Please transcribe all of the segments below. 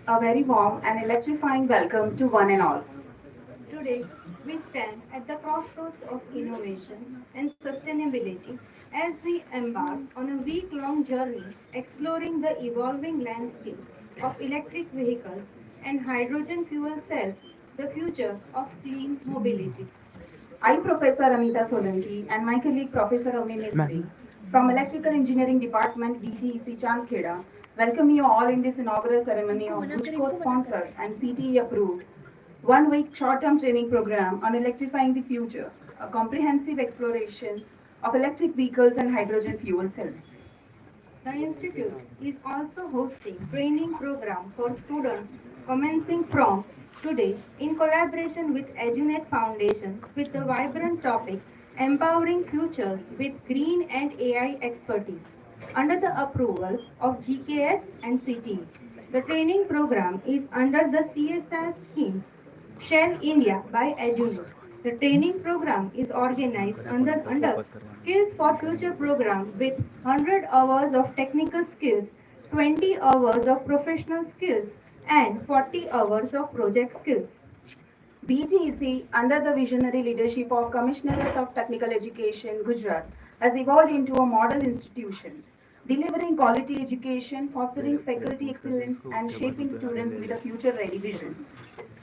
A very warm and electrifying welcome to one and all. Today, we stand at the crossroads of innovation and sustainability as we embark on a week long journey exploring the evolving landscape of electric vehicles and hydrogen fuel cells, the future of clean mobility. I'm Professor Amita Solanki and my colleague Professor Avni Mistry from Electrical Engineering Department BGEC Chandkheda welcome you all in this inaugural ceremony of Bushco sponsored and CTE approved 1 week short-term training program on electrifying the future, a comprehensive exploration of electric vehicles and hydrogen fuel cells. The Institute is also hosting training program for students commencing from today in collaboration with EduNet Foundation with the vibrant topic Empowering Futures with Green and AI Expertise under the approval of GKS and CTE. The training program is under the CSR scheme Shell India by EduNet. The training program is organized under Skills for Future program with 100 hours of technical skills, 20 hours of professional skills, and 40 hours of project skills. BGEC, under the visionary leadership of Commissionerate of Technical Education, Gujarat, has evolved into a model institution, delivering quality education, fostering faculty excellence, and shaping students with a future-ready vision.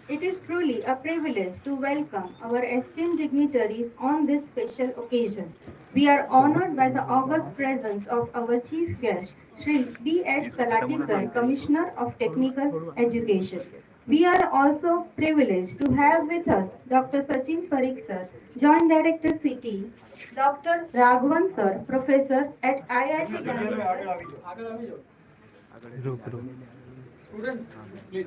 It is truly a privilege to welcome our esteemed dignitaries on this special occasion. We are honored by the august presence of our chief guest, Sri B.H. Talati Sir, Commissioner of Technical Education. We are also privileged to have with us Dr. Sachin Parikh Sir, Joint Director CT, Dr. Raghavan Sir, Professor at IIT Gandhinagar. Students, please.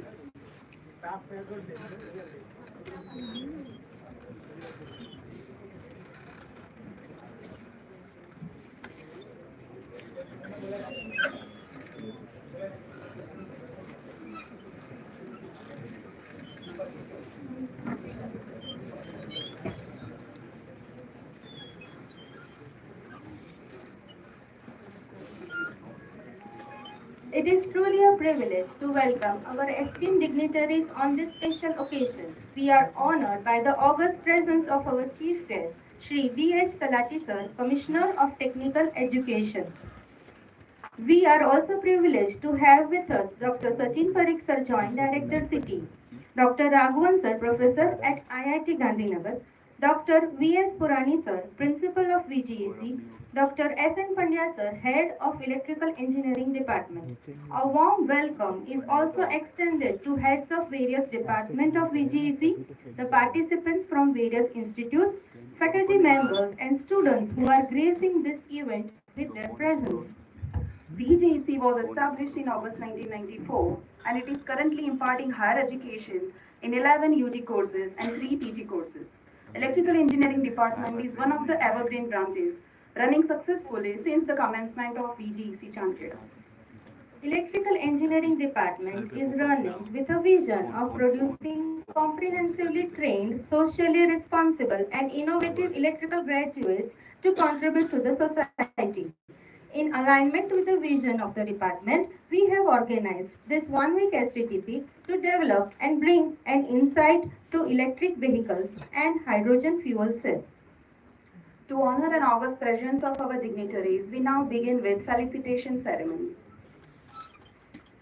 It is truly a privilege to welcome our esteemed dignitaries on this special occasion. We are honored by the august presence of our chief guest, Shri B.H. Talati Sir, Commissioner of Technical Education. We are also privileged to have with us Dr. Sachin Parikh Sir, Joint Director City, Dr. Raghavan Sir, Professor at IIT Gandhinagar, Dr. V.S. Purani Sir, Principal of VGEC, Dr. S.N. Pandya Sir, Head of Electrical Engineering Department. A warm welcome is also extended to heads of various departments of VGEC, the participants from various institutes, faculty members and students who are gracing this event with their presence. BJEC was established in August 1994 and it is currently imparting higher education in 11 UG courses and 3 PG courses. Electrical Engineering Department is one of the evergreen branches running successfully since the commencement of BGEC Chandkheda. Electrical Engineering Department is running with a vision of producing comprehensively trained, socially responsible and innovative electrical graduates to contribute to the society. In alignment with the vision of the department, we have organized this 1 week STTP to develop and bring an insight to electric vehicles and hydrogen fuel cells. To honor an august presence of our dignitaries, we now begin with felicitation ceremony.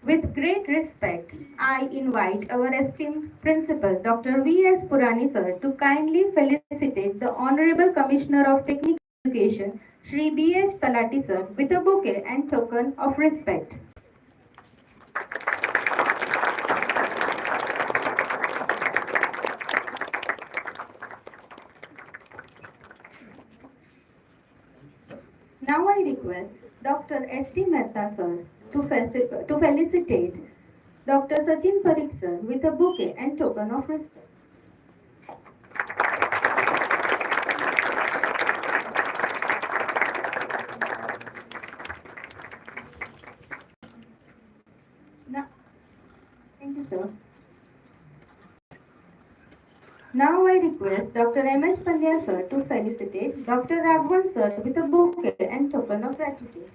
With great respect, I invite our esteemed Principal, Dr. V.S. Purani Sir, to kindly felicitate the Honorable Commissioner of Technical Education, Shri B.H. Talati Sir, with a bouquet and token of respect. Now I request Dr. H.D. Mehta Sir to felicitate Dr. Sachin Parikh Sir with a bouquet and token of respect. Now, thank you, sir. Now I request Dr. M.H. Pandya Sir to felicitate Dr. Raghavan Sir with a bouquet and token of gratitude.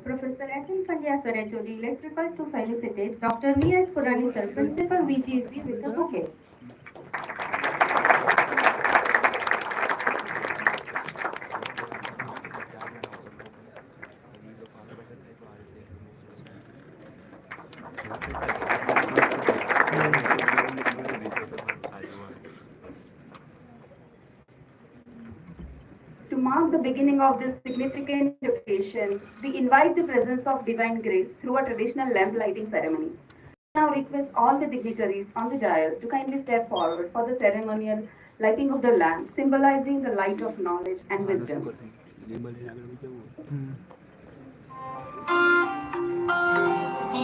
Professor S.N. Pandya Sir, HOD Electrical, to felicitate Dr. V.S. Purani Sir, Principal VGC, with the bouquet. To mark the beginning of this significant occasion, we invite the presence of divine grace through a traditional lamp lighting ceremony. Now request all the dignitaries on the dais to kindly step forward for the ceremonial lighting of the lamp, symbolizing the light of knowledge and wisdom.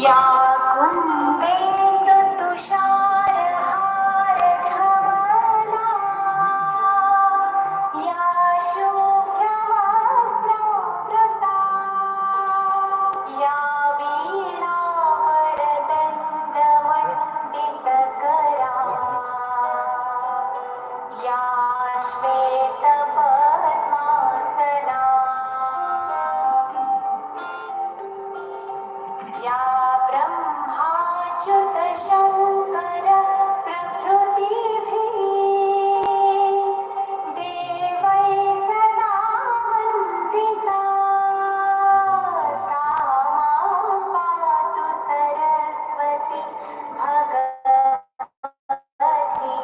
या कुन्देन्दुतुषारहारधवला या शुभ्रवस्त्रावृता या वीणावरदण्डमण्डितकरा या श्वेतपद्मासना या ब्रह्माच्युतशङ्कर प्रभृतिभिः देवैः सदा वन्दिता सा मां पातु Saraswati Bhagwati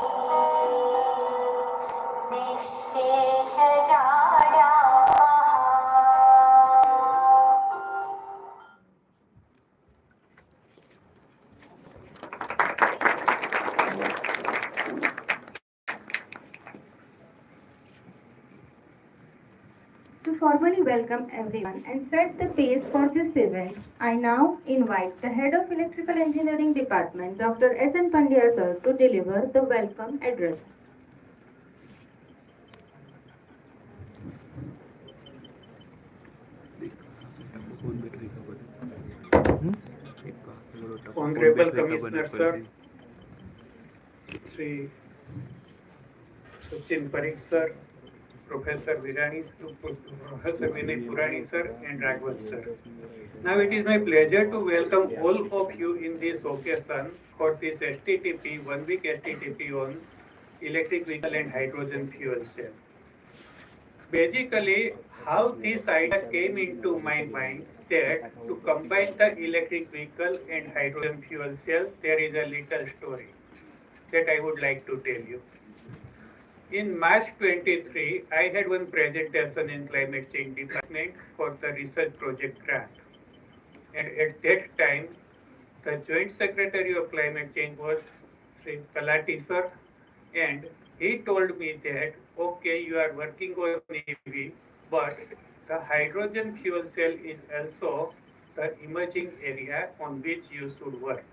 निःशेषजाड्यापहा। To formally welcome everyone and set the pace for this event, I now invite the Head of Electrical Engineering Department, Dr. S.N. Pandya Sir, to deliver the welcome address. Honorable Commissioner Sir, Sri Sachin Parikh Sir, Professor Professor Vinay Purani Sir, and Raghavan Sir. Now it is my pleasure to welcome all of you in this occasion for this STTP, 1 week STTP on electric vehicle and hydrogen fuel cell. Basically, how this idea came into my mind that to combine the electric vehicle and hydrogen fuel cell, there is a little story that I would like to tell you. In March 23, I had one presentation in climate change department for the research project grant. And at that time, the Joint Secretary of Climate Change was Sri Talati Sir, and he told me that, okay, you are working on EV, but the hydrogen fuel cell is also the emerging area on which you should work.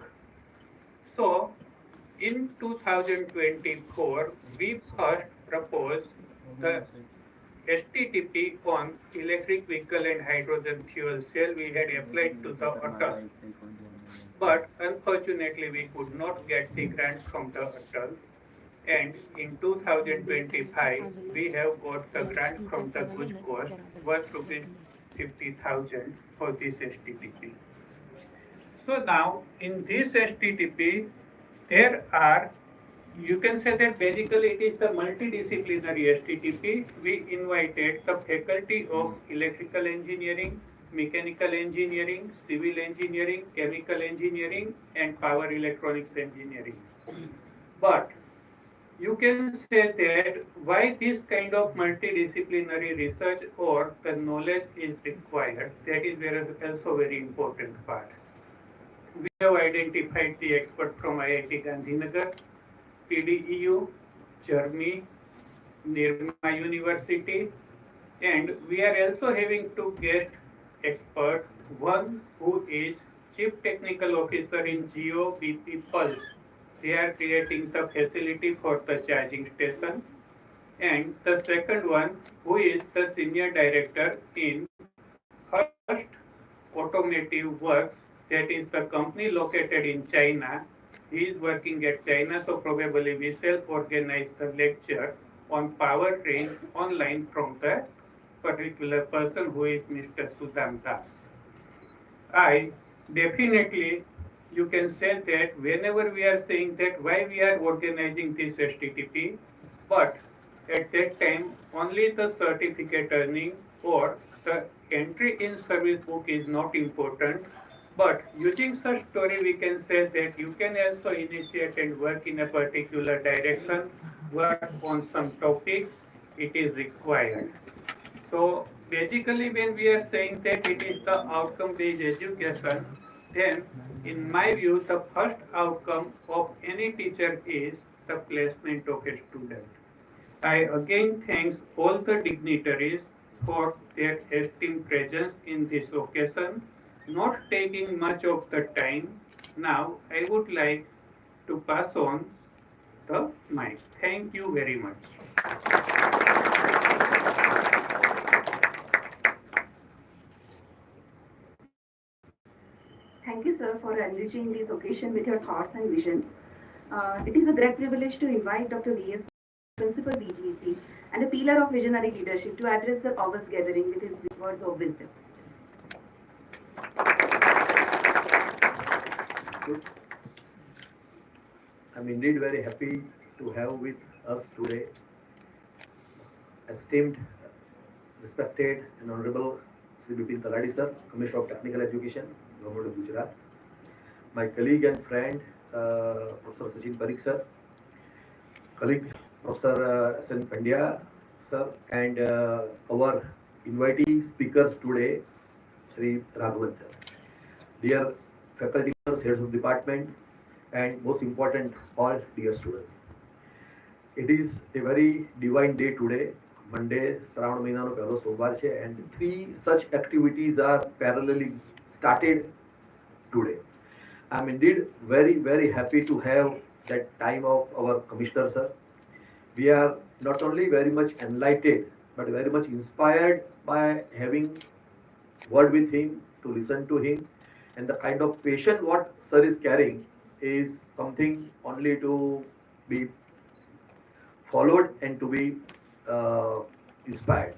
So, in 2024, we first proposed the STTP on electric vehicle and hydrogen fuel cell. We had applied to the ATAL, but unfortunately we could not get the grant from the ATAL. And in 2025, we have got the grant from the GUJCOR worth rupees 50,000 for this STTP. So now in this STTP, there are, you can say that basically it is the multidisciplinary STTP. We invited the faculty of electrical engineering, mechanical engineering, civil engineering, chemical engineering, and power electronics engineering. But you can say that why this kind of multidisciplinary research or the knowledge is required, that is also very important part. We have identified the expert from IIT Gandhinagar, PDEU, Germany, Nirma University, and we are also having two guest experts, one who is Chief Technical Officer in Geo BP Pulse. They are creating the facility for the charging station. And the second one, who is the Senior Director in First Automotive Works, that is the company located in China. He is working at China, so probably we shall organize the lecture on powertrain online from the particular person who is Mr. Sudham Das. I definitely, you can say that whenever we are saying that why we are organizing this STTP, but at that time only the certificate earning or the entry in service book is not important. But using such story, we can say that you can also initiate and work in a particular direction, work on some topics it is required. So basically, when we are saying that it is the outcome-based education, then in my view, the first outcome of any teacher is the placement of a student. I again thanks all the dignitaries for their esteemed presence in this occasion. Not taking much of the time, now I would like to pass on the mic. Thank you very much. Thank you, sir, for enriching this occasion with your thoughts and vision. It is a great privilege to invite Dr. V.S. Principal BGEC and a pillar of visionary leadership to address the August gathering with his words of wisdom. Good. I'm indeed very happy to have with us today esteemed, respected, and honorable Sri Bipin Talati sir, Commissioner of Technical Education, Government of Gujarat. My colleague and friend, Professor Sachin Parikh sir, colleague Professor S.N. Pandya sir, and our invitee speakers today, Sri Raghavan sir. Dear faculty members, heads of department, and most important, all dear students. It is a very divine day today. Monday, Shravan Mahina no pehlo somvar છે, and three such activities are parallelly started today. I am indeed very happy to have that time of our commissioner sir. We are not only very much enlightened, but very much inspired by having word with him, to listen to him, and the kind of passion what sir is carrying is something only to be followed and to be inspired.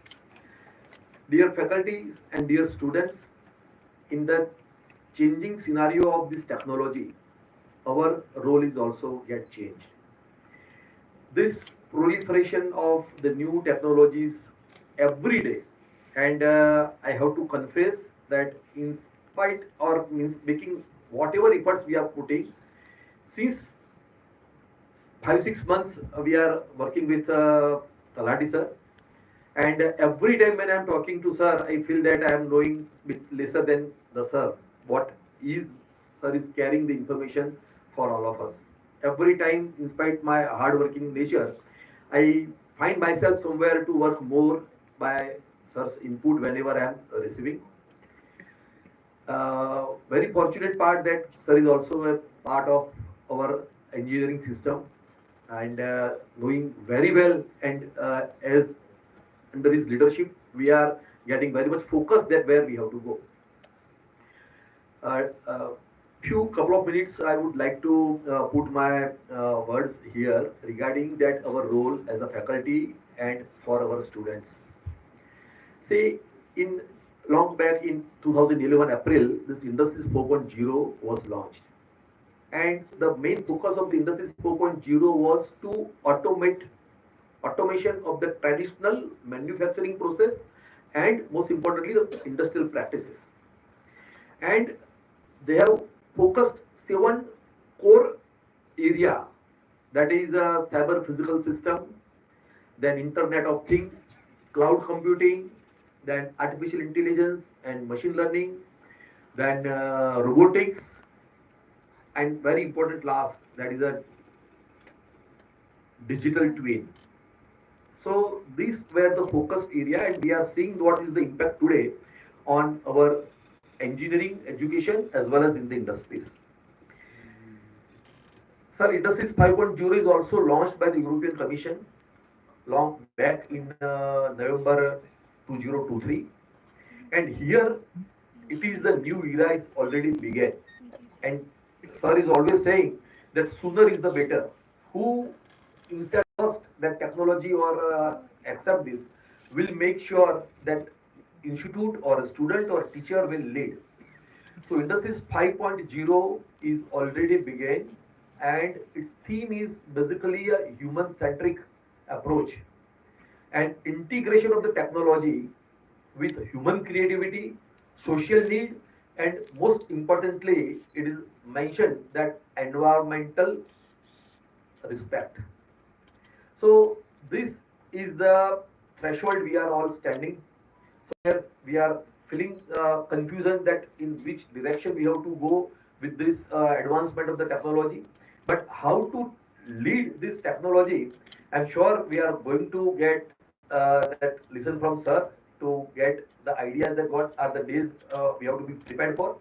Dear faculty and dear students, in the changing scenario of this technology, our role is also get changed. This proliferation of the new technologies every day, and I have to confess that in spite or means making whatever efforts we are putting, since 5-6 months we are working with Talati sir, and every time when I am talking to sir, I feel that I am knowing bit lesser than the sir. What is sir is carrying the information for all of us. Every time, in spite my hard-working nature, I find myself somewhere to work more by sir's input whenever I am receiving. Very fortunate part that sir is also a part of our engineering system, and knowing very well, and as under his leadership we are getting very much focused that where we have to go. Few couple of minutes I would like to put my words here regarding that our role as a faculty and for our students. Say in long back in 2011 April, this Industries 4.0 was launched, and the main focus of the Industries 4.0 was to automation of the traditional manufacturing process, and most importantly the industrial practices. And they have focused 7 core area, that is cyber physical system, then Internet of Things, cloud computing, then artificial intelligence and machine learning, then robotics, and very important last, that is a digital twin. So these were the focused area, and we are seeing what is the impact today on our engineering education as well as in the industries. Sir, Industries 5.0 is also launched by the European Commission long back in November 2023, and here it is the new era is already began, and sir is always saying that sooner is the better. Who instead first that technology or accept this will make sure that institute or a student or teacher will lead. So Industries 5.0 is already began, and its theme is basically a human-centric approach and integration of the technology with human creativity, social need, and most importantly, it is mentioned that environmental respect. So this is the threshold we are all standing. So here we are feeling confusion that in which direction we have to go with this advancement of the technology. But how to lead this technology, I'm sure we are going to get that listen from sir to get the ideas that what are the days we have to be prepared for.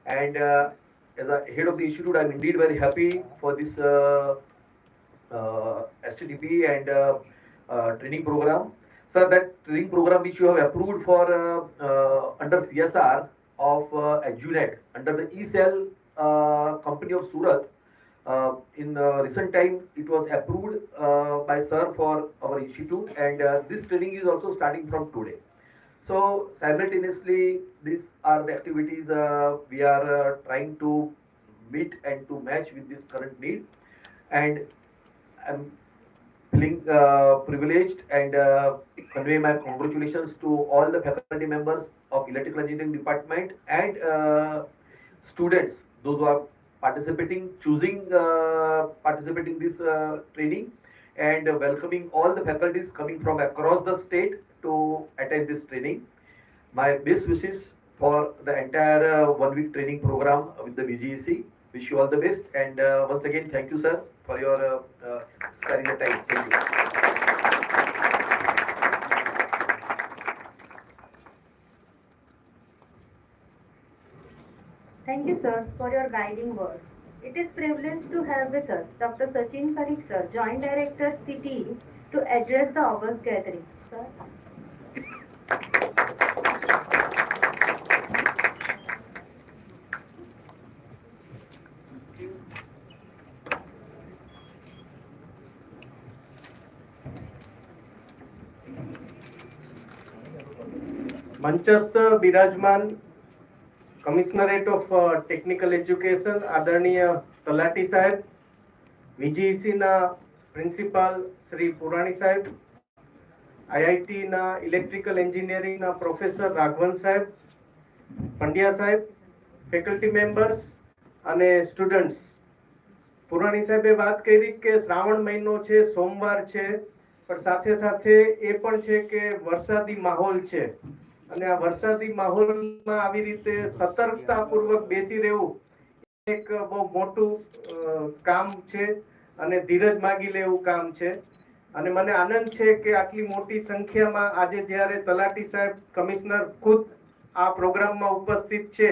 And as a head of the institute, I'm indeed very happy for this STDP and training program. Sir, that training program which you have approved for under CSR of EduNet under the eCell company of Surat. In recent time, it was approved by sir for our institute, and this training is also starting from today. So simultaneously, these are the activities we are trying to meet and to match with this current need. And I'm feeling privileged and convey my congratulations to all the faculty members of Electrical Engineering Department and students, those who are participating, choosing participating this training, and welcoming all the faculties coming from across the state to attend this training. My best wishes for the entire 1 week training program with the VGEC. Wish you all the best, and once again, thank you, sir, for your sparing the time. Thank you. Thank you, sir, for your guiding words. It is privileged to have with us Dr. Sachin Parikh, sir, Joint Director, CTE, to address the August gathering. Sir. મંચસ્થ બિરાજમાન commissionerate of technical education આદરણીય તલાટી સાહેબ, VGECના principal Shri પુરાણી સાહેબ, IITના electrical એન્જિનિયરિંગના professor Raghavan સાહેબ, પંડ્યા સાહેબ, faculty members અને students. પુરાણી સાહેબે વાત કરી કે શ્રાવણ મહિનો છે, સોમવાર છે, પણ સાથે સાથે એ પણ છે કે વરસાદી માહોલ છે, અને આ વરસાદી માહોલમાં આવી રીતે સતર્કતાપૂર્વક બેસી રહેવું એક બહુ મોટું કામ છે અને ધીરજ માગી લે એવું કામ છે. અને મને આનંદ છે કે આટલી મોટી સંખ્યામાં આજે જ્યારે તલાટી સાહેબ કમિશનર ખુદ આ પ્રોગ્રામમાં ઉપસ્થિત છે,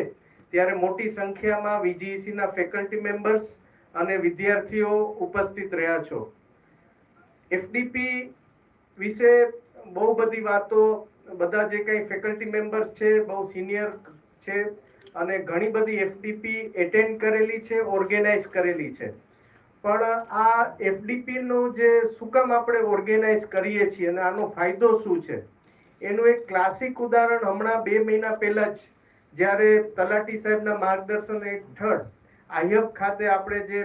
ત્યારે મોટી સંખ્યામાં VGECના ફેકલ્ટી મેમ્બર્સ અને વિદ્યાર્થીઓ ઉપસ્થિત રહ્યા છો. FDP વિશે બહુ બધી વાતો બધા જે કંઈ ફેકલ્ટી મેમ્બર્સ છે બહુ સિનિયર છે અને ઘણી બધી FDP એટેન્ડ કરેલી છે, ઓર્ગેનાઇઝ કરેલી છે. પણ આ FDP નો જે શું કામ આપણે ઓર્ગેનાઇઝ કરીએ છીએ અને આનો ફાયદો શું છે, એનું એક ક્લાસિક ઉદાહરણ હમણાં 2 મહિના પહેલા જ જ્યારે તલાટી સાહેબના માર્ગદર્શન હેઠળ આયબ ખાતે આપણે જે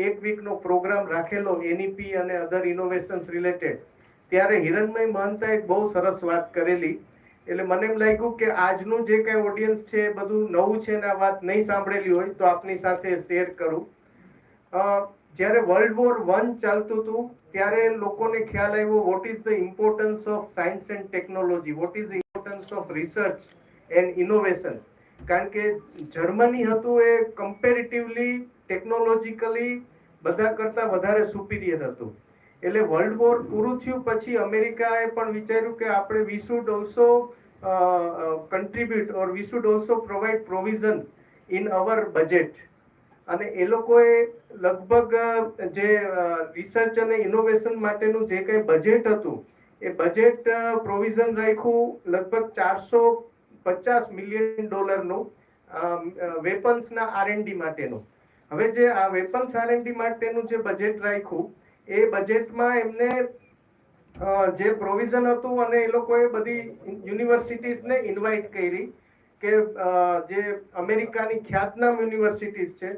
એક વીકનો પ્રોગ્રામ રાખેલો NEP અને અધર ઇનોવેશન્સ રિલેટેડ, ત્યારે હિરણમય મહંતાએ બહુ સરસ વાત કરેલી. એટલે મને એમ લાગ્યું કે આજનું જે કંઈ ઓડિયન્સ છે એ બધું નવું છે ને આ વાત નહીં સાંભળેલી હોય તો આપની સાથે શેર કરું. જ્યારે વર્લ્ડ વોર 1 ચાલતું હતું ત્યારે લોકોને ખ્યાલ આવ્યો what is the importance of science and technology, what is the importance of research and innovation. કારણ કે જર્મની હતું એ કમ્પેરેટિવલી ટેકનોલોજીકલી બધા કરતાં વધારે સુપિરિયર હતું. એટલે વર્લ્ડ વોર પૂરું થયું પછી અમેરિકાએ પણ વિચાર્યું કે આપણે we should also contribute or we should also provide provision in our budget. અને એ લોકોએ લગભગ જે રિસર્ચ અને ઇનોવેશન માટેનું જે કંઈ બજેટ હતું એ બજેટ પ્રોવિઝન રાખ્યું લગભગ $450 મિલિયન વેપન્સના R&D માટેનું. હવે જે આ વેપન્સ R&D માટેનું જે બજેટ રાખ્યું એ બજેટમાં એમને જે પ્રોવિઝન હતું અને એ લોકોએ બધી યુનિવર્સિટીઝને ઇન્વાઇટ કરી કે જે અમેરિકાની ખ્યાતનામ યુનિવર્સિટીઝ છે,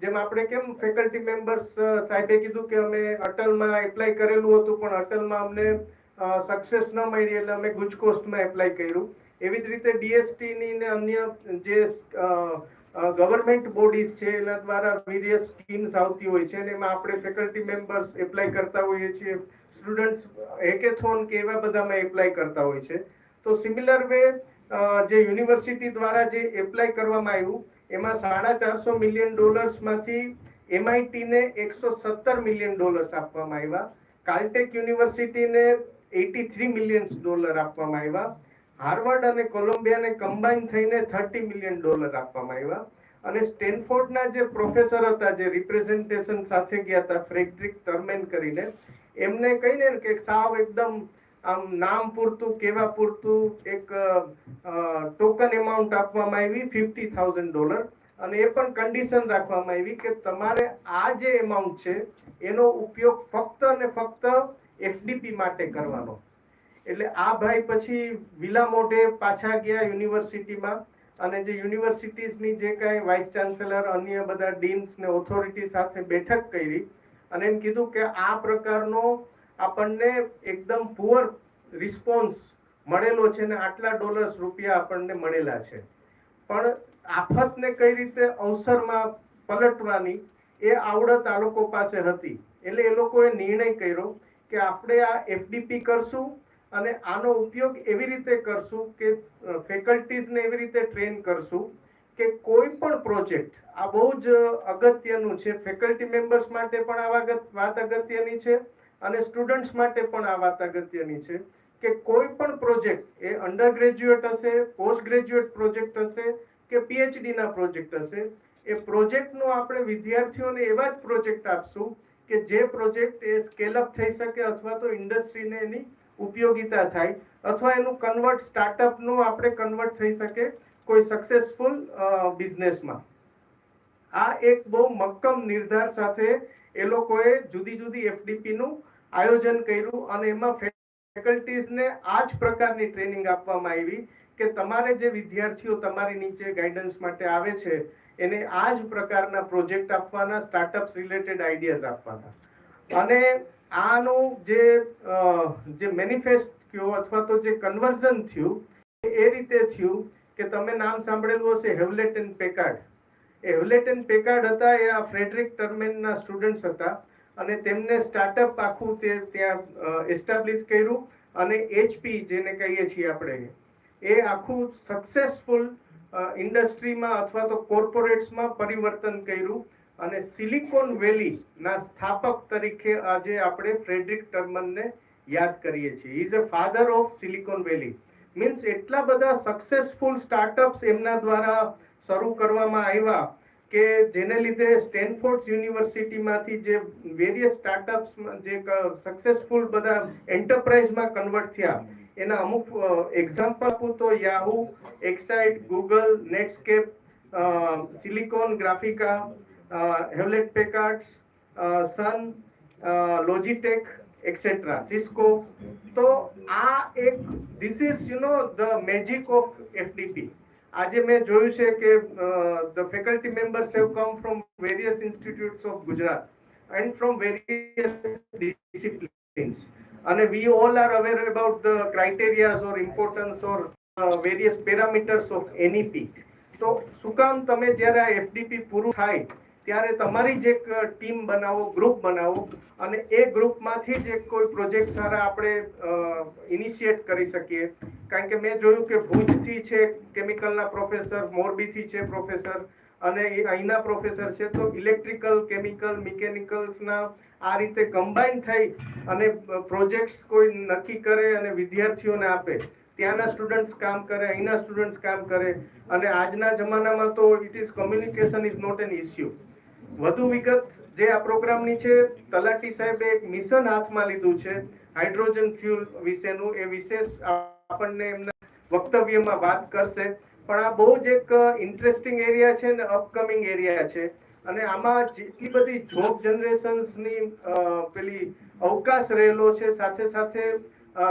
જેમ આપણે કેમ ફેકલ્ટી મેમ્બર્સ સાહેબે કીધું કે અમે અટલમાં એપ્લાય કરેલું હતું પણ અટલમાં અમને સક્સેસ ન મળી એટલે અમે ગુજકોસ્ટમાં એપ્લાય કર્યું, એવી જ રીતે ડીએસટીની ને અન્ય જે ગવર્મેન્ટ બોડીઝ છે એના દ્વારા વેરિયસ સ્કીમ્સ આવતી હોય છે અને એમાં આપણે ફેકલ્ટી મેમ્બર્સ એપ્લાય કરતા હોઈએ છીએ, સ્ટુડન્ટ્સ હેકેથોન કે એવા બધામાં એપ્લાય કરતા હોય છે. તો સિમિલર વે જે યુનિવર્સિટી દ્વારા જે એપ્લાય કરવામાં આવ્યું એમાં $450 મિલિયન માંથી MIT ને $117 મિલિયન આપવામાં આવ્યા, કાલ્ટેક યુનિવર્સિટીને $83 મિલિયન આપવામાં આવ્યા, હાર્વર્ડ અને કોલંબિયાને કમ્બાઈન થઈને $30 મિલિયન આપવામાં આવ્યા અને સ્ટેનફોર્ડના જે પ્રોફેસર હતા જે રિપ્રેઝન્ટેશન સાથે ગયા હતા ફ્રેડરિક ટર્મેન કરીને, એમને કહીને કે સાવ એકદમ આમ નામ પૂરતું કેવા પૂરતું એક ટોકન એમાઉન્ટ આપવામાં આવી $50,000 અને એ પણ કન્ડિશન રાખવામાં આવી કે તમારે આ જે એમાઉન્ટ છે એનો ઉપયોગ ફક્ત અને ફક્ત FDP માટે કરવાનો. એટલે આ ભાઈ પછી વિલા મોઢે પાછા ગયા યુનિવર્સિટીમાં અને જે યુનિવર્સિટીઝની જે કાંઈ વાઇસ ચાન્સેલર અન્ય બધા ડીન્સ ને ઓથોરિટી સાથે બેઠક કરી અને એમ કીધું કે આ પ્રકારનો આપણને એકદમ પુઅર રિસ્પોન્સ મળેલો છે ને આટલા રૂપિયા આપણને મળેલા છે, પણ આફતને કઈ રીતે અવસરમાં પલટવાની એ આવડત આ લોકો પાસે હતી. એટલે એ લોકોએ નિર્ણય કર્યો કે આપણે આ FDP કરશું અને આનો ઉપયોગ એવી રીતે કરશું કે ફેકલ્ટીઝને એવી રીતે ટ્રેન કરશું કે કોઈ પણ પ્રોજેક્ટ, આ બહુ જ અગત્યનું છે, ફેકલ્ટી મેમ્બર્સ માટે પણ આ વાત અગત્યની છે અને સ્ટુડન્ટ્સ માટે પણ આ વાત અગત્યની છે કે કોઈ પણ પ્રોજેક્ટ એ અંડર ગ્રેજ્યુએટ હશે, પોસ્ટ ગ્રેજ્યુએટ પ્રોજેક્ટ હશે કે PhD ના પ્રોજેક્ટ હશે, એ પ્રોજેક્ટનો આપણે વિદ્યાર્થીઓને એવા જ પ્રોજેક્ટ આપશું કે જે પ્રોજેક્ટ એ સ્કેલ અપ થઈ શકે અથવા તો ઇન્ડસ્ટ્રીને એની ઉપયોગિતા થાય અથવા એનું કન્વર્ટ સ્ટાર્ટઅપનું આપણે કન્વર્ટ થઈ શકે કોઈ સક્સેસફુલ બિઝનેસમાં. આ એક બહુ મક્કમ નિર્ધાર સાથે એ લોકોએ જુદી જુદી FDP નું આયોજન કર્યું અને એમાં ફેકલ્ટીઝને આ જ પ્રકારની ટ્રેનિંગ આપવામાં આવી કે તમારે જે વિદ્યાર્થીઓ તમારી નીચે ગાઈડન્સ માટે આવે છે એને આ જ પ્રકારના પ્રોજેક્ટ આપવાના, સ્ટાર્ટઅપ્સ રિલેટેડ આઈડિયાઝ આપવાના. અને આનું જે મેનિફેસ્ટ થયો અથવા તો જે કન્વર્ઝન થયું એ રીતે થયું કે તમે નામ સાંભળેલું હશે Hewlett and પેકાર્ડ. A Hewlett and પેકાર્ડ હતા એ આ ફ્રેડરિક ટર્મેનના સ્ટુડન્ટ્સ હતા અને તેમને સ્ટાર્ટઅપ આખું ત્યાં એસ્ટાબ્લિશ કર્યું અને HP જેને કહીએ છીએ આપણે એ આખું સક્સેસફુલ ઇન્ડસ્ટ્રીમાં અથવા તો કોર્પોરેટ્સમાં પરિવર્તન કર્યું અને સિલિકોન વેલી ના સ્થાપક તરીકે આજે આપણે ફ્રેડરિક ટર્મેનને યાદ કરીએ છીએ. He is a father of silicon valley. Means એટલા બધા સક્સેસફુલ સ્ટાર્ટઅપ્સ એમના દ્વારા શરૂ કરવામાં આવ્યા કે જેને લીધે સ્ટેનફોર્ડ યુનિવર્સિટીમાંથી જે વેરિયસ સ્ટાર્ટઅપ્સ જે સક્સેસફુલ બધા એન્ટરપ્રાઇઝમાં કન્વર્ટ થયા એના અમુક એક્ઝામ્પલ આપું તો Yahoo, Excite, Google, Netscape, Silicon Graphics, Hewlett Packard, Sun, Logitech etcetera, Cisco. તો આ એક this is the magic of FDP. આજે મેં જોયું છે કે the faculty members have come from various institutes of Gujarat and from various disciplines and we all are aware about the criteria or importance or various parameters of NEP. તો શું કામ તમે જ્યારે આ FDP પૂરું થાય ત્યારે તમારી જ એક ટીમ બનાવો, ગ્રુપ બનાવો અને એ ગ્રુપમાંથી જ એક કોઈ પ્રોજેક્ટ સારા આપણે ઇનિશિએટ કરી શકીએ. કારણ કે મેં જોયું કે ભુજથી છે કેમિકલના પ્રોફેસર, મોરબીથી છે પ્રોફેસર અને અહીંના પ્રોફેસર છે, તો ઇલેક્ટ્રિકલ, કેમિકલ, મિકેનિકલ્સના આ રીતે કમ્બાઈન થઈ અને પ્રોજેક્ટ્સ કોઈ નક્કી કરે અને વિદ્યાર્થીઓને આપે. ત્યાંના સ્ટુડન્ટ્સ કામ કરે, અહીંના સ્ટુડન્ટ્સ કામ કરે અને આજના જમાનામાં તો it is communication is not an issue. વધુ વિગત જે આ પ્રોગ્રામની છે, તલાટી સાહેબે એક મિશન હાથમાં લીધું છે હાઇડ્રોજન ફ્યુલ વિશેનું. એ વિશેષ આપણને એમના વક્તવ્યમાં વાત કરશે, પણ આ બહુ જ એક ઇન્ટરેસ્ટિંગ એરિયા છે ને અપકમિંગ એરિયા છે અને આમાં જેટલી બધી જોબ જનરેશન્સની પેલી અવકાશ રહેલો છે, સાથે સાથે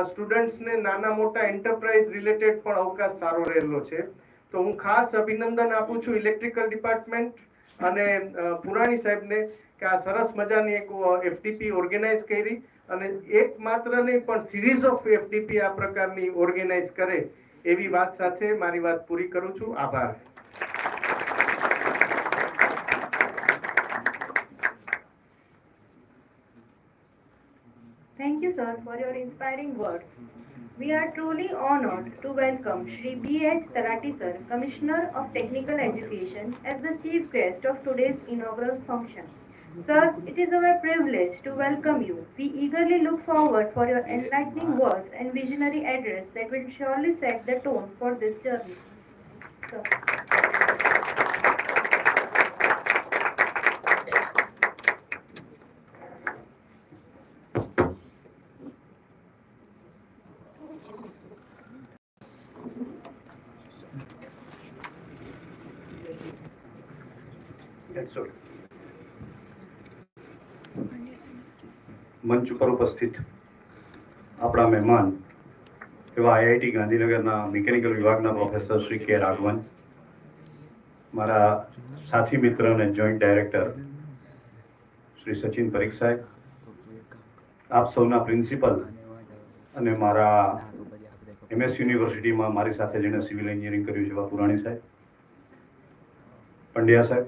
સ્ટુડન્ટ્સને નાના મોટા એન્ટરપ્રાઇઝ રિલેટેડ પણ અવકાશ સારો રહેલો છે. તો હું ખાસ અભિનંદન આપું છું ઇલેક્ટ્રિકલ ડિપાર્ટમેન્ટ અને પુરાણી સાહેબને કે આ સરસ મજાની એક FDP ઓર્ગેનાઇઝ કરી અને એક માત્ર નહીં પણ સિરીઝ ઓફ FDP આ પ્રકારની ઓર્ગેનાઇઝ કરે એવી વાત સાથે મારી વાત પૂરી કરું છું. આભાર. Thank you, sir, for your inspiring words. We are truly honored to welcome Shri B.H. Talati, sir, Commissioner of Technical Education, as the chief guest of today's inaugural function. Sir, it is our privilege to welcome you. We eagerly look forward for your enlightening words and visionary address that will surely set the tone for this journey. Sir. મંચ ઉપર ઉપસ્થિત આપણા મહેમાન એવા IIT ગાંધીનગરના mechanical વિભાગના professor Shri કે રાઘવન, મારા સાથી મિત્ર અને જોઈન્ટ ડાયરેક્ટર શ્રી સચિન પરીખ સાહેબ, આપ સૌના પ્રિન્સિપલ અને મારા MS યુનિવર્સિટીમાં મારી સાથે જેણે સિવિલ એન્જિનિયરિંગ કર્યું છે એવા પુરાણી સાહેબ, પંડ્યા સાહેબ,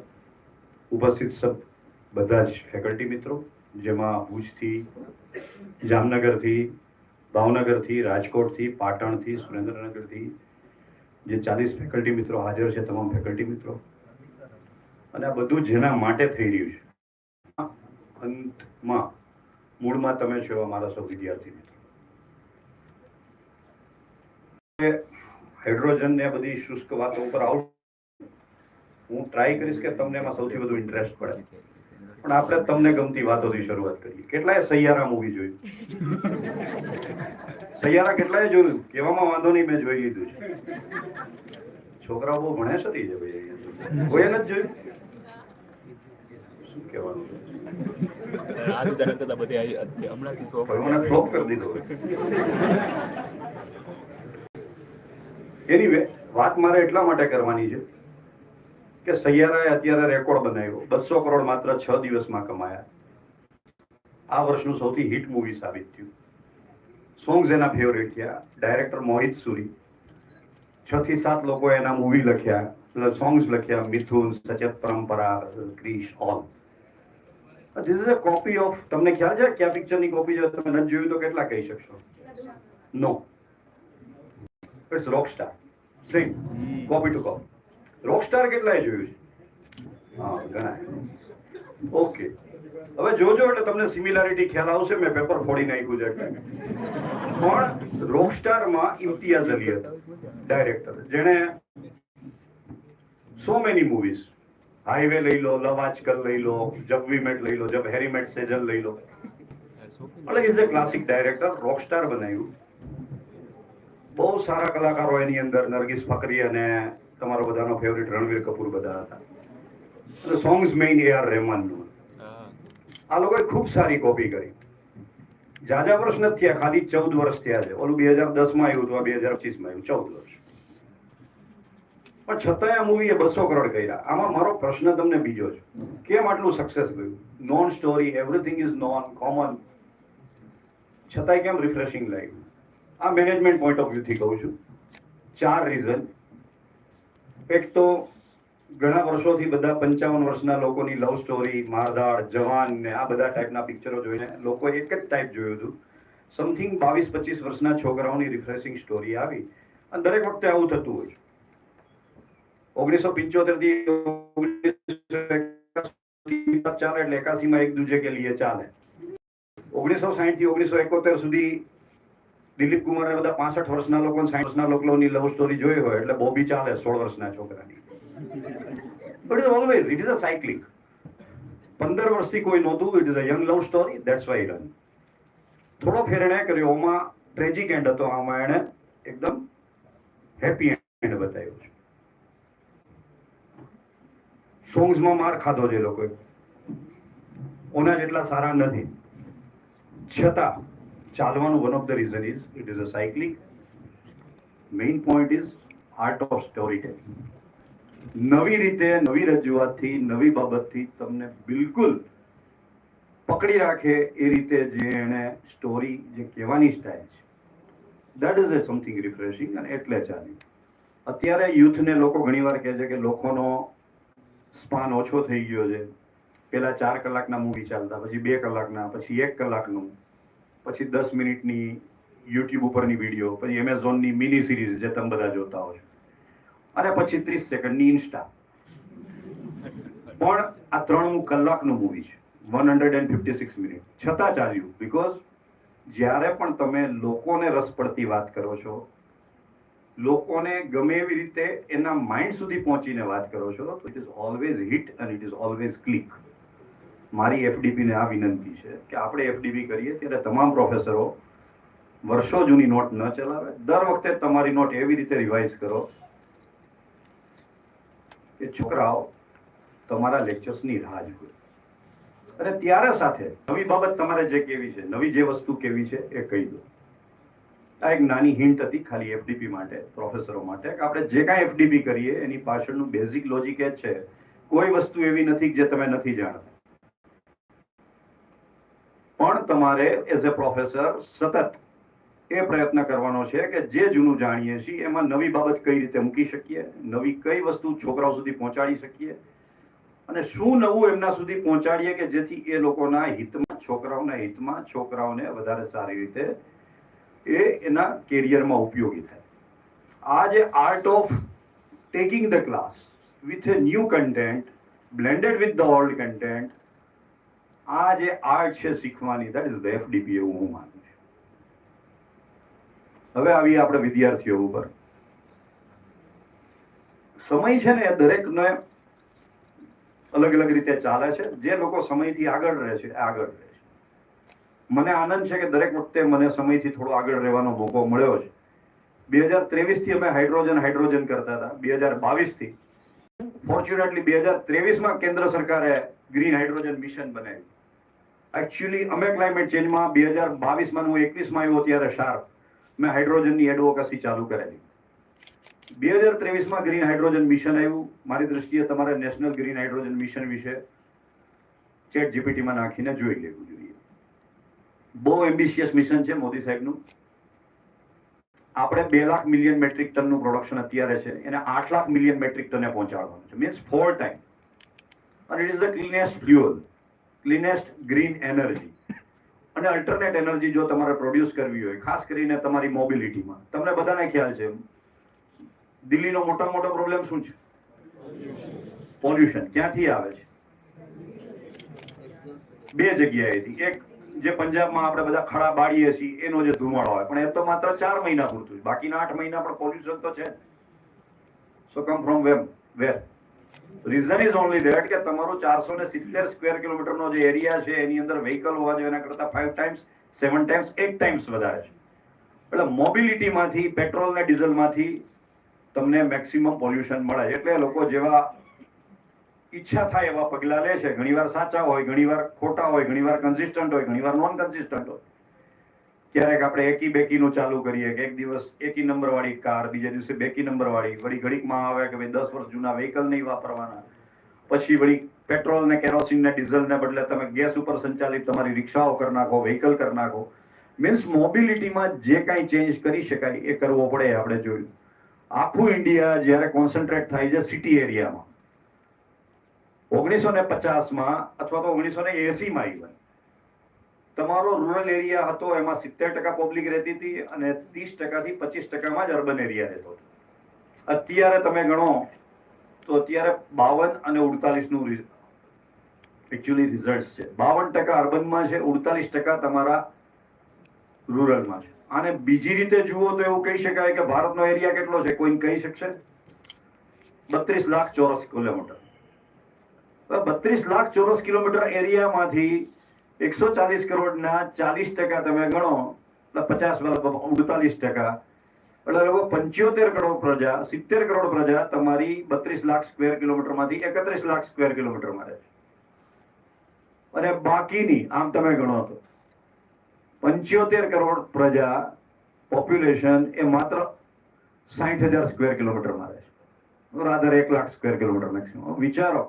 ઉપસ્થિત સબ બધા જ ફેકલ્ટી મિત્રો, જેમાં ભુજથી, જામનગરથી, ભાવનગરથી, રાજકોટથી, પાટણથી, સુરેન્દ્રનગરથી જે 40 ફેકલ્ટી મિત્રો હાજર છે, તમામ ફેકલ્ટી મિત્રો, અને આ બધું જેના માટે થઈ રહ્યું છે, અંતમાં મૂળમાં તમે છો એવા મારા સૌ વિદ્યાર્થી મિત્રો. હાઇડ્રોજન ને બધી શુષ્ક વાતો ઉપર આવું હું ટ્રાય કરીશ કે તમને એમાં સૌથી વધુ ઇન્ટરેસ્ટ પડે, પણ આપણે તમને ગમતી વાતોથી શરૂઆત કરીએ. કેટલાય સૈયારા મૂવી જોયું? સૈયારા કેટલાય જોયું? કહેવામાં વાંધો નહીં, મેં જોઈ લીધું છે. છોકરાઓ બહુ ભણે છે ભાઈ, કોઈ નથી જોયું? શું કહેવાનું? ફ્લોપ કરી દીધો. એનીવે, વાત મારે એટલા માટે કરવાની છે કે સૈયારાએ અત્યારે રેકોર્ડ બનાવ્યો, 200 કરોડ માત્ર 6 દિવસમાં કમાયા. આ વર્ષનું સૌથી હિટ મૂવી સાબિત થયું. સોંગ્સ એના ફેવરેટ થયા. ડાયરેક્ટર મોહિત સુરી, 6 થી 7 લોકોએ એના મૂવી લખ્યા, સોંગ્સ લખ્યા, Mithun, Sachet Parampara, Krish, all. This is a copy of, તમને ખ્યાલ છે કયા પિક્ચરની કોપી છે? તમે નથી જોયું તો કેટલા કહી શકશો? No, it's Rockstar. Same copy to copy. Rockstar કેટલાય જોયું છે? હા, ઘણા. ઓકે, હવે જોજો એટલે તમને સિમિલારિટી ખ્યાલ આવશે. મેં પેપર ફોડી નાખ્યું છે એટલે. પણ રોકસ્ટારમાં ઇમ્તિયાઝ અલી હતો ડાયરેક્ટર, જેણે સો મેની મૂવીઝ, હાઈવે લઈ લો, લવ આજકલ લઈ લો, જબ વી મેટ લઈ લો, જબ હેરી મેટ સેજલ લઈ લો, એટલે is a classic director. Rockstar બનાવ્યું. બહુ સારા કલાકારો એની અંદર, નરગિસ ફકરી અને તમારો બધાનો ફેવરિટ રણવીર કપૂર બધા હતા. અને સોંગ્સ મેઇન AR રહેમાનનું. આ લોકોએ ખૂબ સારી કોપી કરી. જાજા વર્ષ નથી થયા, ખાલી 14 વર્ષ થયા છે. ઓલું 2010માં આવ્યું હતું, આ 2025માં આવ્યું, 14 વર્ષ. પણ છતાંય આ મૂવીએ 200 કરોડ કર્યા. આમાં મારો પ્રશ્ન તમને બીજો છે, કેમ આટલું સક્સેસ ગયું? Non story, everything is known common, છતાંય કેમ રિફ્રેશિંગ લાગ્યું? આ મેનેજમેન્ટ પોઈન્ટ ઓફ વ્યૂથી કહું છું. 4 રીઝન. એક તો ઘણા વર્ષોથી બધા 55 વર્ષના લોકોની લવ સ્ટોરી, મારધાડ, જવાન ને આ બધા ટાઈપના પિક્ચરો જોઈને લોકો એક જ ટાઈપ જોયું હતું. સમથિંગ 22-25 વર્ષના છોકરાઓની રિફ્રેશિંગ સ્ટોરી આવી, અને દરેક વખતે આવું થતું હોય. 1975 થી 1981 ચાલે એટલે 81માં એક દૂજે કે લીએ ચાલે. 1960 થી 1971 સુધી દિલીપ કુમારે બધા 65 વર્ષના લોકો, 60 વર્ષના લોકોની લવ સ્ટોરી જોઈ હોય એટલે બોબી ચાલે 16 વર્ષના છોકરાની. But it is always, it is a cyclic. 15 વર્ષથી કોઈ નહોતું, it is a young love story, that's why it run. થોડો ફેર એણે કર્યો, આમાં ટ્રેજિક એન્ડ હતો, આમાં એણે એકદમ હેપી એન્ડ બતાવ્યો છે. સોંગ્સમાં માર ખાધો છે લોકોએ, ઓના જેટલા સારા નથી. છતાં ચાલવાનું one of the reason is it is a cycling. Main point is art of story telling. નવી રીતે, નવી રજૂઆતથી, નવી બાબતથી તમને બિલકુલ પકડી રાખે એ રીતે જે એને સ્ટોરી જે કહેવાની સ્ટાઇલ છે, that is A something refreshing. અને એટલે ચાલ્યું। અત્યારે યુથને લોકો ઘણીવાર કહે છે કે લોકોનો સ્પાન ઓછો થઈ ગયો છે। પેલા 4 કલાકના મૂવી ચાલતા, પછી 2 કલાકના, પછી 1 કલાકનું, પછી 10 મિનિટની યુટ્યુબ ઉપરની વિડીયો, પછી એમેઝોનની મિની સિરીઝ જે તમે બધા જોતા હોય, અને પછી 30 સેકન્ડની ઇન્સ્ટા। પણ આ 3 કલાકનું મૂવી છે, 156 મિનિટ, છતાં ચાલ્યું। બીકોઝ જ્યારે પણ તમે લોકોને રસ પડતી વાત કરો છો, લોકોને ગમે એવી રીતે એના માઇન્ડ સુધી પહોંચીને વાત કરો છો, તો ઇટ ઇઝ ઓલવેઝ હિટ અને ઇટ ઇઝ ઓલવેઝ ક્લિક। મારી એફડીપી ને આ વિનંતી છે કે આપણે એફડીપી કરીએ ત્યારે તમામ પ્રોફેસરો વર્ષો જૂની નોટ ન ચલાવે। દર વખતે તમારી નોટ એવી રીતે રિવાઇઝ કરો કે છોકરાઓ તમારા લેક્ચર્સની રાહ જુએ, અને ત્યારે સાથે નવી બાબત તમારે જે કેવી છે, નવી જે વસ્તુ કેવી છે એ કહી દો। આ એક નાની હિન્ટ હતી ખાલી એફડીપી માટે, પ્રોફેસરો માટે, કે આપણે જે કાંઈ એફડીપી કરીએ એની પાછળનું બેઝિક લોજિક એ જ છે, કોઈ વસ્તુ એવી નથી જે તમે નથી જાણતા, પણ તમારે એઝ એ પ્રોફેસર સતત એ પ્રયત્ન કરવાનો છે કે જે જૂનું જાણીએ છીએ એમાં નવી બાબત કઈ રીતે મૂકી શકીએ, નવી કઈ વસ્તુ છોકરાઓ સુધી પહોંચાડી શકીએ, અને શું નવું એમના સુધી પહોંચાડીએ કે જેથી એ લોકોના હિતમાં, છોકરાઓના હિતમાં, છોકરાઓને વધારે સારી રીતે એ એના કેરિયરમાં ઉપયોગી થાય। આ જે art of taking the class with a new content blended with the old content, આ જે આર્ટ છે શીખવાની, દેટ ઇઝ ધ એફડીપી, એવું હું માનું છું। હવે આવીએ આપણે વિદ્યાર્થીઓ ઉપર। સમય છે ને એ દરેકને અલગ અલગ રીતે ચાલે છે। જે લોકો સમયથી આગળ રહે છે આગળ રહે છે। મને આનંદ છે કે દરેક વખતે મને સમયથી થોડો આગળ રહેવાનો મોકો મળ્યો છે। 2023 થી અમે હાઇડ્રોજન કરતા હતા। 2022 થી ફોર્ચ્યુનેટલી 2023માં કેન્દ્ર સરકારે ગ્રીન હાઇડ્રોજન મિશન બનાવ્યું। એકચ્યુઅલી અમે ક્લાઇમેટ ચેન્જમાં 2022માં હું 21માં આવ્યો ત્યારે શાર્પ મેં હાઇડ્રોજનની એડવોકેસી ચાલુ કરેલી। 2023માં ગ્રીન હાઇડ્રોજન મિશન આવ્યું। મારી દ્રષ્ટિએ તમારે નેશનલ ગ્રીન હાઇડ્રોજન મિશન વિશે ચેટ જીપીટીમાં નાખીને જોઈ લેવું જોઈએ। બહુ એમ્બિશિયસ મિશન છે મોદી સાહેબનું। આપણે 2 લાખ મિલિયન મેટ્રિક ટનનું પ્રોડક્શન અત્યારે છે, એને 8 લાખ મિલિયન મેટ્રિક ટને પહોંચાડવાનું છે, મીન્સ 4 ટાઈમ। અને it is the cleanest fuel, cleanest green energy. અને અલ્ટરનેટ એનર્જી જો તમારે પ્રોડ્યુસ કરવી હોય, ખાસ કરીને તમારી મોબિલિટીમાં, તમને બધાને ખ્યાલ છે દિલ્હીનો મોટા મોટો પ્રોબ્લેમ શું છે? પોલ્યુશન। ક્યાંથી આવે છે? 2 જગ્યાએથી। એક જે પંજાબમાં આપણે બધા ખડા બાળીએ છીએ એનો જે ધુમાડો હોય, પણ એ તો માત્ર 4 મહિના પૂરતું છે, બાકીના 8 મહિના પણ પોલ્યુશન તો છે। So come from where? Reason is only that કે તમારું 470 સ્ક્વેર કિલોમીટરનો જે એરિયા છે એની અંદર વ્હીકલ હોવા જોઈએ એના કરતા 5 ટાઈમ્સ, 7 ટાઈમ્સ, 8 ટાઈમ્સ વધારે છે। એટલે મોબિલિટીમાંથી, પેટ્રોલ ને ડીઝલમાંથી તમને મેક્સિમમ પોલ્યુશન મળે છે। એટલે લોકો જેવા ઈચ્છા થાય એવા પગલા લે છે। ઘણીવાર સાચા હોય, ઘણીવાર ખોટા હોય, ઘણીવાર કન્સિસ્ટન્ટ હોય, ઘણીવાર નોન કન્સિસ્ટન્ટ હોય। ક્યારેક આપણે એકી બેકીનું ચાલુ કરીએ કે એક દિવસ એકી નંબર વાળી કાર, બીજા દિવસે બેકી નંબર વાળી, વળી ઘડીકમાં આવે કે ભાઈ 10 વર્ષ જૂના વ્હીકલ નહીં વાપરવાના, પછી વળી પેટ્રોલ ને કેરોસીન ને ડીઝલ ને બદલે તમે ગેસ ઉપર સંચાલિત તમારી રિક્ષાઓ કરી નાખો, વ્હીકલ કરી નાખો। મીન્સ મોબિલિટીમાં જે કાંઈ ચેન્જ કરી શકાય એ કરવો પડે। આપણે જોયું આખું ઇન્ડિયા જ્યારે કોન્સન્ટ્રેટ થાય છે સિટી એરિયામાં, 1950માં અથવા તો 1980માં ઇવન તમારો રૂરલ એરિયા હતો એમાં 70% પબ્લિક રહેતી હતી અને 30% થી 25%માં જ અર્બન એરિયા રહેતો હતો। અત્યારે તમે ગણો તો અત્યારે 52 અને 48 નું એકચ્યુઅલી રિઝલ્ટ છે। 52% અર્બનમાં છે, 48% તમારા રૂરલમાં છે। આને બીજી રીતે જુઓ તો એવું કહી શકાય કે ભારતનો એરિયા કેટલો છે? કોઈ કહી શકશે? 32 લાખ ચોરસ કિલોમીટર। 32 લાખ ચોરસ કિલોમીટર એરિયામાંથી 140 કરોડના 40% તમે ગણો એટલે 48%, એટલે લગભગ 75 કરોડ પ્રજા, 70 કરોડ પ્રજા તમારી 32 લાખ સ્ક્વેર કિલોમીટરમાંથી 31 લાખ સ્ક્વેર કિલોમીટરમાં રહે છે। અને બાકીની આમ તમે ગણો તો 75 કરોડ પ્રજા પોપ્યુલેશન એ માત્ર 60,000 સ્ક્વેર કિલોમીટરમાં રહે છે, rather 1 lakh square kilometre maximum. વિચારો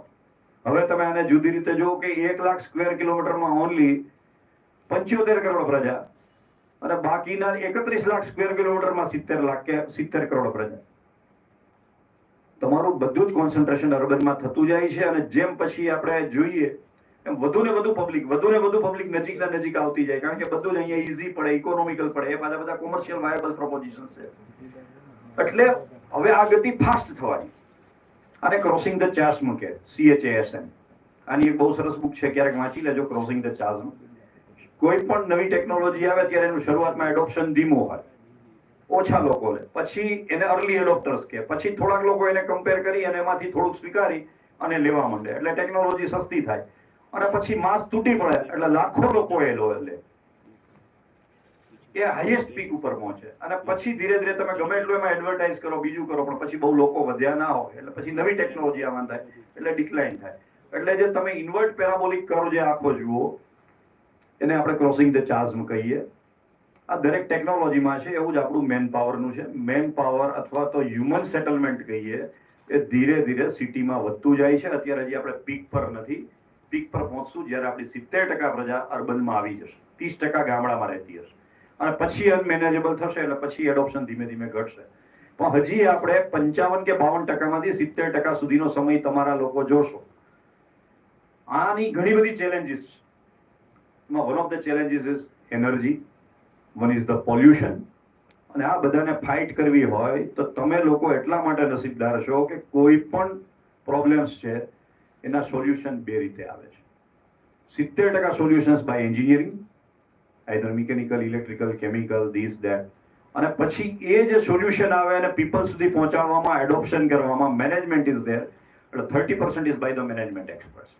હવે તમે આને જુદી રીતે જુઓ કે 1 લાખ સ્ક્વેર કિલોમીટરમાં ઓનલી 75 કરોડ પ્રજા અને બાકીના 31 લાખ સ્ક્વેર કિલોમીટરમાં 70 લાખ કે 70 કરોડ પ્રજા. તમારું બધું જ કોન્સન્ટ્રેશન અર્બનમાં થતું જાય છે અને જેમ પછી આપણે જોઈએ એમ વધુ ને વધુ પબ્લિક નજીકના નજીક આવતી જાય, કારણ કે બધું જ અહીંયા ઈઝી પડે, ઇકોનોમિકલ પડે, એ બધા કોમર્શિયલ વાયબલ પ્રોપોઝિશન છે. એટલે હવે આ ગતિ ફાસ્ટ થવાની. અને ક્રોસિંગ ધ ચાર્જ કે CHASM, આની એક બહુ સરસ બુક છે, ક્યારેક વાંચી લેજો, ક્રોસિંગ ધ ચાર્જ. કોઈ પણ નવી ટેકનોલોજી આવે ત્યારે એનું શરૂઆતમાં એડોપ્શન ધીમું હોય, ઓછા લોકો લે, પછી એને અર્લી એડોપ્ટર્સ કે, પછી થોડાક લોકો એને કમ્પેર કરી અને એમાંથી થોડુંક સ્વીકારી અને લેવા માંડે, એટલે ટેકનોલોજી સસ્તી થાય અને પછી માસ તૂટી પડે એટલે લાખો લોકો એ લે, એ હાઈએસ્ટ પીક ઉપર પહોંચે અને પછી ધીરે ધીરે તમે ગમે એટલું એમાં એડવર્ટાઇઝ કરો, બીજું કરો, પણ પછી બહુ લોકો વધ્યા ના હોય એટલે પછી નવી ટેકનોલોજી આવવાનું થાય એટલે ડિક્લાઇન થાય. એટલે જે તમે ઇન્વર્ટ પેરાબોલિક કર્વ જે આખો જુઓ એને આપણે ક્રોસિંગ ધ ચાર્જ કહીએ. આ દરેક ટેકનોલોજીમાં છે, એવું જ આપણું મેન પાવરનું છે. મેન પાવર અથવા તો હ્યુમન સેટલમેન્ટ કહીએ એ ધીરે ધીરે સિટીમાં વધતું જાય છે. અત્યારે હજી આપણે પીક પર નથી, પીક પર પહોંચશું જ્યારે આપણી 70% પ્રજા અર્બનમાં આવી જશે, 30% ગામડામાં રહેતી હશે અને પછી અનમેનેજેબલ થશે એટલે પછી એડોપ્શન ધીમે ધીમે ઘટશે. પણ હજી આપણે 55 કે 52%માંથી 70% સુધીનો સમય તમારા લોકો જોશો. આની ઘણી બધી ચેલેન્જીસ છે. One of the challenges is energy, one is the pollution. અને આ બધાને ફાઇટ કરવી હોય તો તમે લોકો એટલા માટે નસીબદાર છો કે કોઈ પણ પ્રોબ્લેમ્સ છે એના સોલ્યુશન બે રીતે આવે છે. 70% solutions by engineering, either mechanical, electrical, chemical, this that, અને પછી એ જે સોલ્યુશન આવે અને પીપલ સુધી પહોંચાડવામાં, એડોપ્શન કરવામાં મેનેજમેન્ટ ઇઝ ધેર, એટલે 30% is by the management experts.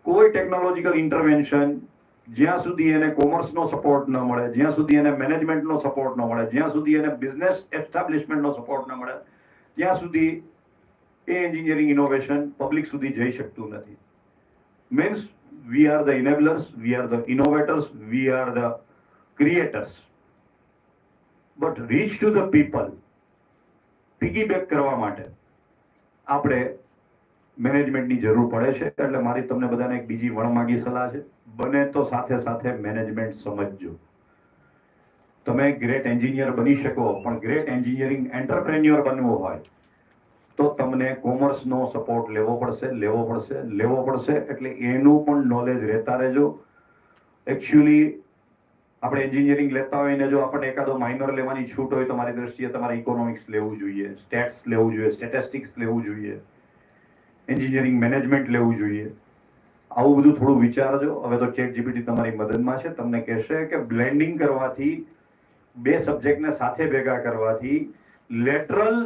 કોઈ ટેકનોલોજીકલ ઇન્ટરવેન્શન જ્યાં સુધી એને કોમર્સનો સપોર્ટ ન મળે, જ્યાં સુધી એને મેનેજમેન્ટનો સપોર્ટ ન મળે, જ્યાં સુધી એને બિઝનેસ એસ્ટાબ્લિશમેન્ટનો સપોર્ટ ન મળે, ત્યાં સુધી એ એન્જિનિયરિંગ ઇનોવેશન પબ્લિક સુધી જઈ શકતું નથી. Means we are the enablers, we are the innovators, we are the creators, but reach to the people piggyback કરવા માટે આપણે મેનેજમેન્ટની જરૂર પડે છે. એટલે મારી તમને બધાને એક બીજી વણમાગી સલાહ છે, બને તો સાથે સાથે મેનેજમેન્ટ સમજજો. તમે ગ્રેટ એન્જિનિયર બની શકો, પણ ગ્રેટ એન્જિનિયરિંગ એન્ટરપ્રેન્યોર બનવું હોય તો તમને કોમર્સનો સપોર્ટ લેવો પડશે. એટલે એનું પણ નોલેજ રહેતા રહેજો. એકચ્યુઅલી આપણે એન્જિનિયરિંગ લેતા હોય ને જો આપણને એકાદો માઇનર લેવાની છૂટ હોય તો મારી દ્રષ્ટિએ તમારે ઇકોનોમિક્સ લેવું જોઈએ, સ્ટેટ્સ લેવું જોઈએ, સ્ટેટિસ્ટિક્સ લેવું જોઈએ, એન્જિનિયરિંગ મેનેજમેન્ટ લેવું જોઈએ. આવું બધું થોડું વિચારજો. હવે તો ચેટ જીપીટી તમારી મદદમાં છે, તમને કહેશે કે બ્લેન્ડિંગ કરવાથી, બે સબ્જેક્ટને સાથે ભેગા કરવાથી, લેટરલ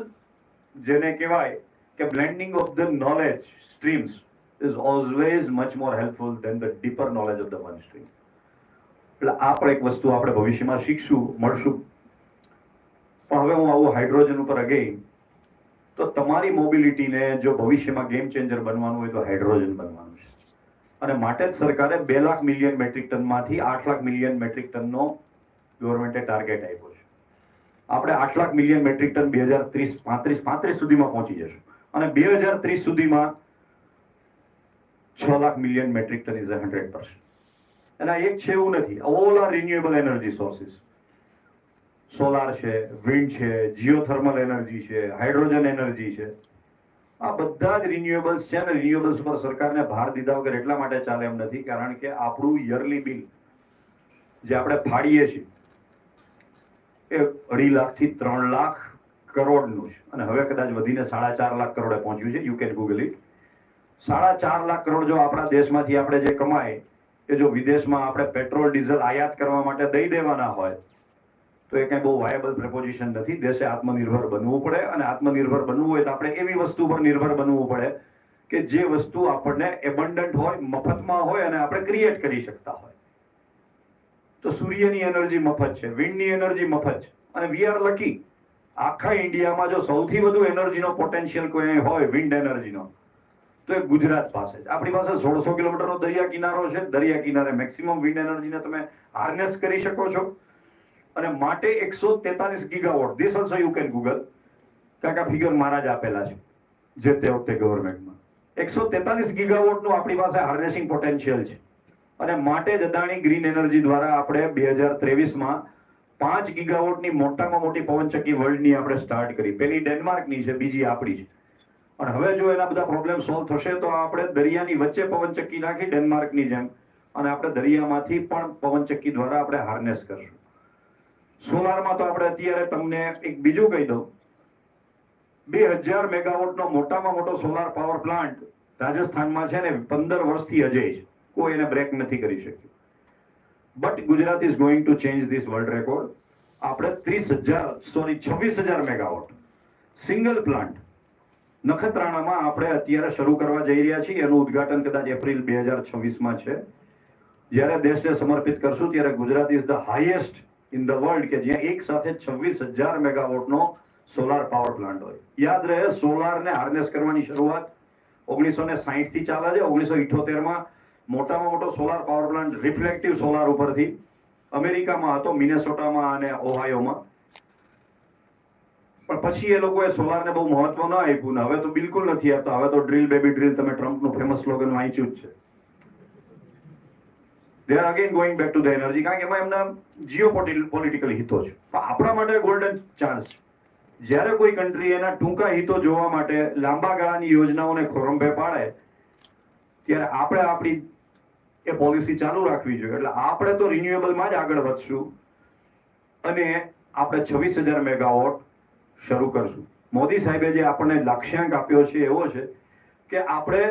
જેને કહેવાય કે blending of the knowledge streams is always much more helpful than the deeper knowledge of the one stream. એટલે આ પણ એક વસ્તુ આપણે ભવિષ્યમાં મળશું. પણ હવે હું આવું હાઇડ્રોજન ઉપર અગેઇન, તો તમારી મોબિલિટીને જો ભવિષ્યમાં ગેમ ચેન્જર બનવાનું હોય તો હાઇડ્રોજન બનવાનું છે. અને માટે જ સરકારે 2 લાખ મિલિયન મેટ્રિક ટનમાંથી 8 લાખ મિલિયન મેટ્રિક ટનનો ગવર્મેન્ટે ટાર્ગેટ આપ્યો છે. આપણે 8 લાખ મિલિયન મેટ્રિક ટન 2035 સુધીમાં પહોંચી જશું અને 2030 સુધીમાં 6 lakh million metric ton is 100%. અને એક છે એવું નથી, all are renewable energy sources. Solar છે, વિન્ડ છે, જીઓથર્મલ એનર્જી છે, હાઇડ્રોજન એનર્જી છે, આ બધા જ રિન્યુએબલ્સ છે. ને રિન્યુએબલ્સ પર સરકારને ભાર દીધા વગર એટલા માટે ચાલે એમ નથી, કારણ કે આપણું યરલી બિલ જે આપણે ફાડીએ છીએ એ 2.5 લાખથી 3 લાખ કરોડનું છે અને હવે કદાચ વધીને 4.5 લાખ કરોડે પહોંચ્યું છે. You can Google it. 4.5 lakh crore જો આપણા દેશમાંથી આપણે જે કમાય એ જો વિદેશમાં આપણે પેટ્રોલ ડીઝલ આયાત કરવા માટે દઈ દેવાના હોય તો એ કઈ બહુ વાયબલ પ્રપોઝિશન નથી. દેશે આત્મનિર્ભર બનવું પડે અને આત્મનિર્ભર બનવું હોય તો આપણે એવી વસ્તુ પર નિર્ભર બનવું પડે કે જે વસ્તુ આપણને એબન્ડન્ટ હોય, મફતમાં હોય અને આપણે ક્રિએટ કરી શકતા હોય. તો સૂર્યની એનર્જી મફત છે, વિન્ડની એનર્જી મફત છે અને વી આર લકી. આખા ઇન્ડિયામાં જો સૌથી વધુ એનર્જીનો પોટેન્શિયલ કોઈ હોય વિન્ડ એનર્જીનો તો એ ગુજરાત પાસે છે. આપણી પાસે 1600 કિલોમીટરનો દરિયા કિનારો છે. દરિયા કિનારે મેક્સિમમ વિન્ડ એનર્જીને તમે હાર્નેસ કરી શકો છો. અને માટે 143 gigawatt. This also you can Google, કારણ કે આ ફિગર મારા જ આપેલા છે જે તે વખતે ગવર્મેન્ટમાં. 143 ગીગાવોટનું આપણી પાસે હાર્નેસિંગ પોટેન્શિયલ છે. અને માટે જ અદાણી ગ્રીન એનર્જી દ્વારા આપણે 2023માં 5 ગીગાવોટની મોટામાં મોટી પવનચક્કી વર્લ્ડની આપણે સ્ટાર્ટ કરી. પહેલી ડેનમાર્કની છે, બીજી આપણી છે. અને હવે જો એના બધા પ્રોબ્લેમ સોલ્વ થશે તો આપણે દરિયાની વચ્ચે પવનચક્કી નાખી ડેનમાર્કની જેમ, અને આપણે દરિયામાંથી પણ પવનચક્કી દ્વારા આપણે હાર્નેસ કરશું. સોલારમાં તો આપણે અત્યારે તમને એક બીજું કહી દઉં, 2000 મેગાવોટનો મોટામાં મોટો સોલાર પાવર પ્લાન્ટ રાજસ્થાનમાં છે ને 15 વર્ષથી અજય છે, કોઈ એને બ્રેક નથી કરી શક્યું. But Gujarat is going to change this world record. આપણે 26,000 મેગાવોટ સિંગલ પ્લાન્ટ નખત્રાણામાં આપણે અત્યારે શરૂ કરવા જઈ રહ્યા છીએ. એનું ઉદ્ઘાટન કદાચ એપ્રિલ 2026માં છે. જ્યારે દેશને સમર્પિત કરશું ત્યારે Gujarat is the highest in the world કે જ્યાં એક સાથે 26,000 મેગાવોટનો સોલાર પાવર પ્લાન્ટ હોય. યાદ રહે, સોલારને હાર્નેસ કરવાની શરૂઆત 1960 થી ચાલે છે. 1978માં મોટામાં મોટો solar power plant reflective solar ઉપરથી અમેરિકામાં હતો, મિનેસોટામાં અને ઓહાયોમાં. પણ પછી એ લોકોએ સોલારને બહુ મહત્વ ન આપ્યું ને હવે તો બિલકુલ નથી આપતા. હવે તો ડ્રીલ બેબી ડ્રીલ, તમે ટ્રમ્પનું ફેમસ સ્લોગન વાંચ્યું જ છે. they are again going back to the energy, કારણ કે એમાં એમના જીઓપોલિટિકલ હિતો છે. આપણા માટે ગોલ્ડન ચાન્સ છે. જ્યારે કોઈ કન્ટ્રી એના ટૂંકા હિતો જોવા માટે લાંબા ગાળાની યોજનાઓને ખોરંભે પાડે ત્યારે આપણે આપણી એ પોલિસી ચાલુ રાખવી જોઈએ. એટલે આપણે તો રિન્યુએબલમાં જ આગળ વધશું અને આપણે 26,000 મેગાવોટ શરૂ કરશું. મોદી સાહેબે જે આપણને લક્ષ્યાંક આપ્યો છે એવો છે કે આપણે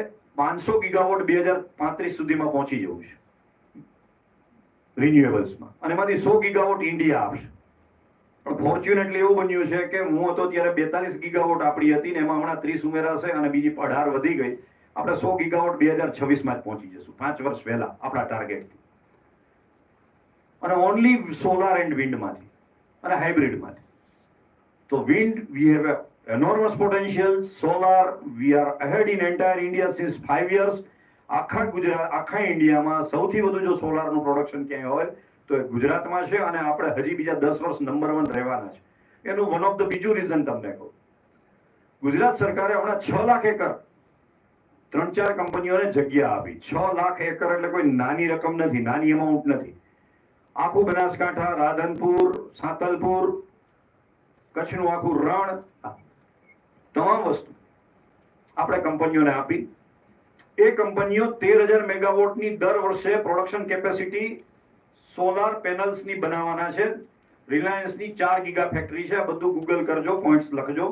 500 ગીગાવોટ 2035 સુધીમાં પહોંચી જવું છે રિન્યુએબલ્સમાં, અને એમાંથી 100 ગીગાવોટ ઇન્ડિયા આપશે. પણ ફોર્ચ્યુનેટલી એવું બન્યું છે કે હું હતો ત્યારે 42 ગીગાવોટ આપણી હતી ને એમાં હમણાં 30 ઉમેરાશે અને બીજી 18 વધી ગઈ. આપણે 100 ગીગાવોટ 2026માં જ પહોંચી જશું, 5 વર્ષ પહેલા આપણા ટાર્ગેટથી. અને ઓનલી સોલાર એન્ડ વિન્ડમાંથી અને હાઇબ્રિડમાંથી. તો wind we have enormous potential. Solar we are ahead in entire India since 5 years. આખા ગુજરાત, આખા ઇન્ડિયામાં સૌથી વધુ જો સોલારનું પ્રોડક્શન ક્યાંય હોય તો એ ગુજરાતમાં છે, અને આપણે હજી બીજા 10 વર્ષ નંબર 1 રહેવાના છે. એનું વન ઓફ ધ બીજું રીઝન તમને કહું, ગુજરાત સરકારે હમણાં 6 લાખ એકર 3-4 કંપનીઓને જગ્યા આપી. 6 લાખ એકર એટલે કોઈ નાની રકમ નથી, નાની અમાઉન્ટ નથી. આખું બનાસકાંઠા, રાધનપુર, સાંતલપુર, કચ્છનું આખું રણ, તમામ વસ્તુ આપણે કંપનીઓને આપી. એ કંપનીઓ 13,000 મેગાવોટની દર વર્ષે પ્રોડક્શન કેપેસિટી સોલાર પેનલ્સની બનાવવાના છે. રિલાયન્સની 4 ગીગા ફેક્ટરી છે. આ બધું ગૂગલ કરજો, પોઈન્ટ્સ લખજો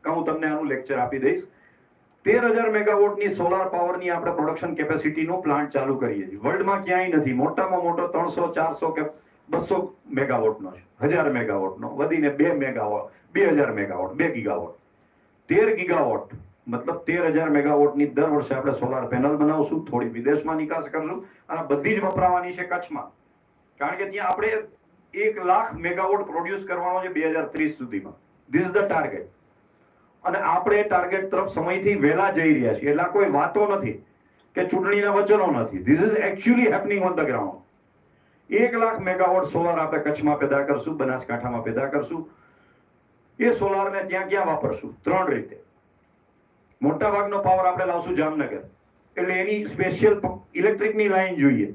કે હું તમને આનું લેક્ચર આપી દઈશ. 13,000 મેગાવોટની સોલાર પાવરની આપણે પ્રોડક્શન કેપેસિટીનો પ્લાન્ટ ચાલુ કરીએ છીએ. વર્લ્ડમાં ક્યાંય નથી. મોટામાં મોટો 300, 400 કે 200 મેગાવોટનો છે, 1000 મેગાવોટનો, વધીને 2 મેગાવોટ, 2000 મેગાવોટ, 2 ગીગાવોટ, 13 ગીગાવોટ મતલબ 13,000 મેગાવોટની દર વર્ષે આપણે સોલાર પેનલ બનાવશું. થોડી વિદેશમાં નિકાસ કરશું અને બધી જ વપરાવાની છે કચ્છમાં, કારણ કે ત્યાં આપણે 1 લાખ મેગાવોટ પ્રોડ્યુસ કરવાનો છે 2030 સુધીમાં. This is the target. અને આપણે ટાર્ગેટ તરફ સમયથી વહેલા જઈ રહ્યા છીએ. એટલે કોઈ વાતો નથી કે ચૂંટણીના વચનો નથી. This is actually happening on the ground. 1 lakh megawatt solar આપણે કચ્છમાં પેદા કરશું, બનાસકાંઠામાં પેદા કરશું. એ સોલારને ત્યાં ક્યાં વાપરશું? 3 રીતે. મોટા ભાગનો પાવર આપણે લાવશું જામનગર, એટલે એની સ્પેશિયલ ઇલેક્ટ્રિકની લાઈન જોઈએ.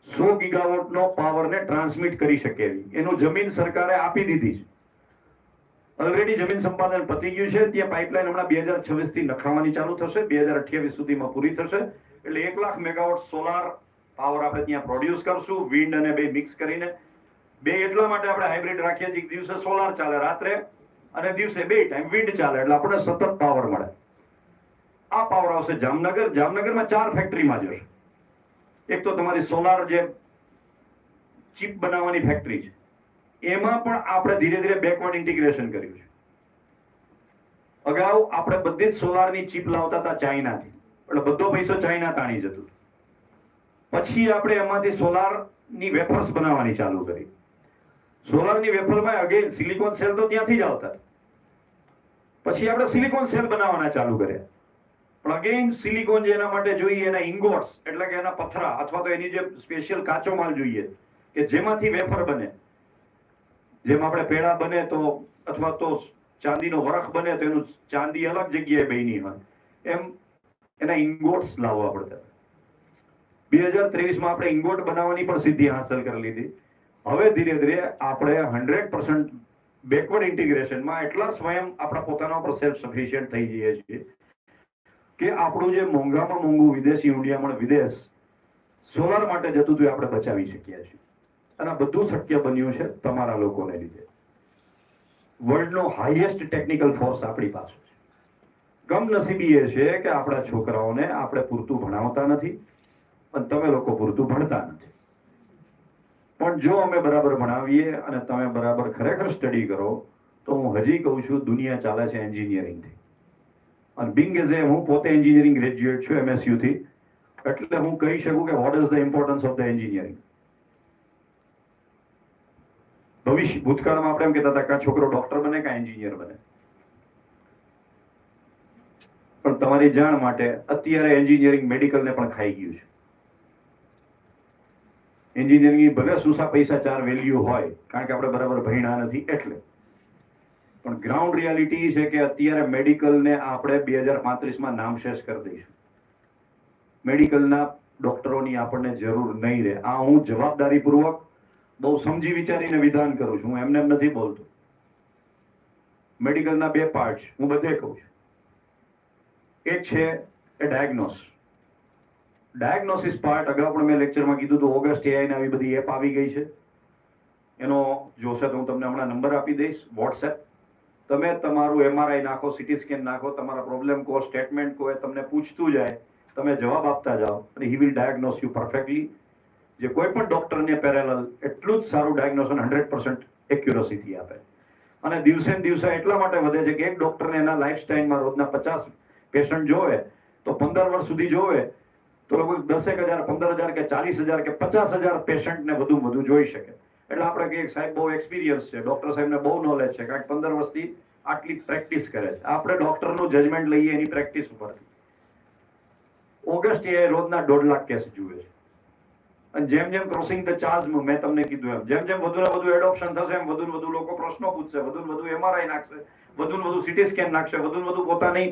100 ગીગાવોટનો પાવરને ટ્રાન્સમિટ કરી શકે એવી એનું જમીન સરકારે આપી દીધી છે. ઓલરેડી જમીન સંપાદન પતી ગયું છે. ત્યાં પાઇપલાઇન હમણાં 2026 થી નખાવાની ચાલુ થશે, 2028 સુધીમાં પૂરી થશે. એટલે 1 લાખ મેગાવોટ સોલાર પાવર આપણે ત્યાં પ્રોડ્યુસ કરશું, વિન્ડ અને બે મિક્સ કરીને. બે એટલા માટે આપણે હાઇબ્રિડ રાખીએ છીએ, દિવસે સોલાર ચાલે રાત્રે, અને દિવસે 2 ટાઈમ વિન્ડ ચાલે, એટલે આપણને સતત પાવર મળે. આ પાવર આવશે જામનગર. જામનગરમાં 4 ફેક્ટરીમાં જશે. એક તો તમારી સોલાર જે ચિપ બનાવવાની ફેક્ટરી છે, એમાં પણ આપણે ધીરે ધીરે બેકવર્ડ ઇન્ટિગ્રેશન કર્યું છે. અગાઉ આપણે બધી જ સોલારની ચિપ લાવતા હતા ચાઇનાથી, એટલે બધો પૈસો ચાઇના તાણી જતું. પછી આપણે એમાંથી સોલારની વેફર્સ બનાવવાની ચાલુ કરી. સોલારની વેફરમાં અગેન સિલિકોન સેલ તો ત્યાંથી જ આવતા. પછી આપણે સિલિકોન સેલ બનાવવાના ચાલુ કર્યા. પણ અગેન સિલિકોન જે એના માટે જોઈએ, એના ઇંગોટ્સ એટલે કે એના પથરા અથવા તો એની જે સ્પેશિયલ કાચો માલ જોઈએ કે જેમાંથી વેફર બને, જેમ આપણે પેડા બને તો અથવા તો ચાંદીનો વરખ બને તો એનું ચાંદી અલગ જગ્યાએ બની હોય, એમ એના ઇંગોટ્સ લાવવા પડતા. 2023માં આપણે ઇંગોટ બનાવવાની પણ સિદ્ધિ હાંસલ કરી લીધી. હવે ધીરે ધીરે આપણે 100% બેકવર્ડ ઇન્ટિગ્રેશનમાં એટલા સ્વયં આપણા પોતાના પર સેલ્ફ સફિશિયન્ટ થઈ જઈએ છીએ કે આપણું જે મોંઘામાં મોંઘું વિદેશી ઊંડિયામણ વિદેશ સોલાર માટે જતું હતું આપણે બચાવી શક્યા છીએ. અને બધું શક્ય બન્યું છે તમારા લોકોને લીધે. વર્લ્ડનો હાઈએસ્ટ ટેકનિકલ ફોર્સ આપણી પાસે છે. કમનસીબી એ છે કે આપણા છોકરાઓને આપણે પૂરતું ભણાવતા નથી અને તમે લોકો પૂરતું ભણતા નથી. પણ જો અમે બરાબર ભણાવીએ અને તમે બરાબર ખરેખર સ્ટડી કરો તો હું હજી કહું છું દુનિયા ચાલે છે એન્જિનિયરિંગથી. અને બિંગ એઝ એ હું પોતે એન્જિનિયરિંગ ગ્રેજ્યુએટ છું MSU થી, એટલે હું કહી શકું કે what is the importance of the engineering. ભૂતકાળમાં આપણે એમ કહેતા હતા કે છોકરો ડોક્ટર બને કે એન્જિનિયર બને. પણ તમારી જાણ માટે અત્યારે એન્જિનિયરિંગ મેડિકલને પણ ખાઈ ગયું છે. એન્જિનિયરિંગ ભલે સુસા પૈસા ચાર વેલ્યુ હોય કારણ કે આપણે બરાબર ભણ્યા નથી એટલે, પણ ગ્રાઉન્ડ રિયાલિટી છે કે અત્યારે મેડિકલને આપણે 2035માં નામશેષ કરી દઈશું. મેડિકલના ડોક્ટરોની આપણને જરૂર નહીં રહે. આ હું જવાબદારીપૂર્વક બહુ સમજી વિચારીને વિધાન કરું છું, હું એમને એમ નથી બોલતો. મેડિકલના 2 પાર્ટ હું બધે કહું છું. એક છે એ ડાયગ્નોસિસ પાર્ટ. અગાઉ પણ મેં લેક્ચરમાં કીધું હતું, ઓગસ્ટ AI ને આવી બધી એપ આવી ગઈ છે. એનો જોશે તો હું તમને હમણાં નંબર આપી દઈશ વોટ્સએપ. તમે તમારું MRI નાખો, CT સ્કેન નાખો, તમારા પ્રોબ્લેમ કહો, સ્ટેટમેન્ટ કહો, એ તમને પૂછતું જાય, તમે જવાબ આપતા જાઓ અને he will diagnose you perfectly. જે કોઈ પણ ડોક્ટરને પેરેલલ એટલું જ સારું ડાયગ્નોસન 100% એક્યુરસીથી આપે. અને દિવસે ને દિવસે એટલા માટે વધે છે કે એક ડોક્ટરને એના લાઈફસ્ટાઈલમાં રોજના 50 પેશન્ટ જોવે તો 15 વર્ષ સુધી જોવે તો લગભગ 10,000, 15,000 કે 40,000 કે 50,000 પેશન્ટને વધુ જોઈ શકે. એટલે આપણે કહીએ સાહેબ બહુ એક્સપિરિયન્સ છે, ડોક્ટર સાહેબને બહુ નોલેજ છે, કારણ કે 15 વર્ષથી આટલી પ્રેક્ટિસ કરે છે. આપણે ડોક્ટરનું જજમેન્ટ લઈએ એની પ્રેક્ટિસ ઉપરથી. ઓગસ્ટ એ રોજના 1.5 લાખ કેસ જુએ છે. અને જેમ જેમ ક્રોસિંગ ધ ચાર્જ મેં તમને કીધું એમ જેમ જેમ વધુ ને વધુ એડોપ્શન થશે એમ વધુ ને વધુ લોકો પ્રશ્નો પૂછશે, વધુ ને વધુ MRI નાખશે, વધુ ને વધુ CT સ્કેન નાખશે, વધુ ને વધુ પોતાની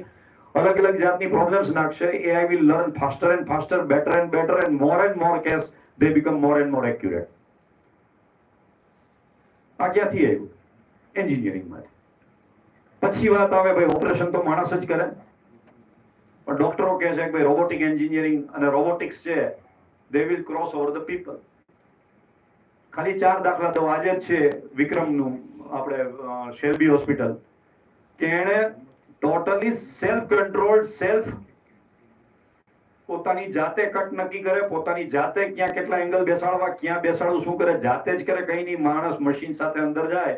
અલગ અલગ જાતની પ્રોબ્લેમ્સ નાખશે. AI will learn faster and faster, better and more case they become more and more accurate. આ ક્યાંથી આવ્યું? એન્જિનિયરિંગમાંથી. પછી વાત આવે ભાઈ ઓપરેશન તો માણસ જ કરે, પણ ડોક્ટરો કહે છે કે ભાઈ રોબોટિક એન્જિનિયરિંગ અને રોબોટિક્સ છે they will cross over the people. ખાલી 4 દાખલા તો આજે જ છે વિક્રમનું, આપણે શેલ્બી હોસ્પિટલ, કે એને ટોટલી સેલ્ફ કંટ્રોલ્ડ પોતાની જાતે કટ નક્કી કરે, પોતાની જાતે ક્યાં કેટલા એંગલ બેસાડવા, ક્યાં બેસાડવું, શું કરે, જાતે જ કરે, કઈ નહીં. માણસ મશીન સાથે અંદર જાય,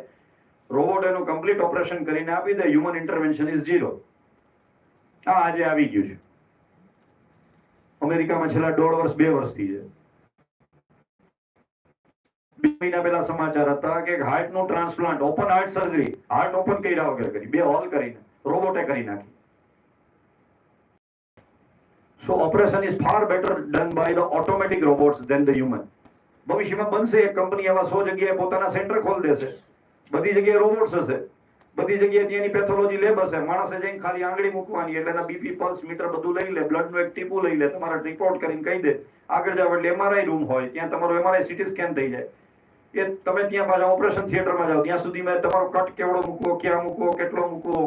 રોબોટ એનું કમ્પ્લીટ ઓપરેશન કરીને આપી દે. Human intervention is 0. આ આજે આવી ગયું છે અમેરિકામાં. છેલ્લા 1.5 વર્ષ 2 વર્ષથી છે. 2 મહિના પહેલા સમાચાર હતા કે હાર્ટનું transplant, open heart surgery, heart open કર્યા વગર કરી, 2 હોલ કરીને રોબોટે કરી નાખી. So operation is far better done by the automatic robots than the human. ભવિષ્યમાં બનશે એક કંપની એવા 100 જગ્યાએ પોતાના સેન્ટર ખોલી દેશે, બધી જગ્યાએ રોબોટ્સ હશે, બધી જગ્યાએ ત્યાંની પેથોલોજી લેબ હશે. માણસે જઈને ખાલી આંગળી મૂકવાની એટલે એના BP પલ્સ મીટર બધું લઈ લે, બ્લડનું એક ટીપું લઈ લે, તમારા રિપોર્ટ કરીને કહી દે. આગળ જાવ એટલે MRI રૂમ હોય, ત્યાં તમારો MRI CT સ્કેન થઈ જાય. એ તમે ત્યાં પાછા ઓપરેશન થિયેટરમાં જાઓ, ત્યાં સુધીમાં તમારો કટ કેવડો મૂકવો, ક્યાં મૂકવો, કેટલો મૂકવો,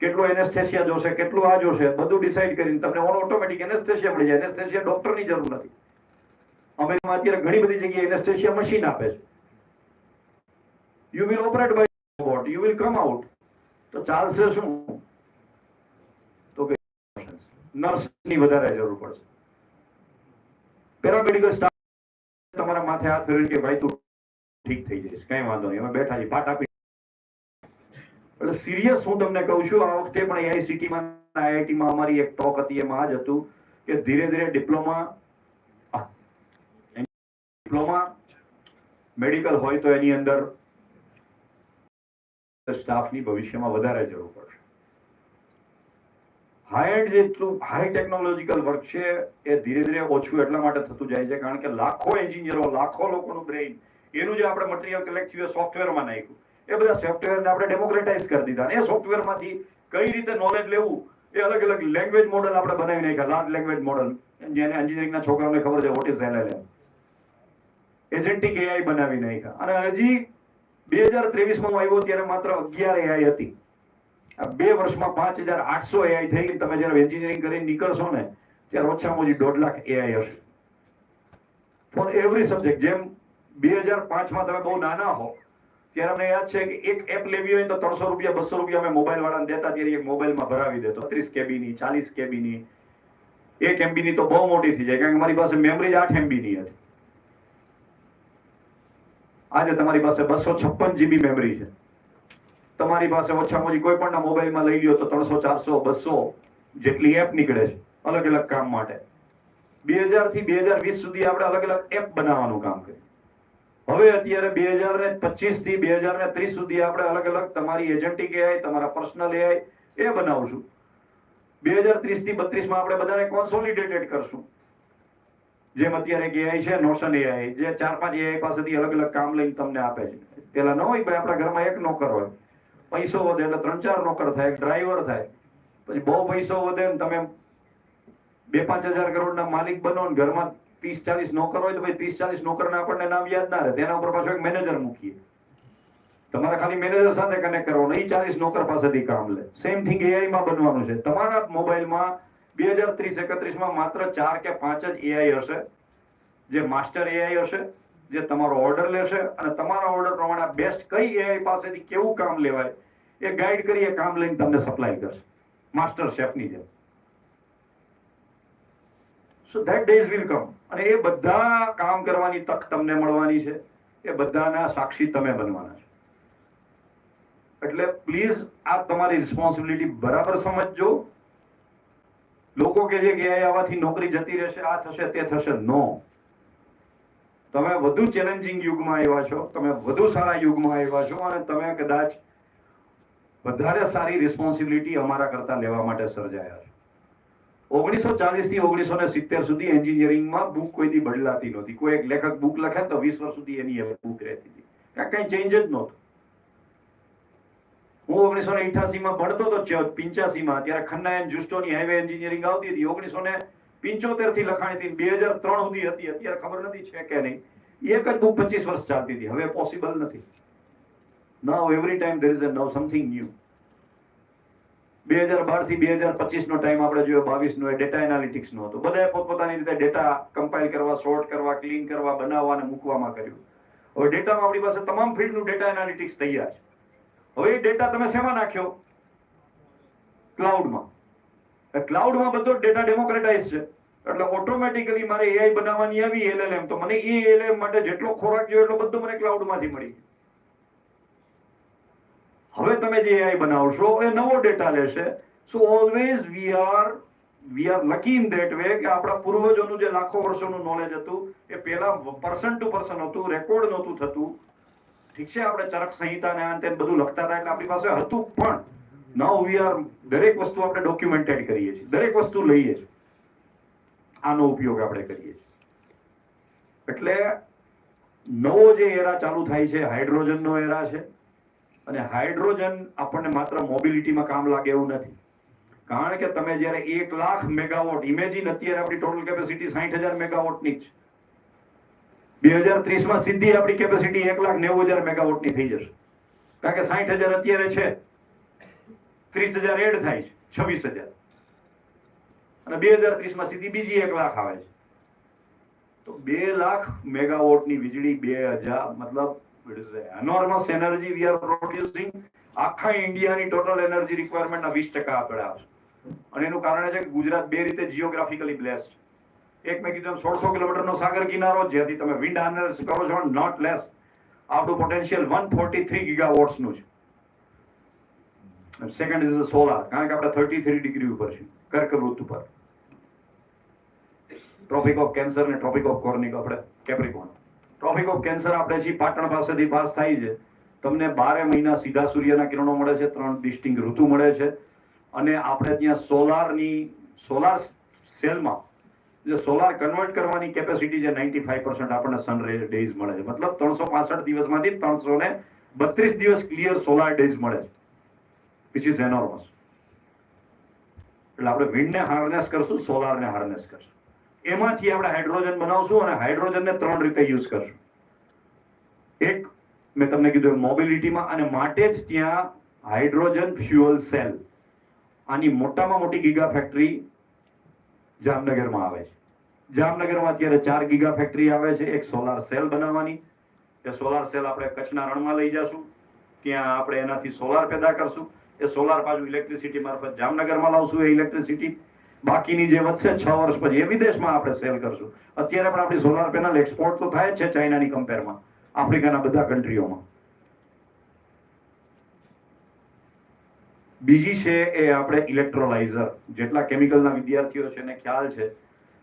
કેટલો એનેસ્થેસિયા જોશે, કેટલું આ જોશે, બધું ડિસાઈડ કરીને તમને ઓટોમેટિક એનેસ્થેસિયા મળી જાય. એનેસ્થેસિયા ડોક્ટરની જરૂર નથી. અમેરિકામાં અત્યારે ઘણી બધી જગ્યાએ એનેસ્થેસિયા મશીન આપે છે. You will operate by robot, you will come out. તો ચાલશે શું? તો કે નર્સની વધારે જરૂર પડશે. પેરામેડિકલ સ્ટાફ તમારા માથે હાથ ફેરવીને કે ભાઈ તું ઠીક થઈ જઈશ, કઈ વાંધો નહીં, અમે બેઠા છીએ, પાઠ આપી. એટલે સિરિયસ હું તમને કહું છું, આ વખતે પણ AICTમાં IITમાં અમારી એક ટોક હતી, એમાં આ જ હતું કે ધીરે ધીરે ડિપ્લોમા મેડિકલ હોય તો એની અંદર સ્ટાફની ભવિષ્યમાં વધારે જરૂર પડશે. હાઈ એન્ડ જેટલું હાઈ ટેકનોલોજીકલ વર્ક છે એ ધીરે ધીરે ઓછું એટલા માટે થતું જાય છે કારણ કે લાખો એન્જિનિયરો, લાખો લોકોનું બ્રેઇન એનું જે આપણે મટીરિયલ કલેક્ટ થયું સોફ્ટવેરમાં નાખ્યું, એ બધા સોફ્ટવેરને આપણે ડેમોક્રેટાઇઝ કરી દીધા. અને એ સોફ્ટવેરમાંથી કઈ રીતે નોલેજ લેવું એ અલગ અલગ લેંગ્વેજ મોડલ આપણે બનાવી નાખ્યા, લાર્જ લેંગ્વેજ મોડલ, જેને એન્જિનિયરિંગના છોકરાઓને ખબર છે વોટ ઇઝ LLM. એજન્ટિક AI બનાવી નાખ્યા. અને હજી 2023માં હું આવ્યો ત્યારે માત્ર 11 AI હતી. આ 2 વર્ષમાં 5800 AI થઈ ગઈ. તમે જ્યારે એન્જિનિયરિંગ કરીને નીકળશો ને ત્યારે ઓછામાં ઓછી 1.5 લાખ AI હશે ફોર એવરી સબ્જેક્ટ. જેમ 2005માં તમે બહુ નાના હો ત્યારે અમને યાદ છે કે એક એપ લેવી હોય તો 300 રૂપિયા 200 રૂપિયા અમે મોબાઈલ વાળાને દેતા, ત્યારે એક મોબાઈલમાં ભરાવી દેતો. 30 KB ની, 40 KB ની, 1 MB ની તો બહુ મોટી થઈ જાય, કારણ કે મારી પાસે મેમરી 8 MB ની હતી. આજે તમારી પાસે 256 GB મેમરી છે. તમારી પાસે ઓછામાં ઓછી કોઈ પણ મોબાઈલમાં લઈ લ્યો તો 300 400 200 જેટલી એપ નીકળે છે અલગ અલગ કામ માટે. 2000 થી 2020 સુધી આપણે અલગ અલગ એપ બનાવવાનું કામ કર્યું. હવે અત્યારે 2025 થી 2030 સુધી આપણે અલગ અલગ તમારી એજન્ટિક AI, તમારા પર્સનલ AI એ બનાવશું. 2030 થી 32માં આપણે બધાને કોન્સોલિડેટેડ કરશું. જેમ અત્યારે AI છે નોશન AI, જે 4-5 AI પાસેથી અલગ અલગ કામ લઈને તમને આપે છે. પેલા ન હોય ભાઈ, આપણા ઘરમાં એક નોકર હોય, પૈસો વધે એટલે 3-4 નોકર થાય, એક ડ્રાઈવર થાય. પછી બહુ પૈસો વધે ને તમે 2-5 હજાર કરોડના માલિક બનો ને ઘરમાં 30-40 નોકર હોય તો ભાઈ 30-40 નોકરના આપણને નામ યાદ ના રહે. તેના ઉપર પાછો એક મેનેજર મૂકીએ. તમારે ખાલી મેનેજર સાથે કનેક્ટ કરવાનો, એ 40 નોકર પાસેથી કામ લે. સેમ થિંગ AI માં બનવાનું છે. તમારા મોબાઈલમાં 2030-31માં માત્ર 4 કે 5 જ AI હશે, જે માસ્ટર AI હશે, જે તમારો ઓર્ડર લેશે અને તમારા ઓર્ડર પ્રમાણે બેસ્ટ કઈ AI પાસેથી કેવું કામ લેવાય એ ગાઈડ કરી, એ કામ લઈને તમને સપ્લાય કરશે, માસ્ટર શેફની જેમ. So that days will come. અને એ બધા કામ કરવાની તક તમને મળવાની છે. એ બધાના સાક્ષી તમે બનવાના છો. એટલે પ્લીઝ આ તમારી રિસ્પોન્સિબિલિટી બરાબર સમજજો. લોકો કે છે કે આવાથી નોકરી જતી રહેશે, આ થશે તે થશે. નો. તમે વધુ ચેલેન્જિંગ યુગમાં આવ્યા છો, તમે વધુ સારા યુગમાં આવ્યા છો અને તમે કદાચ વધારે સારી રિસ્પોન્સિબિલિટી અમારા કરતા લેવા માટે સર્જાયા છો. 1940 થી 1970 સુધી એન્જિનિયરિંગમાં બુક કોઈ દી બદલાતી નહોતી. કોઈ એક લેખક બુક લખે તો 20 વર્ષ સુધી એની બુક રહેતી હતી, કઈ ચેન્જ જ નહોતું. હું 1988માં ભણતો હતો, 85માં, ત્યારે ખન્ના એન્ડ જુસ્ટોની હાઈવે એન્જિનિયરિંગ આવતી હતી. 1975 થી લખાણી હતી, 2003 સુધી હતી. અત્યારે ખબર નથી છે કે નહીં. એક જ બુક 25 વર્ષ ચાલતી હતી. હવે પોસિબલ નથી. Now every time there is a now something new. 2012 થી 2025 નો ટાઈમ આપણે જોયો, 22 નો, એ ડેટા એનાલિટિક્સ નો હતો. બધાએ પોતપોતાની રીતે ડેટા કમ્પાઇલ કરવા, સોર્ટ કરવા, ક્લીન કરવા, બનાવવા અને મૂકવામાં કર્યું. હવે ડેટામાં આપણી પાસે તમામ ફિલ્ડનું ડેટા એનાલિટિક્સ તૈયાર છે. હવે એ ડેટા તમે શેમાં નાખ્યો? ક્લાઉડમાં. ક્લાઉડમાં બધો ડેટા ડેમોક્રેટાઇઝ છે. એટલે ઓટોમેટિકલી મારે AI બનાવવાની આવી LLM, તો મને એ LLM માટે જેટલો ખોરાક જોઈએ એટલો બધો મને ક્લાઉડમાંથી મળી. હવે તમે જે AI બનાવશો એ નવો ડેટા લેશે. So always we are lucky in that way કે આપણા પૂર્વજોનું જે લાખો વર્ષોનું નોલેજ હતું એ પહેલા પર્સન ટુ પર્સન હતું, રેકોર્ડ નહોતું થતું. ઠીક છે, આપણે ચરક સંહિતા ને આ તે બધું લખતા હતા એટલે આપણી પાસે હતું, પણ નાઉ વી આર દરેક વસ્તુ આપણે ડોક્યુમેન્ટેડ કરીએ છીએ, દરેક વસ્તુ લઈએ છીએ, આનો ઉપયોગ આપણે કરીએ છીએ. એટલે નવો જે એરા ચાલુ થાય છે હાઇડ્રોજનનો એરા છે. અને હાઇડ્રોજન આપણને માત્ર મોબિલિટીમાં કામ લાગે એવું નથી. કારણ કે તમે જ્યારે 1 લાખ મેગાવોટ, ઇમેજિન અત્યારે આપણી ટોટલ કેપેસિટી 60,000 મેગાવોટની જ છે. 2030માં સીધી આપણી કેપેસિટી 1,90,000 મેગાવોટની થઈ જશે. કારણ કે 60,000 અત્યારે છે, 30,000 એડ થાય છે, 26,000. અને 2030માં સીધી બીજી 1 લાખ આવે છે. તો 2 લાખ મેગાવોટની વીજળી 2000 મતલબ enormous energy we are producing. આખા ઇન્ડિયાની ટોટલ એનર્જી રિક્વાયરમેન્ટના 20% આપણે આવશે. અને એનું કારણ છે કે ગુજરાત બે રીતે જીઓગ્રાફિકલી બ્લેસ્ડ. એક મેં કીધું 1600 કિલોમીટરનો સાગર કિનારો, જેથી તમે વિન્ડ હાર્નેસ કરો છો, નોટ લેસ. આપણું પોટેન્શિયલ 143 ગીગાવોટ્સનું છે. સેકન્ડ ઇઝ સોલાર, કારણ કે આપણે 33 ડિગ્રી ઉપર છે, કર્કવૃત્ત ઉપર. ટ્રોપિક ઓફ કેન્સર ને ટ્રોપિક ઓફ કોર્નિક આપણે કેપ્રિકોર્ન. ટ્રોપિક ઓફ કેન્સર આપણે છીએ પાટણ પાસેથી પાસ થાય છે. તમને 12 મહિના સીધા સૂર્યના કિરણો મળે છે, 3 ડિસ્ટિંક્ટ ઋતુ મળે છે. અને આપણે ત્યાં સોલાર સેલમાં જે સોલાર કન્વર્ટ કરવાની કેપેસિટી જે 95% આપણને સન ડેઝ મળે છે, મતલબ 365 દિવસમાંથી 332 દિવસ ક્લિયર સોલાર ડેઝ મળે છે, વિચ ઇઝ એનોર્મસ. એટલે આપણે વિન્ડને હાર્નેસ કરશું, સોલારને હાર્નેસ કરશું, એમાંથી આપણે હાઇડ્રોજન બનાવશું અને હાઇડ્રોજનને 3 રીતે યુઝ કરશું. એક મેં તમને કીધું મોબિલિટીમાં, અને માટે જ ત્યાં હાઇડ્રોજન ફ્યુઅલ સેલ, આની મોટામાં મોટી ગીગા ફેક્ટરી જામનગરમાં આવે છે. જામનગરમાં અત્યારે 4 ગીગા ફેક્ટરી આવે છે. એક સોલાર સેલ બનાવવાની, એ સોલાર સેલ આપણે કચ્છના રણમાં લઈ જશું, ત્યાં આપણે એનાથી સોલાર પેદા કરશું, એ સોલાર પાછું ઇલેક્ટ્રિસિટી મારફત જામનગરમાં લાવશું, એ ઇલેક્ટ્રિસિટી બાકીની જે વધશે 6 વર્ષ પછી એ વિદેશમાં આપણે સેલ કરશું. અત્યારે પણ આપણી સોલાર પેનલ એક્સપોર્ટ તો થાય જ છે ચાઇનાની કમ્પેરમાં, આફ્રિકાના બધા કન્ટ્રીઓમાં. બીજી છે એ આપણે ઇલેક્ટ્રોલાઇઝર. જેટલા કેમિકલના વિદ્યાર્થીઓ છે એને ખ્યાલ છે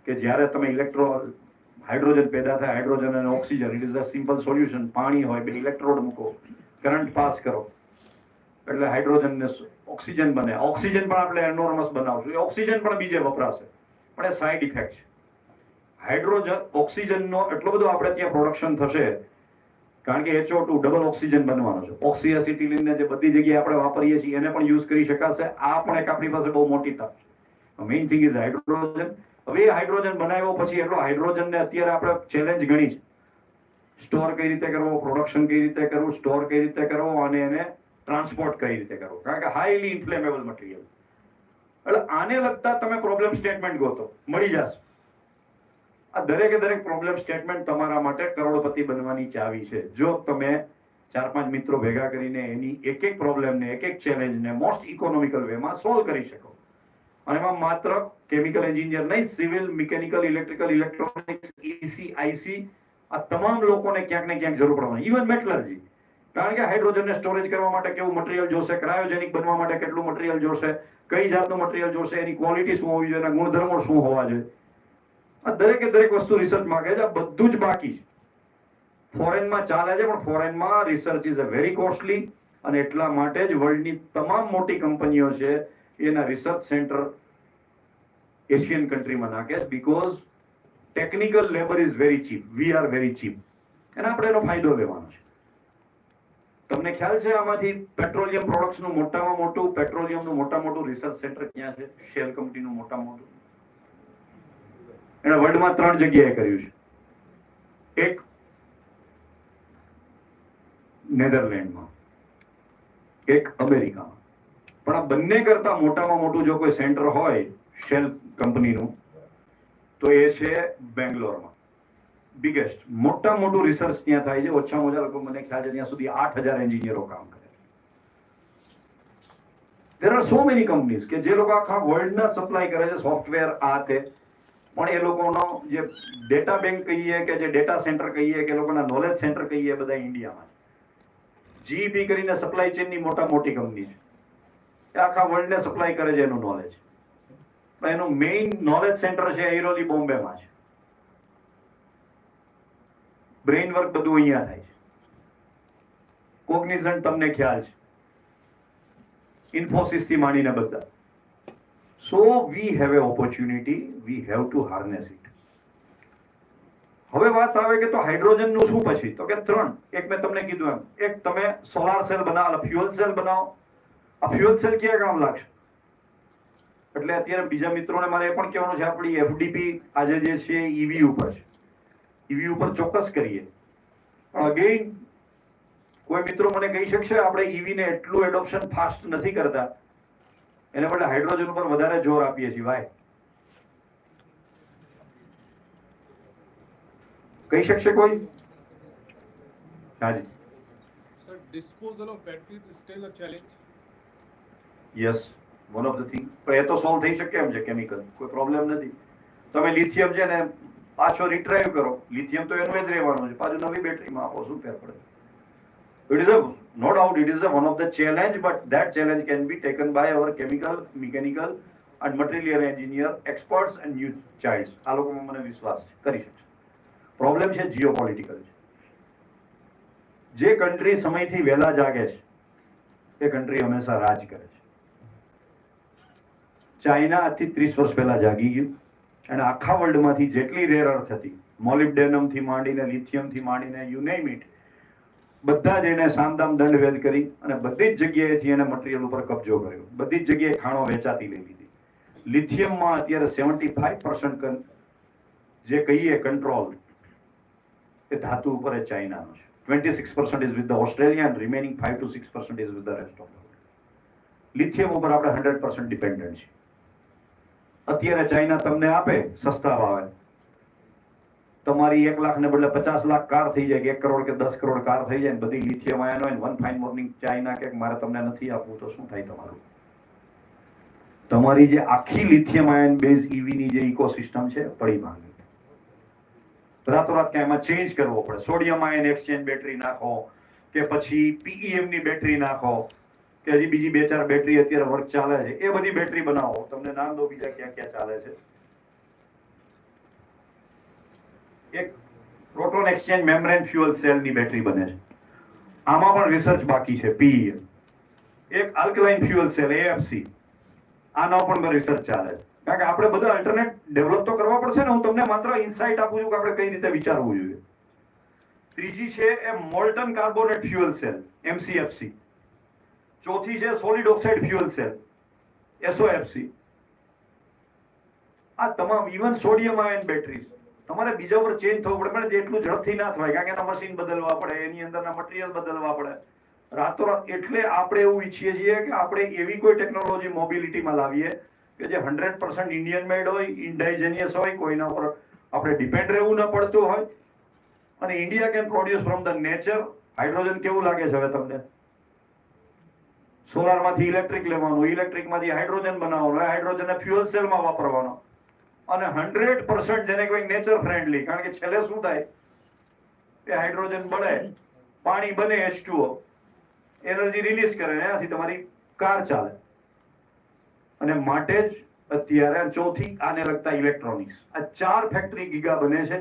કે જ્યારે તમે હાઇડ્રોજન પેદા થાય, હાઇડ્રોજન અને oxygen, it is a simple solution. પાણી હોય, 2 ઇલેક્ટ્રોડ મૂકો, કરંટ પાસ કરો, એટલે હાઇડ્રોજન ને ઓક્સિજન બને. ઓક્સિજન પણ આપણે એનોર્મસ બનાવશું, એ ઓક્સિજન પણ બીજે વપરાશે, પણ એ સાઇડ ઇફેક્ટ છે. હાઇડ્રોજન ઓક્સિજનનો એટલો બધો આપણે ત્યાં પ્રોડક્શન થશે, કારણ કે HO2 ડબલ ઓક્સિજન બનવાનો છે. ઓક્સીએસિટિલિનને જે બધી જગ્યાએ આપણે વાપરીએ છીએ એને પણ યુઝ કરી શકાશે. આ પણ એક આપણી પાસે બહુ મોટી તક છે. Main thing is hydrogen. હવે હાઇડ્રોજન બનાવ્યો પછી એટલો હાઇડ્રોજનને અત્યારે આપણે ચેલેન્જ ગણી છે. સ્ટોર કઈ રીતે કરવો, પ્રોડક્શન કઈ રીતે કરવું, સ્ટોર કઈ રીતે કરવો, અને એને ટ્રાન્સપોર્ટ કઈ રીતે કરવો, કારણ કે હાઈલી ઇન્ફ્લેમેબલ મટીરિયલ. એટલે આને લગતા તમે પ્રોબ્લેમ સ્ટેટમેન્ટ ગોતો, મળી જશે. આ દરેક પ્રોબ્લેમ સ્ટેટમેન્ટ તમારા માટે કરોડપતિ બનવાની ચાવી છે, જો તમે 4-5 મિત્રો ભેગા કરીને એની એક પ્રોબ્લેમને, એક ચેલેન્જને મોસ્ટ ઇકોનોમિકલ વેમાં સોલ્વ કરી શકો. અને એમાં માત્ર કેમિકલ એન્જિનિયર નહીં, civil, mechanical, electrical, electronics, EC, IC, આ તમામ લોકોને ક્યાંક ને ક્યાંક જરૂર પડવાની. ઇવન મેટલર્જી, કારણ કે હાઇડ્રોજનને સ્ટોરેજ કરવા માટે કેવું મટીરિયલ જોશે, ક્રાયોજેનિક બનવા માટે કેટલું મટીરિયલ જોશે, કઈ જાતનું મટીરિયલ જોશે, એની ક્વોલિટી શું હોવી જોઈએ, એના ગુણધર્મો શું હોવા જોઈએ, આ દરેક વસ્તુ રિસર્ચ માંગે છે. આ બધું જ બાકી છે. ફોરેનમાં ચાલે છે, પણ ફોરેનમાં research is a very costly, અને એટલા માટે જ વર્લ્ડની તમામ મોટી કંપનીઓ છે એના રિસર્ચ સેન્ટર એશિયન કન્ટ્રીમાં નાખે છે, because technical labour is very cheap, we are very cheap, અને આપણે એનો ફાયદો લેવાનો છે. તમને ખ્યાલ છે આમાંથી પેટ્રોલિયમ પ્રોડક્ટ્સનું મોટામાં મોટું રિસર્ચ સેન્ટર ક્યાં છે? શેલ કંપનીનું મોટામાં મોટું. એને વર્લ્ડમાં 3 જગ્યાએ કર્યું છે. એક નેધરલેન્ડમાં, એક અમેરિકામાં. પણ આ બંને કરતા મોટામાં મોટું જો કોઈ સેન્ટર હોય શેલ કંપનીનું, તો એ છે બેંગ્લોરમાં. બિગેસ્ટ, મોટામાં મોટું રિસર્ચ ત્યાં થાય છે. ઓછામાં ઓછા લોકો, મને ખ્યાલ છે ત્યાં સુધી 8000 એન્જિનિયરો કામ કરે છે. There are so many companies કે જે લોકો આખા વર્લ્ડના સપ્લાય કરે છે સોફ્ટવેર, આ તે, પણ એ લોકોનો જે ડેટા બેંક કહીએ કે જે ડેટા સેન્ટર કહીએ કે લોકોના નોલેજ સેન્ટર કહીએ, બધા ઇન્ડિયામાં છે. GEP કરીને સપ્લાય ચેનની મોટી કંપની છે, એ આખા વર્લ્ડને સપ્લાય કરે છે એનું નોલેજ. પણ એનું મેઇન નોલેજ સેન્ટર છે એરોલી, બોમ્બેમાં છે. બ્રેઇન વર્ક બધું અહીંયા થાય છે. કોગ્નિઝન્ટ તમને ખ્યાલ છે, ઇન્ફોસિસ થી માંડીને બધા. So we have an opportunity, we have to harness it. હવે વાત આવે કે તો હાઇડ્રોજન નું શું પછી? તો કે 3. એક મેં તમને કીધું એમ, એક તમે સોલાર સેલ બનાવો, ફ્યુઅલ સેલ બનાવો. આ ફ્યુઅલ સેલ ક્યાં કામ લાગશે? એટલે અત્યારે બીજા મિત્રોને મારે એ પણ કહેવાનું છે, આપણી FDP આજે જે છે EV ઉપર છે, EV ઉપર ચોક્કસ કરીએ. પણ અગેઇન કોઈ મિત્રો મને કહી શકશે આપણે EV ને એટલું એડોપ્શન ફાસ્ટ નથી કરતા, એને બદલે હાઇડ્રોજન ઉપર વધારે જોર આપીએ છીએ? વાય? કહી શકશે કોઈ? હાજી. Sir, disposal of batteries is still a challenge. Yes, one of the thing. પણ એ તો સોલ્વ થઈ શકે એમ છે, કેમિકલ કોઈ પ્રોબ્લેમ નથી. તમે લિથિયમ છે ને પાછો રિટ્રાઈવ કરો, લિથિયમ તો એનું જ રહેવાનું છે, પાછું નવી બેટરીમાં આપો, શું ફેર પડે? It is no doubt it is one of the challenge, but that challenge can be taken by our chemical, mechanical and material engineer experts and new childs. આ લોકોમાં મને વિશ્વાસ છે, કરી શકશે. પ્રોબ્લેમ છે જીઓપોલિટિકલ છે. જે કન્ટ્રી સમયથી વહેલા જાગે છે એ કન્ટ્રી હંમેશા રાજ કરે છે. ચાઇના આજથી 30 વર્ષ પહેલા જાગી ગયું, અને આખા વર્લ્ડમાંથી જેટલી રેર અર્થ હતી, મોલિબ્ડેનમથી માંડીને લિથિયમથી માંડીને યુ નેમ ઇટ, બધા જ એને સામદામ દંડ ભેદ કરી અને બધી જ જગ્યાએથી એને મટીરિયલ ઉપર કબજો કર્યો. બધી જ જગ્યાએ ખાણો વેચાતી લઈ લીધી. લિથિયમમાં અત્યારે 75% જે કહીએ કંટ્રોલ એ ધાતુ ઉપર એ ચાઇનાનો છે. 26% is with the Australia and remaining 5 to 6% is with the rest of the world. Lithium ઉપર આપણે 100% ડિપેન્ડન્ટ છે. અત્યારે ચાઇના તમને આપે સસ્તા ભાવે, તમારી 1 લાખ ને બદલે 50 લાખ કાર થઈ જાય, કે 1 કરોડ કે 10 કરોડ કાર થઈ જાય, બધી લિથિયમ આયન હોય, વન ફાઇન મોર્નિંગ ચાઇના કે મારે તમને નથી આપવું, તો શું થાય તમારું? તમારી જે આખી લિથિયમ આયન બેઝ ઈવી ની જે ઇકોસિસ્ટમ છે પડી ભાંગી. રાતોરાત ક્યાં એમાં ચેન્જ કરવો પડે. સોડિયમ આયન એક્સચેન્જ બેટરી નાખો, કે પછી પીઈએમ ની બેટરી નાખો, કે હજી બીજી 2-4 બેટરી અત્યારે વર્ક ચાલે છે, એ બધી બેટરી બનાવો. તમને નામ દો બીજા ક્યાં ક્યાં ચાલે છે. એક proton exchange membrane fuel cell ની બેટરી બને છે, આમાં પણ રિસર્ચ બાકી છે. પીઈએમ. એક આલ્કલાઇન ફ્યુઅલ સેલ એએફસી, આનો પણ રિસર્ચ ચાલે છે. કારણ કે આપણે બધા અલ્ટરનેટ ડેવલપ તો કરવા પડશે ને. હું તમને માત્ર ઇનસાઇટ આપું છું કે આપણે કઈ રીતે વિચારવું જોઈએ. ત્રીજી છે એ મોલ્ટન કાર્બોનેટ ફ્યુઅલ સેલ એમસીએફસી. ચોથી છે સોલિડ ઓક્સાઇડ ફ્યુઅલ સેલ એસઓએફસી. આ તમામ ઇવન સોડિયમ આયન બેટરીઝ તમારે બીજા પર ચેન્જ થવું પડે, પણ જેટલું ઝડપથી ના થવાય, કારણ કે એના મશીન બદલવા પડે, એની અંદરના મટીરિયલ બદલવા પડે રાતોરાત. એટલે આપણે એવું ઈચ્છીએ છીએ કે આપણે એવી કોઈ ટેકનોલોજી મોબિલિટીમાં લાવીએ કે જે 100% ઇન્ડિયન મેડ હોય, ઇન્ડાઇજેનિયસ હોય, કોઈના ઉપર આપણે ડિપેન્ડ રહેવું ન પડતું હોય, અને India can produce from the nature. Hydrogen કેવું લાગે છે હવે તમને? સોલારમાંથી ઇલેક્ટ્રિક લેવાનું, ઇલેક્ટ્રિકમાંથી હાઇડ્રોજન બનાવવાનું, હાઇડ્રોજનને ફ્યુઅલ સેલમાં વાપરવાનો, અને 100% જેને કોઈ નેચર ફ્રેન્ડલી. કારણ કે છેલ્લે શું થાય, એ હાઇડ્રોજન બળે, પાણી બને, H2O એનર્જી રિલીઝ કરે, એનાથી તમારી કાર ચાલે. અને માટે જ અત્યારે ચોથી આને લગતા ઇલેક્ટ્રોનિક્સ, આ 4 ફેક્ટરી ગીગા બને છે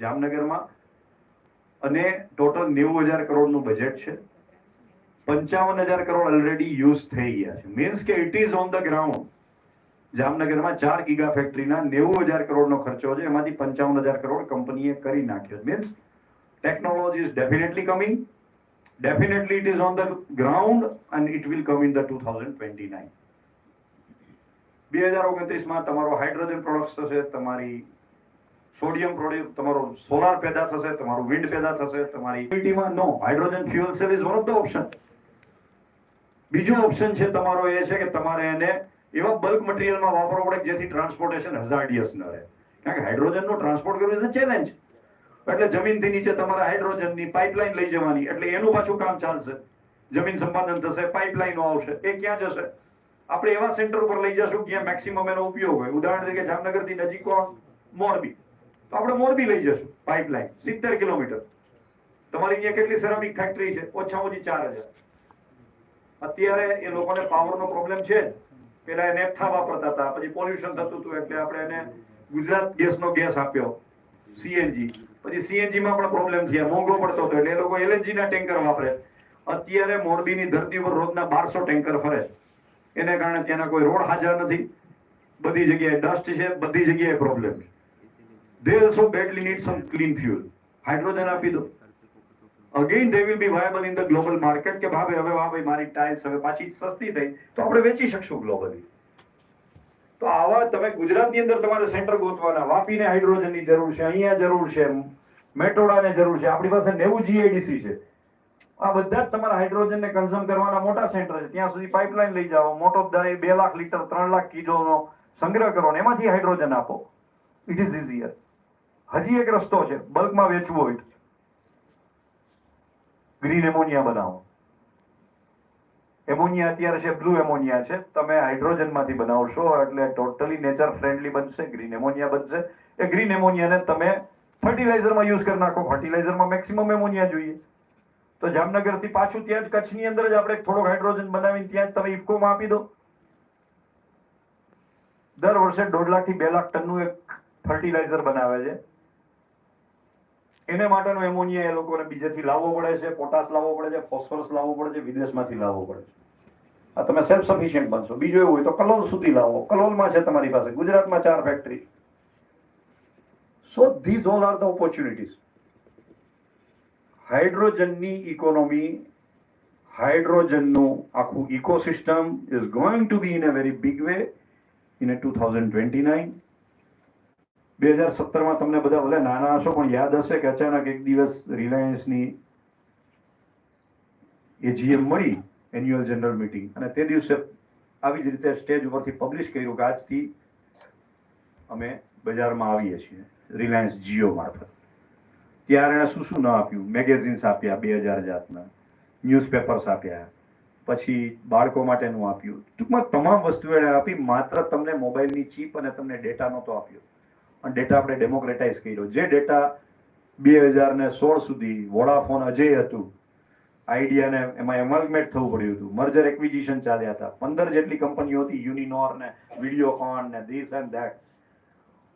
જામનગરમાં, અને ટોટલ 90,000 કરોડનું બજેટ છે. 55,000 કરોડ ઓલરેડી યુઝ થઈ ગયા છે. મીન્સ કે it is on the ground. જામનગરમાં 4 ગીગા ફેક્ટરીના 90,000 કરોડનો ખર્ચો છે, એમાંથી 55,000 કરોડ કંપનીએ કરી નાખ્યો. Means technology is definitely coming, definitely it is on the ground and it will come in the 2029. 2029 માં તમારો હાઇડ્રોજન પ્રોડક્ટ્સ થશે, તમારી સોડિયમ પ્રોડક્ટ, તમારો સોલાર પેદા થશે, તમારું વિન્ડ પેદા થશે. તમારી ઇક્વિટીમાં નો hydrogen fuel cell is one of the option. બીજો ઓપ્શન છે તમારો એ છે કે તમારે એને એવા બલ્ક મટીરિયલમાં વાપરવો પડે જેથી ટ્રાન્સપોર્ટેશન હઝાર્ડિયસ ન રહે. કારણ કે હાઇડ્રોજનનું ટ્રાન્સપોર્ટ કરવું ઇઝ અ ચેલેન્જ. એટલે જમીનથી નીચે તમારે હાઇડ્રોજનની પાઇપલાઇન લઈ જવાની, એટલે એનું પાછું કામ ચાલશે. જમીન સંપાદન થશે, પાઇપલાઇનો આવશે, એ ક્યાં જશે? આપણે એવા સેન્ટર ઉપર લઈ જશું જ્યાં મેક્સિમમ એનો ઉપયોગ હોય. ઉદાહરણ તરીકે જામનગરથી નજીક મોરબી, તો આપણે મોરબી લઈ જશું પાઇપલાઇન 70 કિલોમીટર. તમારી અહીંયા કેટલી સેરામિક ફેક્ટરી છે? ઓછામાં ઓછી 4,000. અત્યારે એ લોકોને પાવરનો પ્રોબ્લેમ છે. પેલા એ નેફથા વાપરતા હતા, પછી પોલ્યુશન થતું હતું, એટલે આપણે એને ગુજરાત ગેસનો ગેસ આપ્યો, સીએનજી. પછી સીએનજી માં પણ પ્રોબ્લેમ થયા, મોંઘો પડતો હતો, એટલે એ લોકો એલએનજી ના ટેન્કર વાપરે. અત્યારે મોરબીની ધરતી ઉપર રોજના 1200 ટેન્કર ફરે. એને કારણે ત્યાંના કોઈ રોડ હાજર નથી, બધી જગ્યાએ ડસ્ટ છે, બધી જગ્યાએ પ્રોબ્લેમ છે. They also badly need some clean fuel. Hydrogen આપી દો, again they will be viable in the global market. કે ભાઈ મારી ટાઇલ્સ હવે પાછી સસ્તી થઈ તો આપણે વેચી શકશું ગ્લોબલી. તો આવા તમે ગુજરાતની અંદર તમારે સેન્ટર ગોતવાના. વાપીને હાઇડ્રોજનની જરૂર છે, અહીંયા જરૂર છે, મેટોડાને જરૂર છે, આપણી પાસે 90 જીઆઈડીસી છે. આ બધા જ તમારા હાઇડ્રોજનને કન્ઝ્યુમ કરવાના મોટા સેન્ટર છે. ત્યાં સુધી પાઇપલાઇન લઈ જાઓ, મોટો 2 લાખ લીટર 3 લાખ કિલોનો સંગ્રહ કરો ને એમાંથી હાઇડ્રોજન આપો. It is easier. હજી એક રસ્તો છે, બલ્કમાં વેચવું હોય ગ્રીન એમોનિયા બનાવો. એમોનિયા અત્યારે છે બ્લુ એમોનિયા છે, તમે હાઇડ્રોજનમાંથી બનાવશો એટલે ટોટલી નેચર ફ્રેન્ડલી બનશે, ગ્રીન એમોનિયા બનશે. એ ગ્રીન એમોનિયાને તમે ફર્ટિલાઇઝરમાં યુઝ કરી નાખો. ફર્ટિલાઇઝરમાં મેક્સિમમ એમોનિયા જોઈએ, તો જામનગરથી પાછું ત્યાં જ કચ્છની અંદર જ આપણે થોડોક હાઇડ્રોજન બનાવીને ત્યાં જ તમે ઇફકોમાં આપી દો. દર વર્ષે 1.5 લાખ થી 2 લાખ ટનનું એક ફર્ટિલાઇઝર બનાવે છે. એને માટેનો એમોનિયા એ લોકોને બીજેથી લાવવો પડે છે, પોટાશ લાવવો પડે છે, ફોસ્ફરસ લાવવો પડે છે, વિદેશમાંથી લાવવો પડે છે. આ તમે સેલ્ફ સફિશિયન્ટ બનશો. બીજું એવું હોય તો કલોલ સુધી લાવો. કલોલમાં છે તમારી પાસે, ગુજરાતમાં 4 factory, So these all are the opportunities. હાઇડ્રોજનની ઇકોનોમી, હાઇડ્રોજનનું આખું ecosystem is going to be in a very big way in a 2029. 2017માં તમને બધા ભલે નાના હશો પણ યાદ હશે કે અચાનક એક દિવસ રિલાયન્સની એજીએમ મળી, એન્યુઅલ જનરલ મીટિંગ, અને તે દિવસે આવી જ રીતે સ્ટેજ ઉપરથી પબ્લિશ કર્યું કે આજથી અમે બજારમાં આવીએ છીએ રિલાયન્સ જીઓ મારફત. ત્યારે એણે શું ન આપ્યું? મેગેઝિન્સ આપ્યા 2000 જાતના, ન્યૂઝપેપર્સ આપ્યા, પછી બાળકો માટેનું આપ્યું. ટૂંકમાં તમામ વસ્તુ એણે આપી. માત્ર તમને મોબાઈલની ચીપ અને તમને ડેટા નહોતો આપ્યો, અને ડેટા આપણે ડેમોક્રેટાઇઝ કર્યો. જે ડેટા 2016 સુધી વોડાફોન અજય હતું, આઈડિયાને એમાં એમલ્ગમેટ થવું પડ્યું હતું, મર્જર એક્વિઝિશન ચાલ્યા હતા, 15 જેટલી કંપનીઓ હતી, યુનિનોર ને વિડીયોકોન ને ધીસ એન્ડ ધેટ,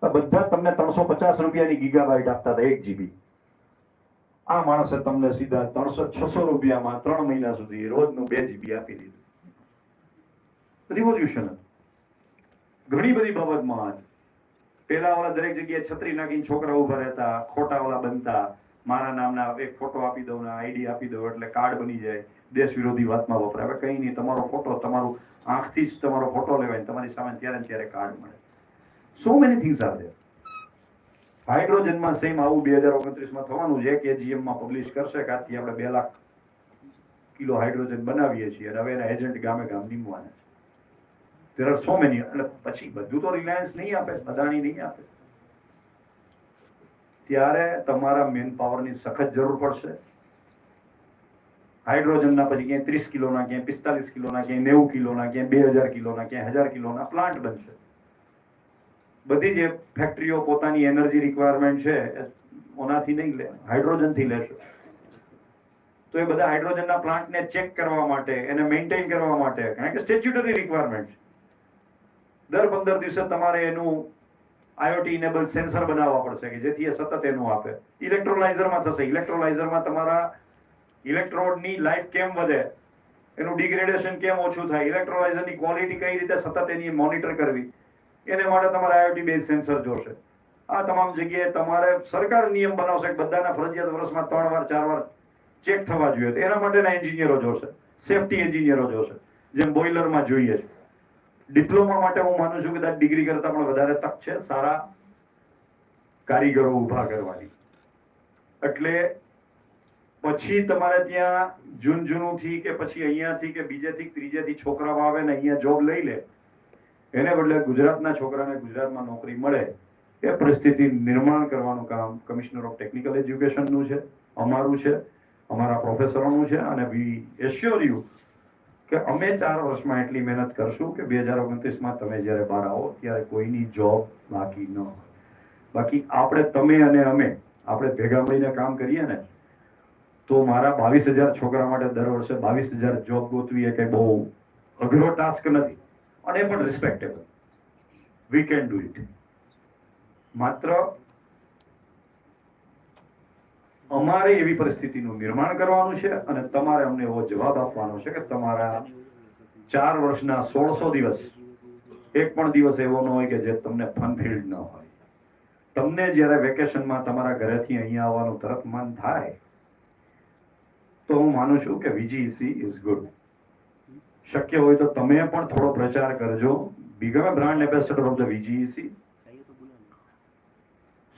બધા તમને 350 રૂપિયાની ગીગાબાઇટ આપતા હતા 1 GB. આ માણસે તમને સીધા 300-600 રૂપિયામાં 3 મહિના સુધી રોજનું 2 GB આપી દીધું. રિવોલ્યુશન. ઘણી બધી બાબતમાં પેલા વાળા દરેક જગ્યાએ છત્રી નાખીને છોકરા ઉભા રહેતા, ખોટા વાળા બનતા, મારા નામના એક ફોટો આપી દઉં ને આઈડી આપી દઉં એટલે કાર્ડ બની જાય, દેશ વિરોધી વાતમાં વપરાય. હવે કઈ નહીં, તમારો ફોટો, તમારું આંખથી જ તમારો ફોટો લેવાય, તમારી સામે ત્યારે ને ત્યારે કાર્ડ મળે. So many things are there. હાઇડ્રોજનમાં સેમ આવું 2029માં થવાનું છે. KGM માં પબ્લિશ કરશે કે આજથી આપણે 2 લાખ કિલો હાઇડ્રોજન બનાવીએ છીએ, અને હવે એના એજન્ટ ગામે ગામ નીમવાના છે. There are so many. એટલે પછી બધું તો રિલાયન્સ નહીં આપે, અદાણી નહીં આપે. ત્યારે તમારા મેન પાવરની સખત જરૂર પડશે. હાઇડ્રોજનના પછી ક્યાંય 30 કિલોના, ક્યાંય 45 કિલોના, ક્યાંય 90 કિલોના, ક્યાંય 2000 કિલોના, ક્યાંય 1000 કિલોના પ્લાન્ટ બનશે. બધી જે ફેક્ટરીઓ પોતાની એનર્જી રિક્વાયરમેન્ટ છે ઓનાથી નહીં લે, હાઇડ્રોજનથી લેશે. તો એ બધા હાઇડ્રોજનના પ્લાન્ટને ચેક કરવા માટે, એને મેન્ટેન કરવા માટે, કારણ કે સ્ટેચ્યુટરી રિક્વાયરમેન્ટ છે. દર 15 દિવસે તમારે એનું IoT ઇનેબલ સેન્સર બનાવવા પડશે કે જેથી એ સતત એનું આપે. ઇલેક્ટ્રોલાઇઝરમાં થશે. ઇલેક્ટ્રોલાઇઝરમાં તમારા ઇલેક્ટ્રોડની લાઈફ કેમ વધે, એનું ડિગ્રેડેશન કેમ ઓછું થાય, ઇલેક્ટ્રોલાઇઝરની ક્વોલિટી કઈ રીતે સતત એની મોનિટર કરવી, એને માટે તમારે IoT બેઝ સેન્સર જોશે. આ તમામ જગ્યાએ તમારે સરકાર નિયમ બનાવશે કે બધાના ફરજિયાત વર્ષમાં 3 વાર 4 વાર ચેક થવા જોઈએ. તો એના માટેના એન્જિનિયરો જોશે, સેફટી એન્જિનિયરો જોશે, જેમ બોઇલરમાં જોઈએ છે. ડિપ્લોમા માટે હું માનું છું કદાચ ડિગ્રી કરતા પણ વધારે તક છે સારા કારીગરો ઊભા કરવાની. એટલે પછી તમારે ત્યાં જૂનથી કે પછી અહીંયાથી કે બીજેથી ત્રીજેથી છોકરાઓ આવે ને અહીંયા જોબ લઈ લે, એને બદલે ગુજરાતના છોકરાને ગુજરાતમાં નોકરી મળે એ પરિસ્થિતિ નિર્માણ કરવાનું કામ કમિશનર ઓફ ટેકનિકલ એજ્યુકેશનનું છે, અમારું છે, અમારા પ્રોફેસરોનું છે. અને વી એશ્યોર યુ કે અમે 4 વર્ષમાં એટલી મહેનત કરશું કે 2029માં તમે જ્યારે બહાર આવો ત્યારે કોઈની જોબ બાકી ન હોય. બાકી આપણે તમે અને આપણે ભેગા મળીને કામ કરીએ ને તો મારા 22,000 છોકરા માટે દર વર્ષે 22,000 જોબ ગોતવી એ કઈ બહુ અઘરો ટાસ્ક નથી, અને એ પણ respectable. We can do it. માત્ર અમારે એવી પરિસ્થિતિનું નિર્માણ કરવાનું છે અને તમારે અમને એવો જવાબ આપવાનો છે કે તમારા 4 વર્ષના 1600 દિવસ એક પણ દિવસ એવો ન હોય કે જે તમને ફન ફિલ્ડ ન હોય. તમને જ્યારે વેકેશનમાં તમારા ઘરેથી અહીંયા આવવાનું તરત મન થાય તો હું માનું છું કે VGEC ઇઝ ગુડ. શક્ય હોય તો તમે પણ થોડો પ્રચાર કરજો. Become a brand ambassador of the VGEC.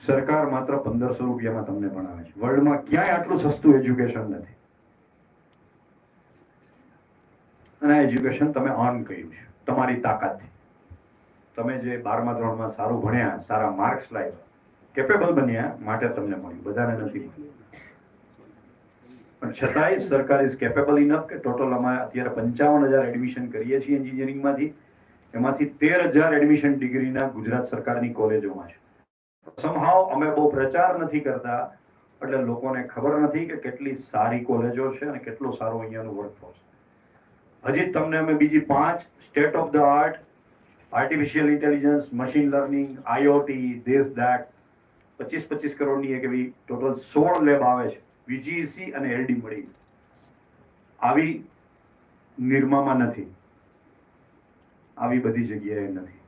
સરકાર માત્ર 1500 રૂપિયામાં તમને ભણાવે છે. વર્લ્ડમાં ક્યાંય આટલું સસ્તું એજ્યુકેશન નથી. અને આ એજ્યુકેશન તમે અર્ન કર્યું છે તમારી તાકાતથી. તમે જે 12મા ધોરણમાં સારું ભણ્યા, સારા માર્ક્સ લાવ્યા, કેપેબલ બન્યા માટે તમને મળ્યું, બધાને નથી મળ્યું. પણ છતાંય સરકાર ઇઝ કેપેબલ ઇનફ કે ટોટલ અમે અત્યારે 55,000 એડમિશન કરીએ છીએ એન્જિનિયરિંગમાંથી. એમાંથી 13,000 એડમિશન ડિગ્રીના ગુજરાત સરકારની કોલેજોમાં છે. સમહાવ અમે બહુ પ્રચાર નથી કરતા એટલે લોકોને ખબર નથી કે કેટલી સારી કોલેજો છે અને કેટલું સારું અહીંયાનું વર્કફોર્સ. હજી તમને અમે બીજી 5 state of the art artificial intelligence, machine learning, IoT, this that 25 કરોડની એક એવી ટોટલ 16 લેબ આવે છે VGEC અને LD મળી. આવી નિરમામાં નથી, આવી બધી જગ્યાએ નથી.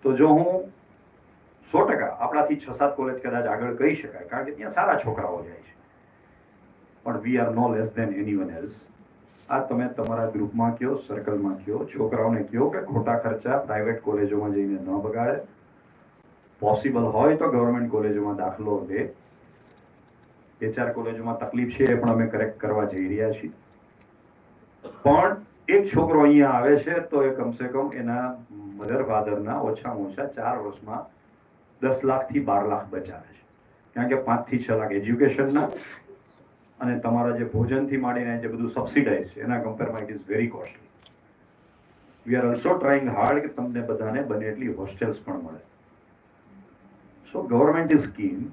તો જો હું 100% આપણાથી 6-7 કોલેજ કદાચ આગળ કહી શકાય, કારણ કે ત્યાં સારા છોકરાઓ જાય છે, પણ we are no less than anyone else. આ તમે તમારા ગ્રુપમાં કયો, સર્કલમાં કયો, છોકરાઓને કયો કે ખોટા ખર્ચા પ્રાઇવેટ કોલેજોમાં જઈને ન બગાડે. પોસિબલ હોય તો ગવર્મેન્ટ કોલેજોમાં દાખલો લે. 2-4 કોલેજોમાં તકલીફ છે, એ પણ અમે કરેક્ટ કરવા જઈ રહ્યા છીએ. પણ એક છોકરો અહીંયા આવે છે તો એ કમસે કમ એના મધર ફાધરના ઓછામાં ઓછા 4 વર્ષમાં 10 લાખથી 12 લાખ બચાવે છે, કારણ કે 5 થી 6 લાખ એજ્યુકેશનના અને તમારા જે ભોજનથી માંડીને જે બધું સબસિડાઇઝ છે એના કમ્પેરમાં it is very costly. We are also trying hard કે તમને બધાને બને એટલી હોસ્ટેલ્સ પણ મળે. So government is keen.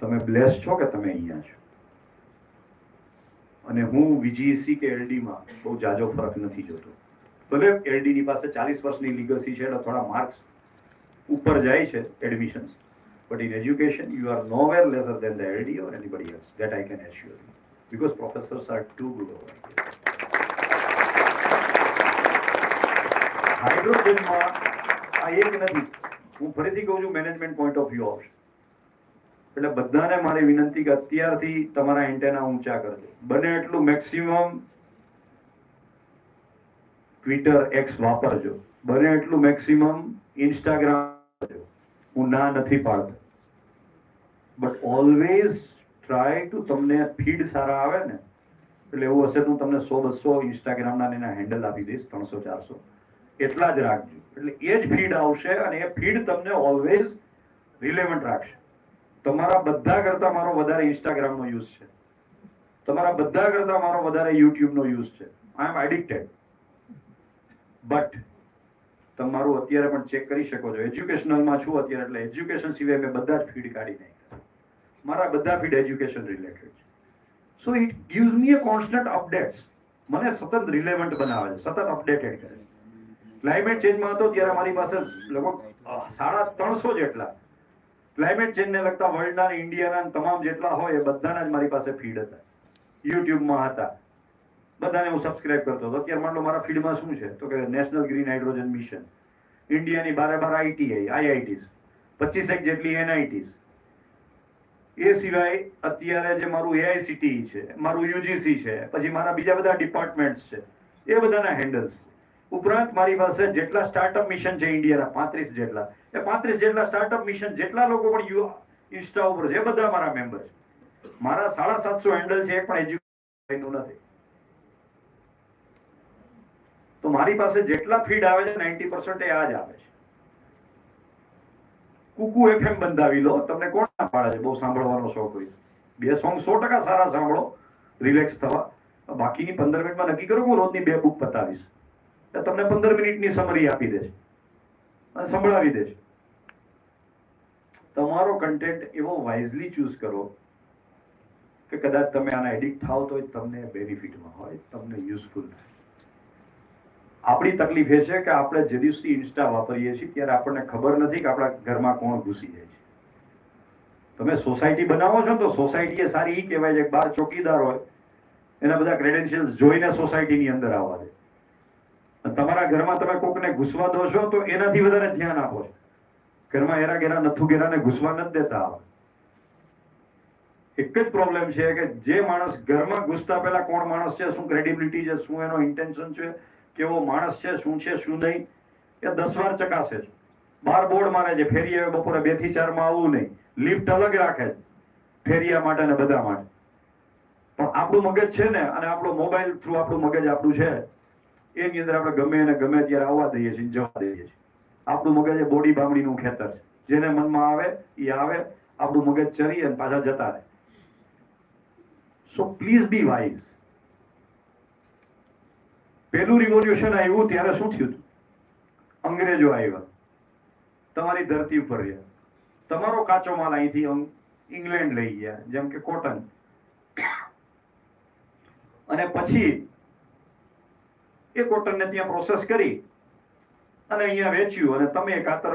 તમે બ્લેસ છો કે તમે અહીંયા છો, અને હું VGEC કે LD માં બહુ જાજો ફરક નથી જોતો. ભલે LD ની પાસે 40 વર્ષની લીગસી છે એટલે થોડા માર્ક્સ ઉપર જાય છે admissions, but in education you are nowhere lesser than the LD or anybody else, that I can assure you, because professors are too good over here. હાઇડ્રોજનમાં આ એક નથી, હું ફરીથી કહું છું, મેનેજમેન્ટ પોઈન્ટ ઓફ વ્યૂ આવશે એટલે બધાને મારી વિનંતી કે અત્યારથી તમારા એન્ટેના ઊંચા કરજો. બને એટલું મેક્સિમમ ટ્વિટર એક્સ વાપરજો, બને એટલું મેક્સિમમ ઇન્સ્ટાગ્રામ વાપરજો. હું ના નથી પાડતો, બટ ઓલવેઝ ટ્રાય ટુ, તમને ફીડ સારા આવે ને એટલે એવું હશે તો હું તમને 100-200 ઇન્સ્ટાગ્રામના એના હેન્ડલ આપી દઈશ, 300-400 એટલા જ રાખજો. એટલે એ જ ફીડ આવશે અને એ ફીડ તમને ઓલવેઝ રિલેવન્ટ રાખશે. તમારા બધા કરતા મારો વધારે ઇન્સ્ટાગ્રામનો યુઝ છે, તમારા બધા કરતા મારો વધારે યુટ્યુબનો યુઝ છે. આઈ એમ એડિક્ટેડ, બટ તમારું અત્યારે પણ ચેક કરી શકો છો. એજ્યુકેશનલમાં છું અત્યારે, એટલે એજ્યુકેશન સિવાય મેં બધા જ ફીડ કાઢી નાખ્યા. મારા બધા ફીડ એજ્યુકેશન રિલેટેડ છે. So it gives me a constant updates. મને સતત રિલેવન્ટ બનાવે છે, સતત અપડેટેડ કરે. ક્લાઇમેટ ચેન્જમાં હતો ત્યારે મારી પાસે લગભગ 350 જેટલા ક્લાઇમેટ ચેન્જને લગતા વર્લ્ડના, ઇન્ડિયાના તમામ જેટલા હોય એ બધાના જ મારી પાસે ફીડ હતા, યુટ્યુબમાં હતા. બધાને હું સબસ્ક્રાઇબ કરતો હતો. અત્યારે માનો મારા ફીડમાં શું છે તો કે નેશનલ ગ્રીન હાઇડ્રોજન મિશન, ઇન્ડિયાની 12 ITI, IITs, 25 જેટલી NITs, એ સિવાય અત્યારે જે મારું AICTE છે, મારું UGC છે, પછી મારા બીજા બધા ડિપાર્ટમેન્ટ્સ છે, એ બધાના હેન્ડલ્સ. ઉપરાંત મારી પાસે જેટલા સ્ટાર્ટઅપ મિશન છે ઇન્ડિયાના 35 જેટલા, એ 35 જેટલા સ્ટાર્ટઅપ મિશન જેટલા લોકો પણ ઇન્સ્ટા ઉપર છે, એ બધા મારા મેમ્બર છે. મારા 750 હેન્ડલ છે, એક પણ એજ્યુકેશનનું નથી. તો મારી પાસે જેટલા ફીડ આવે છે 90% એ આ જ આવે છે. કુકુ FM બંધાવી લો, તમને કોણ ના પાડે છે બહુ સાંભળવાનો શોખ હોય? 2 સોંગ 100% સારા સાંભળો, રિલેક્સ થવા. બાકીની 15 મિનિટમાં નક્કી કરો હું રોજની 2 બુક પતાવીશ, તમને 15 મિનિટની સમરી આપી દેશે અને સંભળાવી દેશે. તમારો કન્ટેન્ટ એવો વાઇઝલી ચૂઝ કરો કે કદાચ તમે આના એડિક્ટ થાવ તો તમને બેનિફિટમાં હોય, તમને યુઝફુલ થાય. આપણી તકલીફ એ છે કે આપણે જે દિવસથી ઇન્સ્ટા વાપરીએ છીએ ત્યારે આપણને ખબર નથી કે આપણા ઘરમાં કોણ ઘૂસી જાય છે. તમે સોસાયટી બનાવો છો તો સોસાયટી એ સારી એ કહેવાય છે, 12 ચોકીદાર હોય એના બધા ક્રેડેન્શિયલ્સ જોઈને સોસાયટીની અંદર આવવા દે. તમારા ઘરમાં તમે કોકને ઘૂસવા દો છો તો એનાથી વધારે ધ્યાન આપો છો. ઘરમાં હેરા ઘેરા નથુ ઘેરાને ઘૂસવા નથી દેતા. એક જ પ્રોબ્લેમ છે કે જે માણસ ઘરમાં ઘૂસતા પહેલા કોણ માણસ છે, શું ક્રેડિબિલિટી છે, શું એનો ઇન્ટેન્શન છે, કેવો માણસ છે, શું નહીં, એ 10 વાર ચકાસે છે. બાર બોર્ડ મારે છે, ફેરીએ બપોરે 2 થી 4 માં આવવું નહીં, લિફ્ટ અલગ રાખે છે ફેરિયા માટે ને બધા માટે. પણ આપણું મગજ છે ને, અને આપણો મોબાઈલ થ્રુ આપણું મગજ આપણું છે, એની અંદર આપણે ગમે એને ગમે ત્યારે આવવા દઈએ છીએ, જવા દઈએ છીએ. આપણું મગજ એ બોડી બામડીનું ખેતર છે, જેને મનમાં આવે એ આવે, આપણું મગજ ચરી અને પાછા જતા રહે. So please be wise. પહેલું રિવોલ્યુશન આવ્યું ત્યારે શું થયું? અંગ્રેજો આવ્યા, તમારી ધરતી ઉપર રહ્યા, તમારો કાચો માલ અહીંથી ઇંગ્લેન્ડ લઈ ગયા, જેમ કે કોટન, અને પછી એ કોટનને ત્યાં પ્રોસેસ કરી અને અહીંયા વેચ્યું, અને તમે કાતર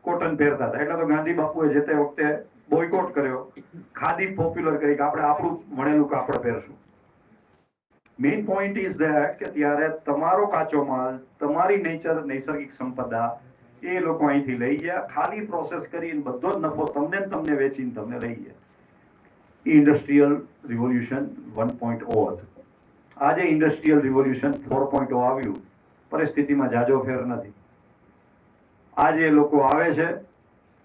કોટન પહેરતા હતા. એટલે તો ગાંધી બાપુએ જે તે વખતે બોયકોટ કર્યો, ખાદી પોપ્યુલર કરી કે આપણે આપણું વણેલું કાપડ પહેરશું. મેઇન પોઈન્ટ ઇઝ ધેટ કે ત્યારે તમારો કાચો માલ, તમારી નૈસર્ગિક સંપદા, એ લોકો અહીંથી લઈ ગયા, ખાલી પ્રોસેસ કરીને બધો જ નફો તમને ને તમને વેચીને તમને લઈ ગયા. ઇન્ડસ્ટ્રીયલ રિવોલ્યુશન 1.0 હતું. આજે ઇન્ડસ્ટ્રીયલ રિવોલ્યુશન 4.0 આવ્યું, પરિસ્થિતિમાં જાજો ફેર નથી. આજે એ લોકો આવે છે,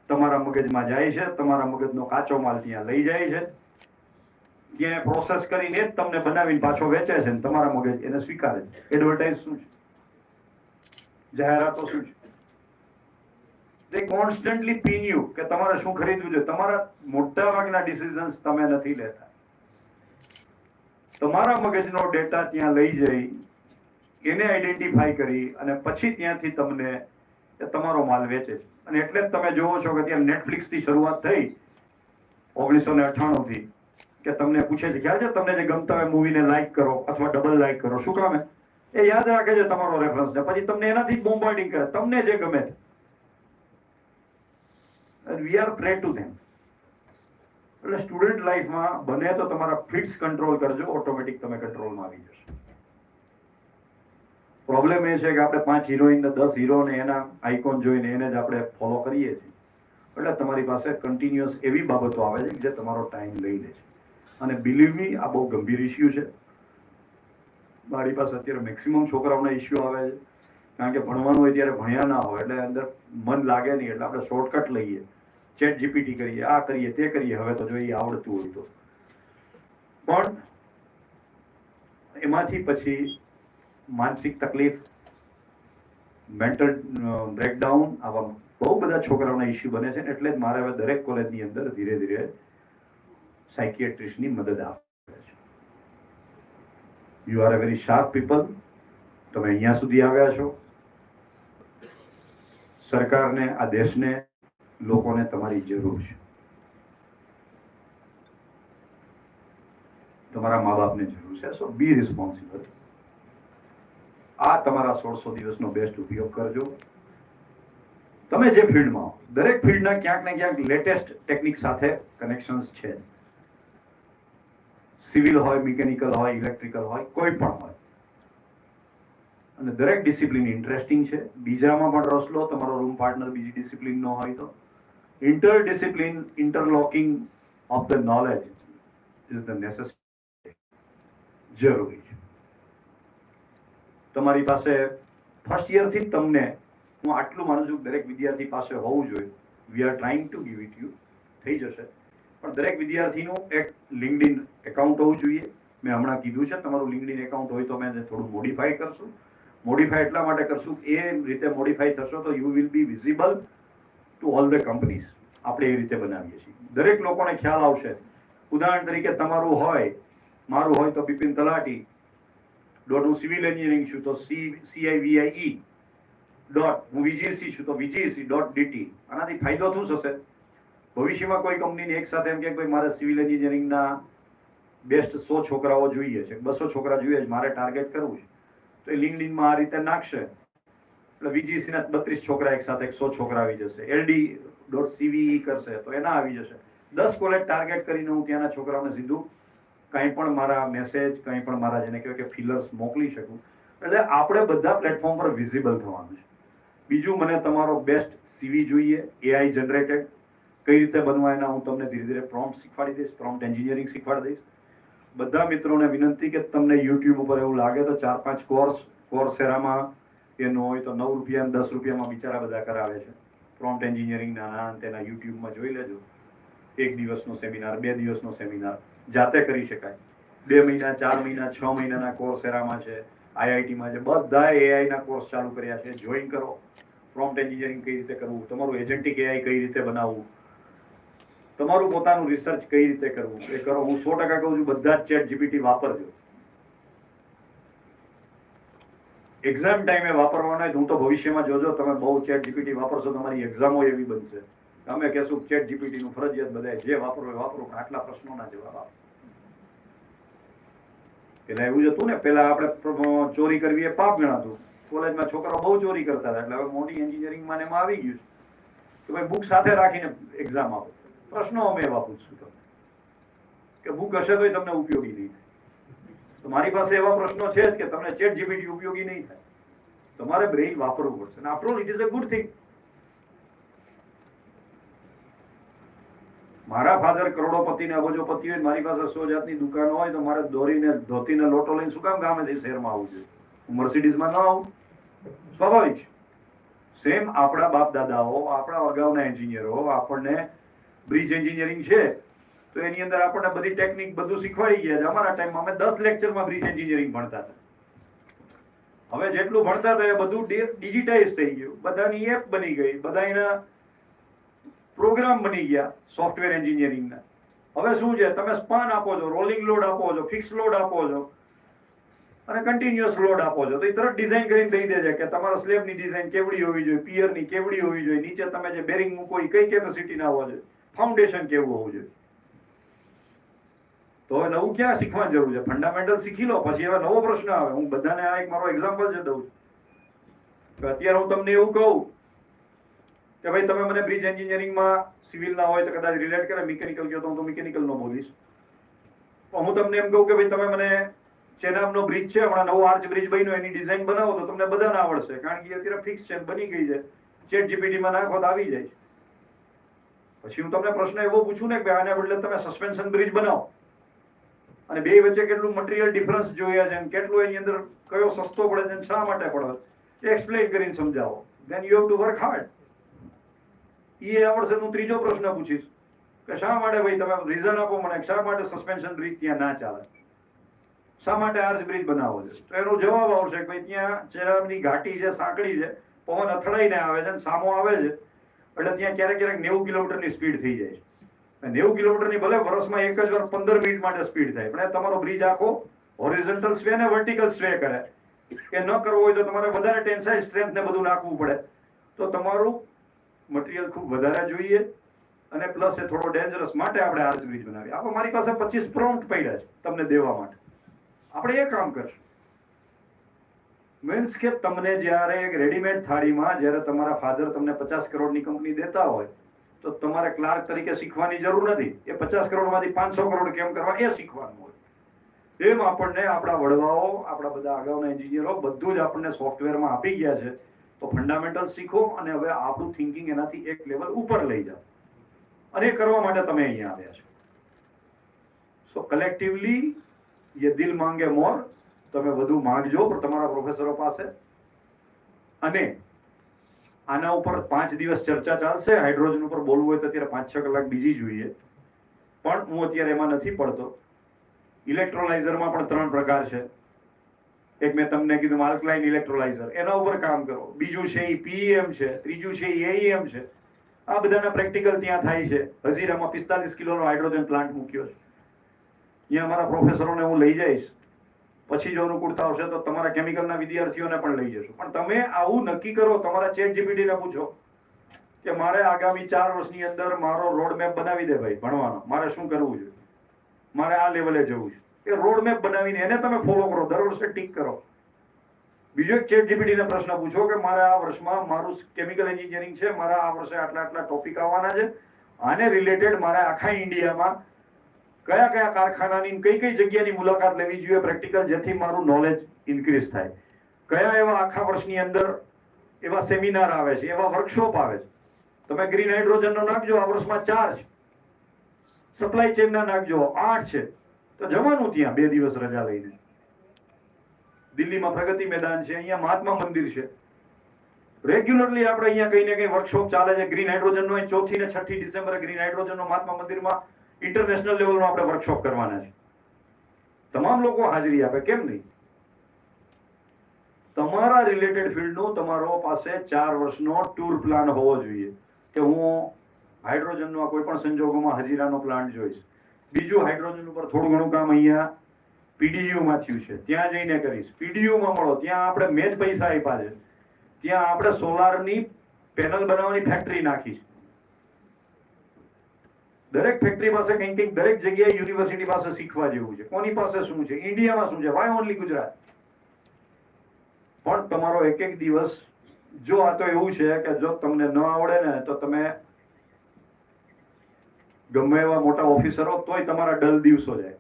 તમારા મગજમાં જાય છે, તમારા મગજનો કાચો માલ ત્યાં લઈ જાય છે, ત્યાં પ્રોસેસ કરીને જ તમને બનાવીને પાછો વેચે છે, ને તમારા મગજ એને સ્વીકારે છે. એડવર્ટાઇઝ શું છે, જાહેરાતો શું છે? They constantly pin you કે તમારે શું ખરીદવું છે. તમારા મોટા ભાગના ડિસિઝન્સ તમે નથી લેતા. તમારા મગજનો ડેટા ત્યાં લઈ જઈ, એને આઈડેન્ટિફાઈ કરી અને પછી ત્યાંથી તમને તમારો માલ વેચે છે. અને એટલે જ તમે જોવો છો કે ત્યાં નેટફ્લિક્સ થી શરૂઆત થઈ 1998 થી, કે તમને પૂછે છે ખ્યાલ છે તમને જે ગમતા હોય મૂવીને લાઈક કરો અથવા ડબલ લાઈક કરો. શું કામ? એ યાદ રાખે છે તમારો રેફરન્સ ને પછી તમને એનાથી બોમ્બાર્ડિંગ કરે, તમને જે ગમે છે. And we are prey to them. એટલે સ્ટુડન્ટ લાઈફમાં બને તો તમારા ફિટ્સ કંટ્રોલ કરજો, ઓટોમેટિક તમે કંટ્રોલમાં આવી જશો. પ્રોબ્લેમ એ છે કે આપણે 5 હિરોઈન ને 10 હીરોને એના આઇકોન જોઈને એને જ આપણે ફોલો કરીએ છીએ. એટલે તમારી પાસે કન્ટિન્યુઅસ એવી બાબતો આવે છે જે તમારો ટાઈમ લઈ લે છે. અને બિલીવ મી, આ બહુ ગંભીર ઇસ્યુ છે. મારી પાસે અત્યારે મેક્સિમમ છોકરાઓના ઇસ્યુ આવે છે, કારણ કે ભણવાનું હોય ત્યારે ભણ્યા ના હોય એટલે અંદર મન લાગે નહીં, એટલે આપણે શોર્ટકટ લઈએ, ચેટ જીપીટી કરીએ, આ કરીએ તે કરીએ. હવે તો જોઈએ આવડતું હોય તો પણ એમાંથી પછી માનસિક તકલીફ, મેન્ટલ બ્રેકડાઉન, આવા બહુ બધા છોકરાઓના ઇસ્યુ બને છે. એટલે જ મારે હવે દરેક કોલેજની અંદર ધીરે ધીરે સાયકિયાટ્રિસ્ટની મદદ આપે છે. You are a very sharp people. તમે અહીંયા સુધી આવ્યા છો. સરકારને, આ દેશને, લોકોને તમારી જરૂર છે. તમારા મા બાપને જરૂર છે. સો બી રિસ્પોન્સિબલ. આ તમારા 1600 દિવસનો બેસ્ટ ઉપયોગ કરજો. તમે જે ફિલ્ડમાં હો, દરેક ફિલ્ડના ક્યાંક ને ક્યાંક લેટેસ્ટ ટેકનિક સાથે કનેક્શન્સ છે. સિવિલ હોય, મિકેનિકલ હોય, ઇલેક્ટ્રિકલ હોય, કોઈ પણ હોય. અને દરેક ડિસિપ્લિન ઇન્ટરેસ્ટિંગ છે. બીજામાં પણ રસ લો. તમારો રૂમ પાર્ટનર બીજી ડિસિપ્લિન નો હોય તો interdiscipline, interlocking of the knowledge is the necessary, જરૂરી છે. તમારી પાસે ફર્સ્ટ યરથી તમને, હું આટલું માનું છું દરેક વિદ્યાર્થી પાસે હોવું જોઈએ. We are trying to give it you. થઈ જશે. પણ દરેક વિદ્યાર્થીનું એક લિંક્ડઇન એકાઉન્ટ હોવું જોઈએ. મેં હમણાં કીધું છે, તમારું લિંક્ડઇન એકાઉન્ટ હોય તો મેં થોડું મોડિફાઈ કરશું. મોડિફાઈ એટલા માટે કરશું, એ રીતે મોડિફાઈ થશો તો you will be visible to all the companies. આપણે એ રીતે બનાવીએ છીએ. દરેક લોકોને ખ્યાલ આવશે. ઉદાહરણ તરીકે તમારું હોય, મારું હોય તો બિપિન તલાટી ડોટ, હું સિવિલ એન્જિનિયરિંગ છું તો CIVIE ડોટ, હું VGC છું તો VGC.DT. આનાથી ફાયદો શું થશે? ભવિષ્યમાં કોઈ કંપનીને એક સાથે એમ કે કોઈ મારે સિવિલ એન્જિનિયરિંગના બેસ્ટ 100 છોકરાઓ જોઈએ છે, 200 છોકરા જોઈએ છે, મારે ટાર્ગેટ કરવું છે, તો એ લિંક્ડઇનમાં આ રીતે નાખશે એટલે VGC ના 32 છોકરા એક સાથે 100 છોકરા આવી જશે. LD.CVE કરશે તો એના આવી જશે. 10 કોલેજ ટાર્ગેટ કરીને હું ત્યાંના છોકરાઓને સીધું કંઈ પણ મારા મેસેજ, કંઈ પણ મારા જેને કહેવાય કે ફિલર્સ મોકલી શકું. એટલે આપણે બધા પ્લેટફોર્મ પર વિઝિબલ થવાનું છે. બીજું, મને તમારો બેસ્ટ CV જોઈએ, AI જનરેટેડ. કઈ રીતે બનવા એના હું તમને ધીરે ધીરે પ્રોમ્પ્ટ શીખવાડી દઈશ, પ્રોમ્પ્ટ એન્જિનિયરિંગ શીખવાડી દઈશ. બધા મિત્રોને વિનંતી કે તમને યુટ્યુબ ઉપર એવું લાગે તો 4-5 કોર્સેરામાં એનો હોય તો 9 રૂપિયા, 10 રૂપિયામાં બિચારા બધા કરાવે છે. પ્રોમ્પ્ટ એન્જિનિયરિંગના નાના તેના યુટ્યુબમાં જોઈ લેજો. 1 દિવસનો સેમિનાર, 2 દિવસનો સેમિનાર જાતે કરી શકાય. 2 મહિના, 4 મહિના, 6 મહિનાના કોર્સેરામાં છે, IITમાં છે, બધા AI ના કોર્સ ચાલુ કર્યા છે. જોઈન કરો. પ્રોમ્પ્ટ એન્જિનિયરિંગ કઈ રીતે કરવું, તમારું એજન્ટિક AI કઈ રીતે બનાવવું, તમારું પોતાનું રિસર્ચ કઈ રીતે કરવું, એ કરો. હું 100% કહું છું, બધા જ ચેટ જીપીટી વાપરજો. એક્ઝામ ટાઈમે વાપરવાનો હોય. હું તો ભવિષ્યમાં જોજો, તમે બહુ ચેટ જીપીટી વાપરશો, તમારી એક્ઝામો એવી બનશે. અમે કહેશું ચેટ જીપીટી નું ફરજિયાત બધાય જે વાપરો એ વાપરો, પણ આટલા પ્રશ્નોના જવાબ આપો. પેલા એવું જ હતું ને, પેલા આપણે ચોરી કરવી એ પાપ ગણાતું. કોલેજમાં છોકરાઓ બહુ ચોરી કરતા હતા. એટલે હવે મોટી એન્જિનિયરિંગમાં એમાં આવી ગયું કે ભાઈ બુક સાથે રાખીને એક્ઝામ આપો. પ્રશ્નો અમે એવા પૂછશું તમને કે બુક હશે તો તમને ઉપયોગી નહીં થાય. તો મારી પાસે એવા પ્રશ્નો છે જ કે તમને ચેટ જીપીટી ઉપયોગી નહીં થાય. તમારે બ્રેઇન વાપરવું પડશે. અને after all it is a good thing. મારા ફાધર કરોડોપતિ ને અબજોપતિ હોય, મારી પાસે 100 જાતની દુકાનો હોય, તો મારે દોરીને ધોતીને લોટો લઈને શું કામ ગામેથી શહેરમાં આવવું જોઈએ? હું મર્સિડીઝમાં ન આવું? સ્વાભાવિક છે. સેમ આપણા બાપ દાદાઓ, આપણા અગાઉના એન્જિનિયરો, આપણને બ્રિજ એન્જિનિયરિંગ છે તો એની અંદર આપણને બધી ટેકનિક બધું શીખવાડી ગયા છે. અમારા ટાઈમમાં અમે 10 લેક્ચરમાં બ્રિજ એન્જિનિયરિંગ ભણતા હતા. હવે જેટલું ભણતા હતા એ બધું ડિજિટાઇઝ થઈ ગયું, બધાની એપ બની ગઈ, બધાના પ્રોગ્રામ બની ગયા સોફ્ટવેર એન્જિનિયરિંગના. હવે શું છે, તમે સ્પાન આપો છો, રોલિંગ લોડ આપો છો, ફિક્સ લોડ આપો છો અને કન્ટિન્યુઅસ લોડ આપો છો, તો એ તરત ડિઝાઇન કરીને દઈ દે છે કે તમારા સ્લેબની ડિઝાઇન કેવડી હોવી જોઈએ, પિયરની કેવડી હોવી જોઈએ, નીચે તમે જે બેરિંગ મૂકો એ કઈ કેપેસિટીના હોવા જોઈએ, ફાઉન્ડેશન કેવું હોવું જોઈએ. તો હવે નવું ક્યાં શીખવાની જરૂર છે? ફંડામેન્ટલ શીખી લો, પછી હવે નવો પ્રશ્ન આવે. હું બધાને આ એક મારો એક્ઝામ્પલ છે દઉં છું. અત્યારે હું તમને એવું કહું કે ભાઈ તમે મને બ્રિજ એન્જિનિયરિંગમાં સિવિલ ના હોય તો કદાચ રિલેટ કરે, મિકેનિકલ કહો તો હું તો મિકેનિકલ નો બોલીશ. હું તમને એમ કહું કે ભાઈ તમે મને ચેનાબનો બ્રિજ છે, હમણાં નવો આર્ચ બ્રિજ બન્યો, એની ડિઝાઇન બનાવો, તો તમને બધાને આવડશે, કારણ કે અત્યારે ફિક્સ છે, બની ગઈ છે, ચેટ જીપીટીમાં નાખો તો આવી જાય છે. પછી હું તમને પ્રશ્ન એવો પૂછું ને કે આને બદલે તમે સસ્પેન્શન બ્રિજ બનાવો અને બે વચ્ચે કેટલું મટીરિયલ ડિફરન્સ જોઈએ છે, કેટલું એની અંદર કયો સસ્તો પડે છે, શા માટે પડે છે, એક્સપ્લેન કરીને સમજાવો. Then you have to work hard. એ આવડશે. હું ત્રીજો પ્રશ્ન પૂછીશ કે શા માટે ભાઈ તમે રીઝન આપો મને, શા માટે સસ્પેન્શન બ્રિજ ત્યાં ના ચાલે, શા માટે આર્ચ બ્રિજ બનાવો છે? તો એનો જવાબ આવશે કે ભાઈ ત્યાં ચેનાબની ઘાટી છે, સાંકડી છે, પવન અથડાઈને આવે છે, સામો આવે છે, એટલે ત્યાં ક્યારેક ક્યારેક 90 કિલોમીટરની સ્પીડ થઈ જાય છે. 90 કિલોમીટરની ભલે વર્ષમાં એક જ વાર 15 મિનિટ માટે સ્પીડ થાય, પણ તમારો બ્રિજ આખો હોરિઝોન્ટલ સ્વે ને વર્ટિકલ સ્વે કરે. એ ન કરવો હોય તો તમારે વધારે ટેન્સાઇલ સ્ટ્રેન્થ ને બધું નાખવું પડે, તો તમારું મટીરિયલ ખૂબ વધારે જોઈએ અને પ્લસ એ થોડો ડેન્જરસ માટે આપણે આર્ચ બ્રિજ બનાવી. આપણે મારી પાસે 25 પ્રોમ્પ્ટ પડ્યા છે તમને દેવા માટે, આપણે એ કામ કરશું. મીન્સ કે તમને જ્યારે એક રેડીમેડ થાળીમાં જ્યારે તમારા ફાધર તમને 50 કરોડની કંપની દેતા હોય તો તમારે ક્લાર્ક તરીકે શીખવાની જરૂર નથી. એ 50 કરોડમાંથી 500 કરોડ કેમ કરવા એ શીખવાનું હોય. એમ આપણને આપણા વડવાઓ, આપણા બધા અગાઉના એન્જિનિયરો બધું જ આપણને સોફ્ટવેરમાં આપી ગયા છે. તો ફંડામેન્ટલ શીખો અને હવે આપણું થિંકિંગ એનાથી એક લેવલ ઉપર લઈ જાઓ, અને એ કરવા માટે તમે અહીંયા આવ્યા છો. સો કલેક્ટિવલી ये दिल मांगे मोर, તમે વધુ માંગજો પણ તમારા પ્રોફેસરો પાસે. અને આના ઉપર 5 દિવસ ચર્ચા ચાલશે. હાઇડ્રોજન ઉપર બોલવું હોય તો અત્યારે 5-6 કલાક બીજી જોઈએ, પણ હું અત્યારે એમાં નથી પડતો. ઇલેક્ટ્રોલાઇઝરમાં પણ 3 પ્રકાર છે. એક મેં તમને કીધું આલ્કલાઇન ઇલેક્ટ્રોલાઇઝર, એના ઉપર કામ કરો. બીજું છે એ પીઈએમ છે, ત્રીજું છે એ એઈએમ છે. આ બધાના પ્રેક્ટિકલ ત્યાં થાય છે. હજીરામાં 45 કિલોનો હાઇડ્રોજન પ્લાન્ટ મૂક્યો છે. અહીંયા મારા પ્રોફેસરોને હું લઈ જઈશ, પછી જો અનુકૂળતા આવશે તો તમારા કેમિકલના વિદ્યાર્થીઓને પણ લઈ જશું. પણ તમે આવું નક્કી કરો, તમારા ચેટ જીપીટીને પૂછો કે મારે આગામી 4 વર્ષની અંદર મારો રોડ મેપ બનાવી દે ભાઈ ભણવાનો, મારે શું કરવું જોઈએ, મારે આ લેવલે જવું છે. એ રોડ મેપ બનાવીને એને તમે ફોલો કરો, દર વર્ષે ટીક કરો. બીજો એક ચેટ જીપીટીને પ્રશ્ન પૂછો કે મારે આ વર્ષમાં મારું કેમિકલ એન્જિનિયરિંગ છે, મારા આ વર્ષે આટલા ટોપિક આવવાના છે, આને રિલેટેડ મારે આખા ઇન્ડિયામાં કયા કયા કારખાનાની કઈ જગ્યાની મુલાકાત લેવી જોઈએ પ્રેક્ટિકલ, જેથી મારું નોલેજ ઇન્ક્રીઝ થાય. કયા એવા આખા વર્ષની અંદર એવા સેમિનાર આવે છે, એવા વર્કશોપ આવે છે. તમે ગ્રીન હાઇડ્રોજનનો નાખજો, આ વર્ષમાં 4 છે. સપ્લાય ચેનના નાખજો, 8 છે. તો જવાનું ત્યાં 2 દિવસ રજા લઈને. દિલ્હીમાં પ્રગતિ મેદાન છે, અહીંયા મહાત્મા મંદિર છે. રેગ્યુલરલી આપણે અહીંયા કઈ ને કઈ વર્કશોપ ચાલે છે. ગ્રીન હાઇડ્રોજનનો 4થી ને 6 ડિસેમ્બરે ગ્રીન હાઇડ્રોજનનો મહાત્મા મંદિરમાં ઇન્ટરનેશનલ લેવલનો આપણે વર્કશોપ કરવાના છે. તમામ લોકો હાજરી આપે, કેમ નહીં? તમારા રિલેટેડ ફિલ્ડનો તમારો પાસે 4 વર્ષનો ટૂર પ્લાન હોવો જોઈએ કે હું હાઇડ્રોજનનો કોઈ પણ સંજોગોમાં હજીરાનો પ્લાન્ટ જોઈશ. બીજું, હાઇડ્રોજન ઉપર થોડું ઘણું કામ અહીંયા પીડીયુમાં થયું છે, ત્યાં જઈને કરીશ. પીડીયુમાં મળો, ત્યાં આપણે મેં જ પૈસા આપ્યા છે, ત્યાં આપણે સોલારની પેનલ બનાવવાની ફેક્ટરી નાખી છે. દરેક ફેક્ટરી પાસે કંઈક દરેક જગ્યાએ યુનિવર્સિટી પાસે શીખવા જેવું છે. કોની પાસે શું છે, ઇન્ડિયામાં શું છે, વાય ઓનલી ગુજરાત? પણ તમારો એક દિવસ, જો આ તો એવું છે કે જો તમને ન આવડે ને તો તમે ગમે એવા મોટા ઓફિસરો, તોય તમારા ડલ દિવસો જાય.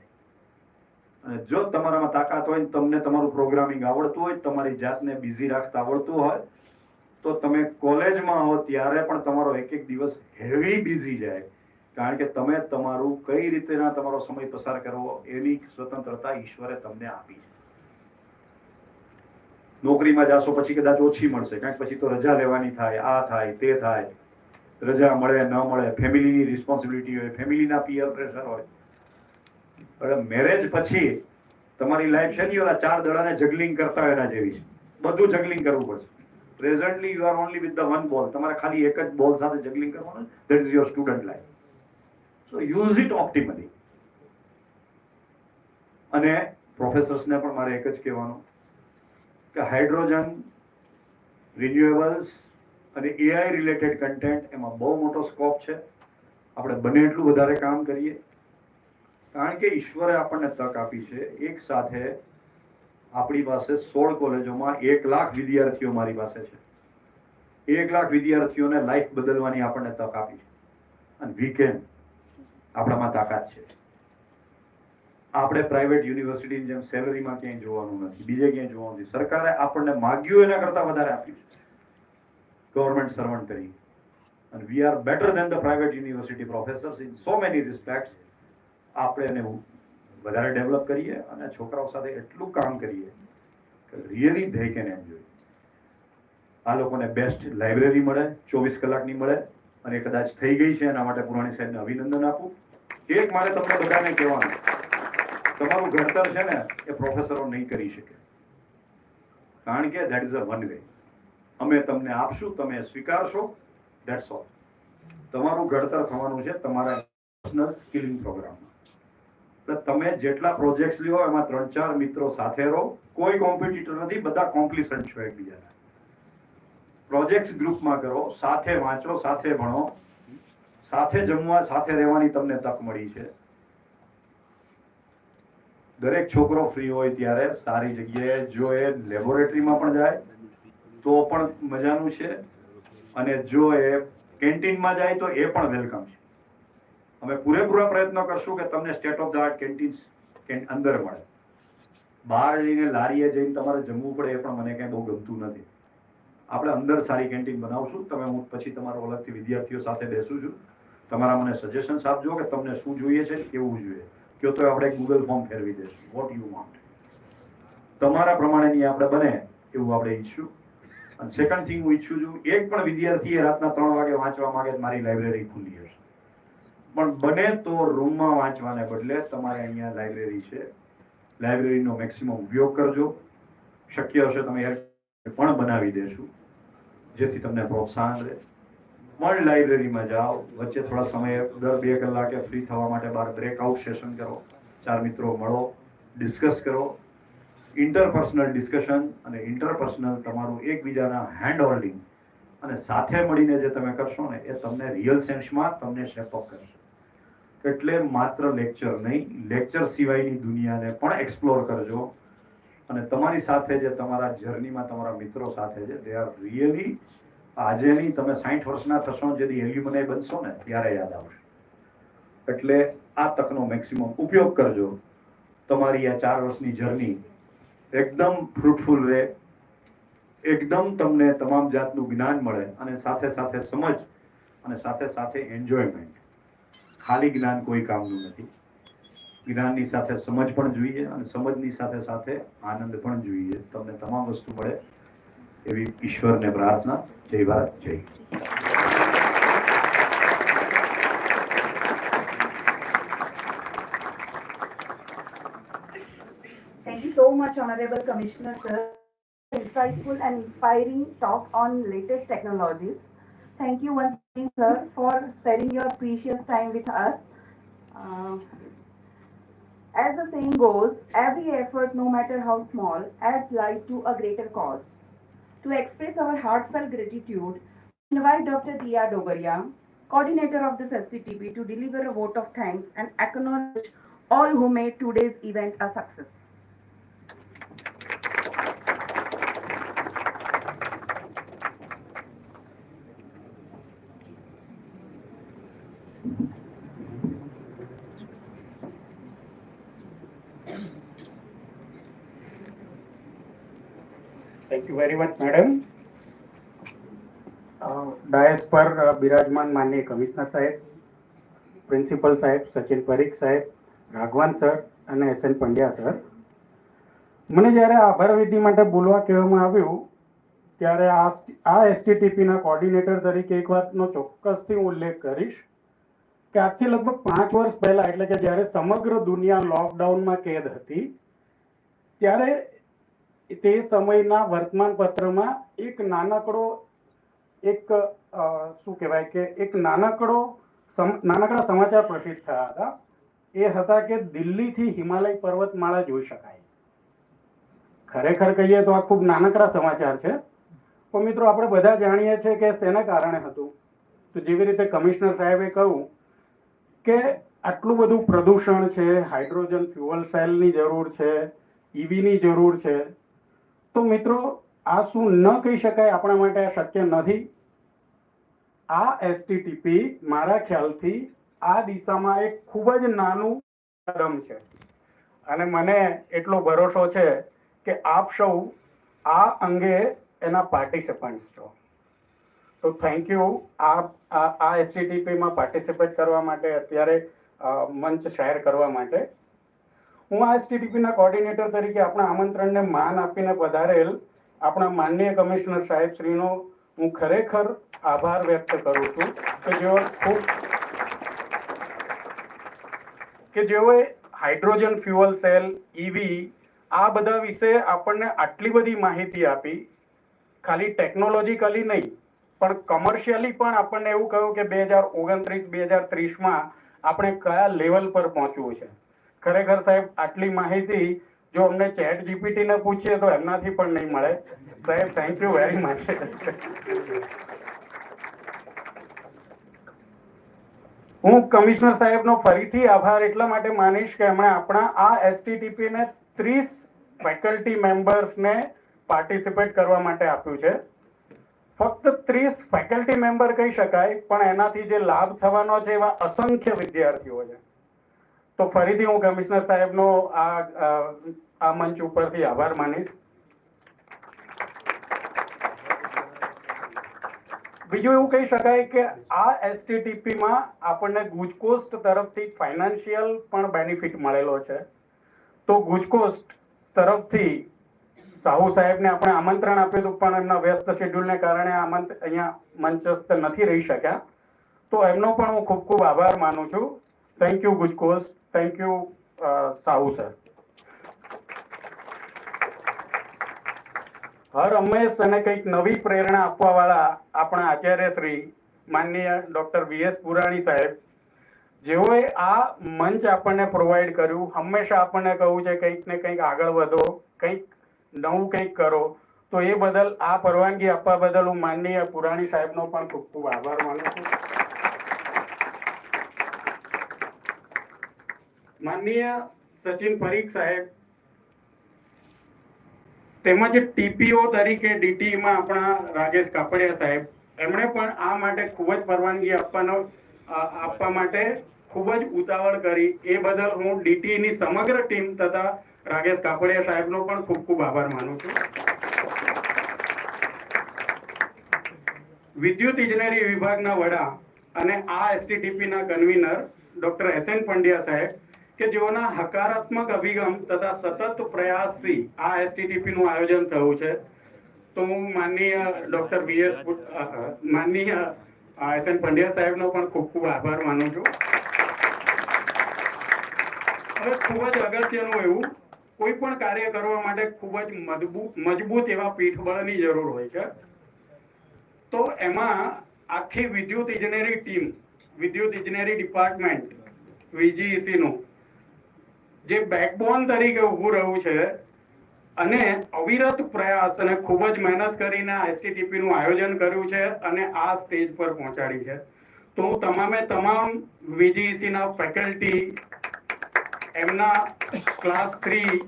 અને જો તમારામાં તાકાત હોય, તમને તમારું પ્રોગ્રામિંગ આવડતું હોય, તમારી જાતને બિઝી રાખતા આવડતું હોય, તો તમે કોલેજમાં હો ત્યારે પણ તમારો એક દિવસ હેવી બિઝી જાય. કારણ કે તમે તમારું કઈ રીતેના તમારો સમય પસાર કરવો એની સ્વતંત્રતા ઈશ્વરે તમને આપી છે. નોકરીમાં જાશો પછી કદાચ ઓછી મળશે, કારણ કે પછી તો રજા લેવાની થાય, આ થાય તે થાય, રજા મળે ન મળે, ફેમિલીની રિસ્પોન્સિબિલિટી હોય, ફેમિલીના પિયર પ્રેશર હોય. હવે મેરેજ પછી તમારી લાઈફ છે ને ઓલા 4 દડાને જગલિંગ કરતા હોય એના જેવી છે. બધું જગલિંગ કરવું પડશે. Presently you are only with the one ball. તમારે ખાલી એક જ બોલ સાથે જગલિંગ કરવાનું. That is your student life. So use it optimally. અને પ્રોફેસર્સને પણ મારે એક જ કહેવાનું કે હાઇડ્રોજન, રિન્યુએબલ્સ અને એઆઈ રિલેટેડ કન્ટેન્ટ એમાં બહુ મોટો સ્કોપ છે. આપણે બને એટલું વધારે કામ કરીએ, કારણ કે ઈશ્વરે આપણને તક આપી છે. એક સાથે આપણી પાસે 16 કોલેજોમાં 1 લાખ વિદ્યાર્થીઓ મારી પાસે છે. 1 લાખ વિદ્યાર્થીઓને લાઈફ બદલવાની આપણને તક આપી છે. અને વીકેન્ડ આપણામાં તાકાત છે. આપણે પ્રાઇવેટ યુનિવર્સિટીની જેમ સેલરીમાં ક્યાંય જોવાનું નથી, બીજે ક્યાંય જોવાનું નથી. સરકારે આપણને માગ્યું એના કરતા વધારે આપ્યું છે ગવર્મેન્ટ સર્વન્ટ તરીકે. અને we are better than the private university professors in so many respects. આપણે એને વધારે ડેવલપ કરીએ અને છોકરાઓ સાથે એટલું કામ કરીએ કે રિયલી ધે કેન એન્જોય. આ લોકોને બેસ્ટ લાઇબ્રેરી મળે, 24 કલાકની મળે, અને કદાચ થઈ ગઈ છે એના માટે પુરાણી સાહેબને અભિનંદન આપું. એક મારે તમને બધાને કહેવાનું, તમારું ઘડતર છે ને એ પ્રોફેસરો નહીં કરી શકે, કારણ કે that is a one way. અમે તમને આપશું, તમે સ્વીકારશો, ધેટ્સ ઓલ. તમારું ઘડતર થવાનું છે તમારા પર્સનલ સ્કિલિંગ પ્રોગ્રામમાં. એટલે તમે જેટલા પ્રોજેક્ટ્સ લ્યો એમાં 3-4 મિત્રો સાથે રહો. કોઈ કોમ્પિટિટર નથી, બધા કોમ્પ્લિસન્ટ છો એકબીજાના. પ્રોજેક્ટ્સ ગ્રુપમાં કરો, સાથે વાંચો, સાથે ભણો, સાથે જમવા, સાથે રહેવાની તમને તક મળી છે. દરેક છોકરો ફ્રી હોય ત્યારે સારી જગ્યાએ, જો એ લેબોરેટરીમાં પણ જાય તો પણ મજાનું છે, અને જો એ કેન્ટીનમાં જાય તો એ પણ વેલકમ છે. અમે પૂરેપૂરા પ્રયત્નો કરશું કે તમને state of the art canteens અંદર મળે. બહાર જઈને લારીએ જઈને તમારે જમવું પડે એ પણ મને કંઈ બહુ ગમતું નથી. આપણે અંદર સારી કેન્ટીન બનાવશું. હું પછી તમારો અલગથી વિદ્યાર્થીઓ સાથે બેસું છું. તમારા મને સજેશન્સ આપજો કે તમને શું જોઈએ છે, કેવું જોઈએ. કયો તો આપણે ગૂગલ ફોર્મ ફેરવી દઈશું. વોટ યુ વોન્ટ, તમારા પ્રમાણેની આપણે બને એવું આપણે ઈચ્છું. અને સેકન્ડ થિંગ હું ઈચ્છું છું, એક પણ વિદ્યાર્થી રાતના 3 વાગે વાંચવા માંગે મારી લાઇબ્રેરી ખુલ્લી હશે. પણ બને તો રૂમમાં વાંચવાને બદલે તમારે અહીંયા લાઇબ્રેરી છે, લાઇબ્રેરીનો મેક્સિમમ ઉપયોગ કરજો. શક્ય હશે તમે પણ બનાવી દેશું જેથી તમને પ્રોત્સાહન રહે. પણ લાઇબ્રેરીમાં જાઓ, વચ્ચે થોડા સમય દર 2 કલાકે ફ્રી થવા માટે બહાર બ્રેકઆઉટ સેશન કરો, 4 મિત્રો મળો, ડિસ્કસ કરો. ઇન્ટરપર્સનલ ડિસ્કશન અને ઇન્ટરપર્સનલ તમારું એકબીજાના હેન્ડ હોલ્ડિંગ અને સાથે મળીને જે તમે કરશો ને એ તમને રિયલ સેન્સમાં તમને શેપઅપ કરશે. એટલે માત્ર લેક્ચર નહીં, લેક્ચર સિવાયની દુનિયાને પણ એક્સપ્લોર કરજો. અને તમારી સાથે જે તમારા જર્નીમાં તમારા મિત્રો સાથે છે, દે આર રિયલી, આજે નહીં તમે 60 વર્ષના થશો, જેથી એલ્યુમનાઈ બનશો ને ત્યારે યાદ આવશે. એટલે આ તકનો મેક્સિમમ ઉપયોગ કરજો. તમારી આ 4 વર્ષની જર્ની એકદમ ફ્રૂટફુલ રહે, એકદમ તમને તમામ જાતનું જ્ઞાન મળે, અને સાથે સાથે સમજ, અને સાથે સાથે એન્જોયમેન્ટ. ખાલી જ્ઞાન કોઈ કામનું નથી. જ્ઞાનની સાથે સમજ પણ જોઈએ, અને સમજની સાથે સાથે આનંદ પણ જોઈએ. તમને તમામ વસ્તુ મળે એવી ઈશ્વરને પ્રાર્થના. જય ભારત, જય Hind. Thank you so much, Honorable Commissioner Sir. Insightful and inspiring talk on latest technologies. Thank you once again, sir, for sparing your precious time with us. As the saying goes, every effort, no matter how small, adds life to a greater cause. To express our heartfelt gratitude, we invite Dr. Diya Dogaria, coordinator of this STTP, to deliver a vote of thanks and acknowledge all who made today's event a success. Thank you very much madam. Dais પર બિરાજમાન માનનીય commissioner સાહેબ, principal સાહેબ સચિન પરીખ સાહેબ, રાઘવાન sir અને SN Pandya sir. મને જ્યારે આભાર વિધિ માટે બોલવા કહેવામાં આવ્યું ત્યારે આ STTPના કોર્ડિનેટર તરીકે એક વાતનો ચોક્કસથી ઉલ્લેખ કરીશ કે આજથી લગભગ 5 વર્ષ પહેલા, એટલે કે જ્યારે સમગ્ર દુનિયા લોકડાઉનમાં કેદ હતી, ત્યારે તે સમયના વર્તમાન પત્રમાં એક નાનકડો નાનકડા સમાચાર પ્રસિદ્ધ થયા હતા. એ હતા કે દિલ્હીથી હિમાલય પર્વતમાળા જોઈ શકાય. ખરેખર કહીએ તો આ ખૂબ નાનકડા સમાચાર છે, પણ મિત્રો આપણે બધા જાણીએ છીએ કે શેના કારણે હતું. તો જેવી રીતે કમિશનર સાહેબે કહ્યું કે આટલું બધું પ્રદૂષણ છે, હાઇડ્રોજન ફ્યુઅલ સેલની જરૂર છે, EVની જરૂર છે, તો મિત્રો આ શું ન કહી શકાય આપણા માટે આ શક્ય નથી? આ STTP મારા ખ્યાલથી આ દિશામાં એક ખૂબ જ નાનું કદમ છે અને મને એટલો ભરોસો છે કે આપ સૌ આ અંગે એના પાર્ટિસિપન્ટ છો. તો થેન્ક યુ આ STTPમાં પાર્ટિસિપેટ કરવા માટે, અત્યારે મંચ શેર કરવા માટે. હું આ STTPના કોર્ડિનેટર તરીકે આપણા આમંત્રણને માન આપીને પધારેલ આપણા માનનીય કમિશનર સાહેબ શ્રીનો હું ખરેખર આભાર વ્યક્ત કરું છું કે જેઓએ હાઇડ્રોજન ફ્યુઅલ સેલ, EV આ બધા વિશે આપણને આટલી બધી માહિતી આપી. ખાલી ટેકનોલોજીકલી નહીં પણ કમર્શિયલી પણ આપણને એવું કહ્યું કે 2029-2030માં આપણે કયા લેવલ પર પહોંચવું છે. ખરેખર સાહેબ આટલી માહિતી જો અમને ChatGPT ને પૂછીએ તો એમનાથી પણ નહીં મળે. સાહેબ થેન્ક યુ વેરી મચ. હું કમિશનર સાહેબનો ફરીથી આભાર એટલા માટે માનીશ કે એમણે આપણા આ STTPને 30 ફેકલ્ટી મેમ્બર્સને પાર્ટિસિપેટ કરવા માટે આપ્યું છે. ફક્ત 30 ફેકલ્ટી મેમ્બર કહી શકાય, પણ એનાથી જે લાભ થવાનો છે એવા અસંખ્ય વિદ્યાર્થીઓ છે. તો ફરીથી હું કમિશનર સાહેબનો આ મંચ ઉપરથી આભાર માનીશ. બીજું એવું કહી શકાય કે આ STTPમાં આપણને ગુજકોસ્ટ તરફથી ફાઇનાન્શિયલ પણ બેનિફિટ મળેલો છે. તો ગુજકોસ્ટ તરફથી સાહુ સાહેબને આપણે આમંત્રણ આપ્યું હતું, પણ એમના વ્યસ્ત શેડ્યુલને કારણે અહીંયા મંચસ્થ નથી રહી શક્યા. તો એમનો પણ હું ખૂબ ખૂબ આભાર માનું છું. થેન્ક યુ ગુજકોસ્ટ, થેન્ક યુ સાહુ સર. હર હંમેશ અને કંઈક નવી પ્રેરણા આપવા વાળા આપણા આચાર્ય શ્રી માનનીય ડોક્ટર VS પુરાણી સાહેબ, જેઓએ આ મંચ આપણને પ્રોવાઈડ કર્યું. હંમેશા આપણને કહ્યું છે કંઈક ને કંઈક આગળ વધો, કંઈક નવું કંઈક કરો. તો એ બદલ, આ પરવાનગી આપવા બદલ હું માનનીય પુરાણી સાહેબનો પણ ખૂબ ખૂબ આભાર માનું છું. માનનીય સચિન પરીખ સાહેબ તેમજ TPO તરીકે DTEમાં આપણા રાજેશ કાપડિયા સાહેબ, એમણે પણ આ માટે ખૂબ જ પરવાનગી આપવા માટે ખૂબ જ ઉતાવળ કરી. એ બદલ હું DTEની સમગ્ર ટીમ તથા રાજેશ કાપડિયા સાહેબનો પણ ખૂબ ખૂબ આભાર માનું છું. વિદ્યુત ઇજનેરી વિભાગના વડા અને આ STTPના કન્વીનર ડોક્ટર SN પંડ્યા સાહેબ, કે જેઓના હકારાત્મક અભિગમ તથા સતત પ્રયાસથી આ STTPનું આયોજન થયું છે. તો હું માનનીય ડોક્ટર માનનીય SN પંડ્યા સાહેબનો પણ ખૂબ ખૂબ આભાર માનું છું. હવે ખૂબ જ અગત્યનું એવું, કોઈ પણ કાર્ય કરવા માટે ખૂબ જ મજબૂત એવા પીઠબળની જરૂર હોય છે. તો એમાં આખી વિદ્યુત ઇજનેરી ટીમ, વિદ્યુત ઇજનેરી ડિપાર્ટમેન્ટ VGECનું જે બેકબોન તરીકે ઊભું રહ્યું છે અને અવિરત પ્રયાસ અને ખૂબ જ મહેનત કરીને આ STTPનું આયોજન કર્યું છે અને આ સ્ટેજ પર પહોંચાડી છે. તો હું તમામ VGECના ફેકલ્ટી, એમના ક્લાસ 3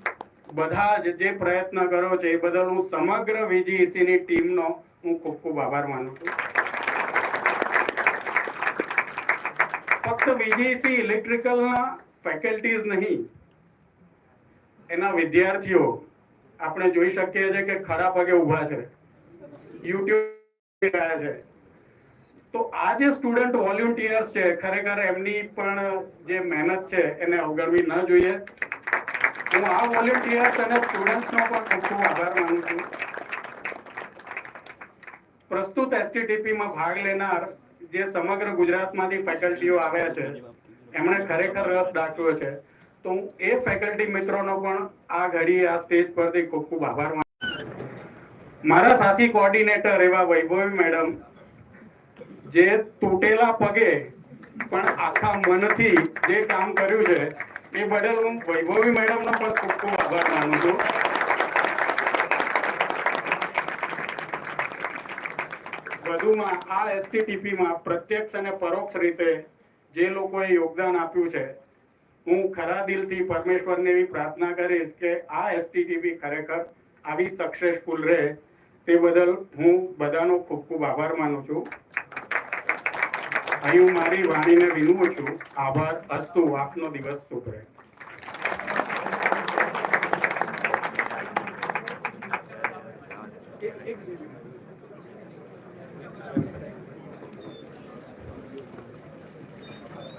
બધા જે પ્રયત્ન કર્યો છે એ બદલ હું સમગ્ર VGECની ટીમનો હું ખૂબ ખૂબ આભાર માનું છું. ફક્ત VGEC ઇલેક્ટ્રિકલના ફેકલ્ટીઝ નહીં, એના વિદ્યાર્થીઓ આપણે જોઈ શકીએ છીએ કે ખડા પગે ઊભા છે, YouTube રહ્યા છે. તો આ જે સ્ટુડન્ટ વોલ્યુન્ટિયર્સ છે ખરેખર એમની પણ જે મહેનત છે એને અવગણવી ન જોઈએ. હું આ વોલ્યુન્ટિયર્સ અને સ્ટુડન્ટ્સનો પણ ખૂબ ખૂબ આભાર માનું છું. પ્રસ્તુત એસટીટીપીમાં ભાગ લેનાર જે સમગ્ર ગુજરાતમાંથી ફેકલ્ટીઓ આવ્યા છે એમણે ખરેખર રસ દાખવ્યો છે. તો હું એ ફેકલ્ટી મિત્રોનો પણ આ ઘડી આ સ્ટેજ પરથી ખૂબ ખૂબ આભાર માનું. મારા સાથી કોઓર્ડિનેટર એવા વૈભવી મેડમ જે તૂટેલા પગે પણ આખા મનથી જે કામ કર્યું છે એ બદલ હું વૈભવી મેડમનો પણ ખૂબ ખૂબ આભાર માનું છું. વધુમાં આ એસટીટીપીમાં પ્રત્યક્ષ અને પરોક્ષ રીતે જે લોકોએ યોગદાન આપ્યું છે હું ખરા દિલથી પરમેશ્વરને એવી પ્રાર્થના કરીશ કે આ એસટીટીપી ખરેખર આવી સક્સેસફુલ રહે તે બદલ હું બધાનો ખૂબ ખૂબ આભાર માનું છું. અહીં હું મારી વાણીને વિનવું છું. આભાર. અસ્તુ. આપનો દિવસ શુભ રહે.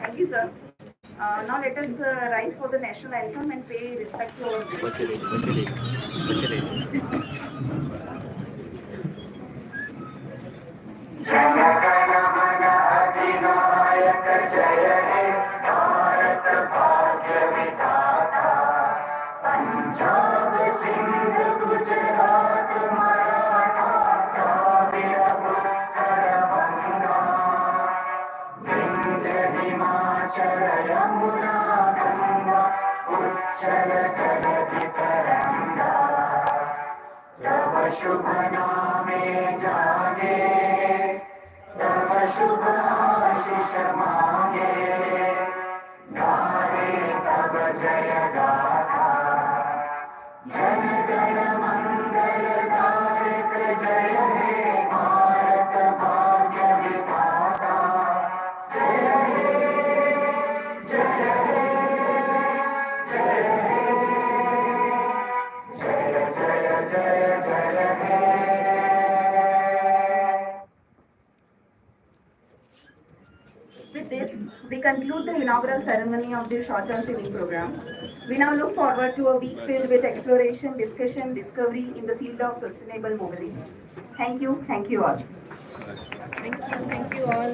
Thank you, sir. Now let us rise for the national anthem and pay respect to our शुभ नामे जागे तब शुभ आशीष मांगे गाए तब जय गाथा जन गण मंगल दायक जय हे भारत भाग्य विधाता जय हे जय हे जय हे जय जय जय जय हे With this, we conclude the inaugural ceremony of the short-term swimming program. We now look forward to a week filled with exploration, discussion, discovery in the field of sustainable mobility. Thank you all. Thank you all.